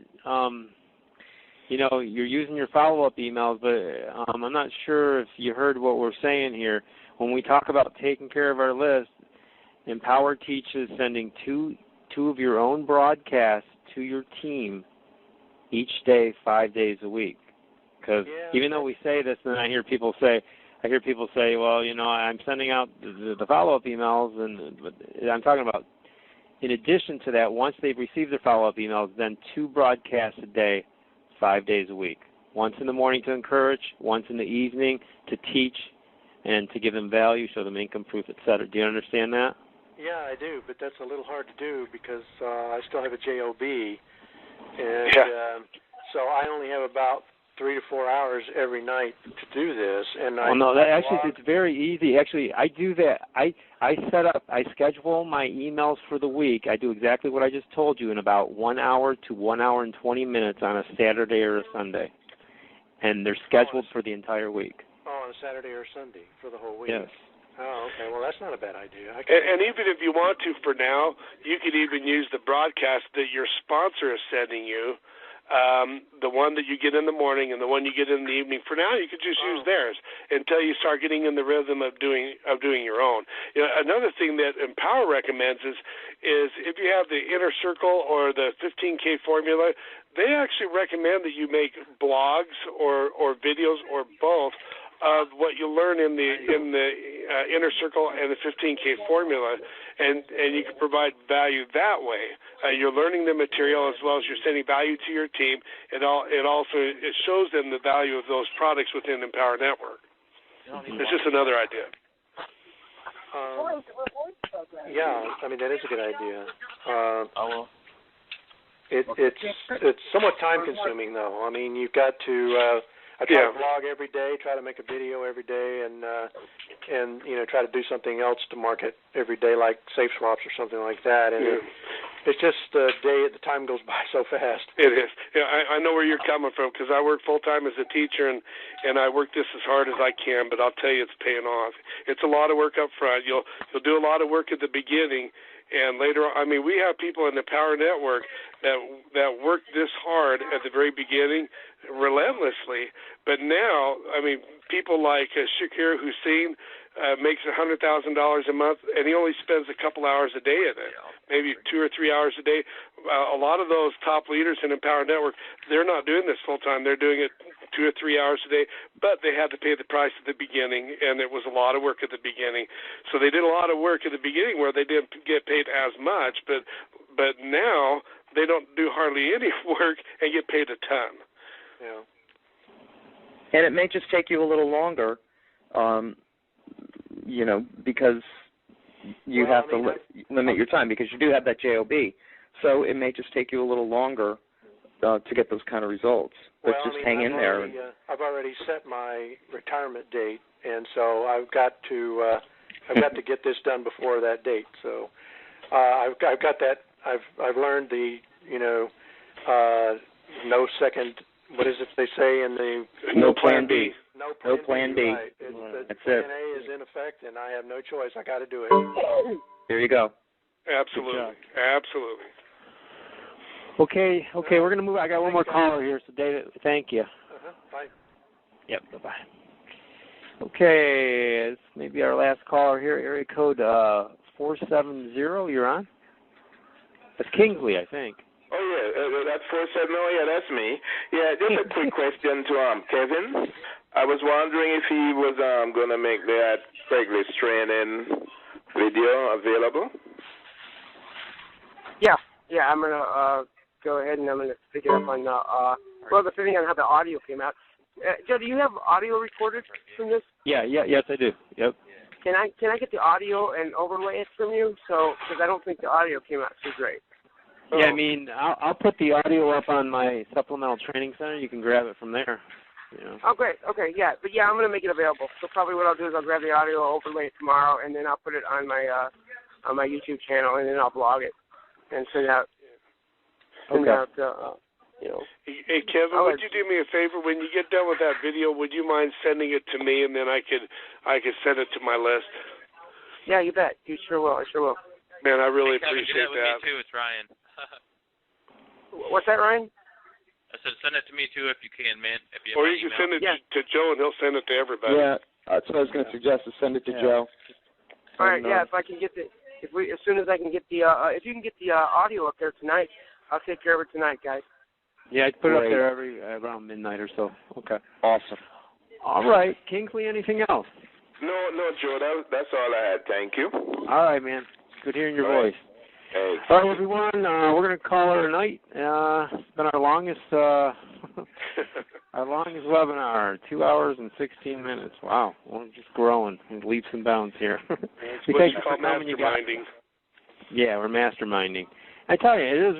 you're using your follow-up emails, but I'm not sure if you heard what we're saying here. When we talk about taking care of our list, Empower teaches sending two of your own broadcasts to your team each day, 5 days a week. Because even though we say this, then I hear people say, well, I'm sending out the follow-up emails, but I'm talking about, in addition to that, once they've received their follow-up emails, then 2 broadcasts a day, 5 days a week. Once in the morning to encourage, once in the evening to teach and to give them value, show them income proof, etc. Do you understand that? Yeah, I do, but that's a little hard to do because I still have a JOB, and so I only have about 3 to 4 hours every night to do this. And it's very easy. Actually, I do that. I schedule my emails for the week. I do exactly what I just told you in about 1 hour to 1 hour and 20 minutes on a Saturday or a Sunday, and they're scheduled for the entire week. Oh, on a Saturday or Sunday for the whole week. Yes. Oh, okay. Well, that's not a bad idea. And even if you want to, for now, you could even use the broadcast that your sponsor is sending you, the one that you get in the morning and the one you get in the evening. For now, you could just use theirs until you start getting in the rhythm of doing your own. Another thing that Empower recommends is if you have the Inner Circle or the 15K formula, they actually recommend that you make blogs or videos or both of what you learn in the Inner Circle and the 15K formula, and you can provide value that way. You're learning the material as well as you're sending value to your team. It shows them the value of those products within Empower Network. It's just another idea. Yeah, I mean that is a good idea. It's somewhat time consuming though. I mean you've got to. I try to blog every day, try to make a video every day, and try to do something else to market every day, like safe swaps or something like that. And it's just the time goes by so fast. It is. Yeah, I know where you're coming from because I work full time as a teacher, and I work this as hard as I can. But I'll tell you, it's paying off. It's a lot of work up front. You'll do a lot of work at the beginning. And later on, I mean, we have people in the Power Network that work this hard at the very beginning, relentlessly. But now, I mean, people like Shakir Hussein makes $100,000 a month, and he only spends a couple hours a day in it, maybe 2 or 3 hours a day. A lot of those top leaders in the Power Network, they're not doing this full time. They're doing it 2 or 3 hours a day, but they had to pay the price at the beginning, and it was a lot of work at the beginning. So they did a lot of work at the beginning where they didn't get paid as much, but now they don't do hardly any work and get paid a ton. Yeah. And it may just take you a little longer, because you have to limit your time because you do have that JOB. So it may just take you a little longer to get those kind of results. But hang in there. I've already set my retirement date, and so I've got to get this done before that date. So I've got that. I've learned the no second. What is it they say in the no plan B? No plan B. Right. That's plan it. A is in effect, and I have no choice. I got to do it. There you go. Absolutely. Absolutely. Okay, we're going to move. I got one more caller here, so David, thank you. Bye. Yep, bye-bye. Okay, this may be our last caller here, area code 470, you're on? That's Kingsley, I think. Oh, yeah, that's 470, yeah, that's me. Yeah, just a quick question to Kevin. I was wondering if he was going to make that Craigslist training video available. Yeah, I'm going to go ahead and I'm going to pick it up on depending on how the audio came out. Joe, do you have audio recorded from this? Yes, I do. Yep. Can I get the audio and overlay it from you? Because I don't think the audio came out too great. Yeah, I mean, I'll put the audio up on my supplemental training center. You can grab it from there. Oh, great. Okay, yeah. But, I'm going to make it available. So probably what I'll do is I'll grab the audio, overlay it tomorrow, and then I'll put it on my YouTube channel, and then I'll blog it and send it out. Hey, Kevin, would you do me a favor? When you get done with that video, would you mind sending it to me, and then I could send it to my list? Yeah, you bet. You sure will. I sure will. Man, I really Hey, Kevin, appreciate do that with me too. It's Ryan. What's that, Ryan? I said send it to me too if you can, man. If you have Or my you can email. send it to Joe, and he'll send it to everybody. Yeah, that's what I was going to suggest. Is send it to Joe. All right, yeah. If I can get as soon as I can get the, if you can get the audio up there tonight, I'll take care of it tonight, guys. Yeah, I'd put it up there around midnight or so. Okay. Awesome. All right, Kingsley. Anything else? No, Joe. That's all I had. Thank you. All right, man. Good hearing your voice. Thanks. All right, everyone. We're going to call it a night. It's been our longest webinar, 2 hours and 16 minutes. Wow, we're just growing in leaps and bounds here. It's what you call masterminding. Yeah, we're masterminding. I tell you,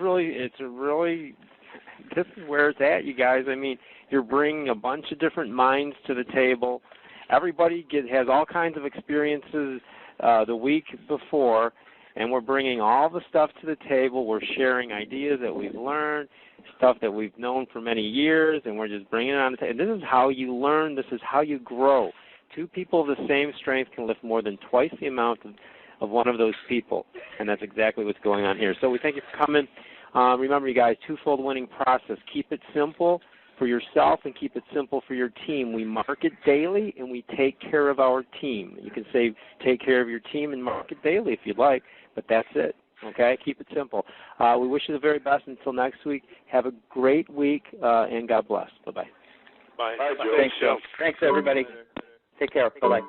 this is where it's at, you guys. I mean, you're bringing a bunch of different minds to the table. Everybody has all kinds of experiences the week before, and we're bringing all the stuff to the table. We're sharing ideas that we've learned, stuff that we've known for many years, and we're just bringing it on the table. And this is how you learn. This is how you grow. Two people of the same strength can lift more than twice the amount of one of those people, and that's exactly what's going on here. So we thank you for coming. Remember, you guys, twofold winning process. Keep it simple for yourself and keep it simple for your team. We market daily, and we take care of our team. You can say take care of your team and market daily if you'd like, but that's it. Okay? Keep it simple. We wish you the very best until next week. Have a great week, and God bless. Bye-bye. Bye. Bye, Joe. Thanks, Joe. Thanks, everybody. Take care. Bye-bye.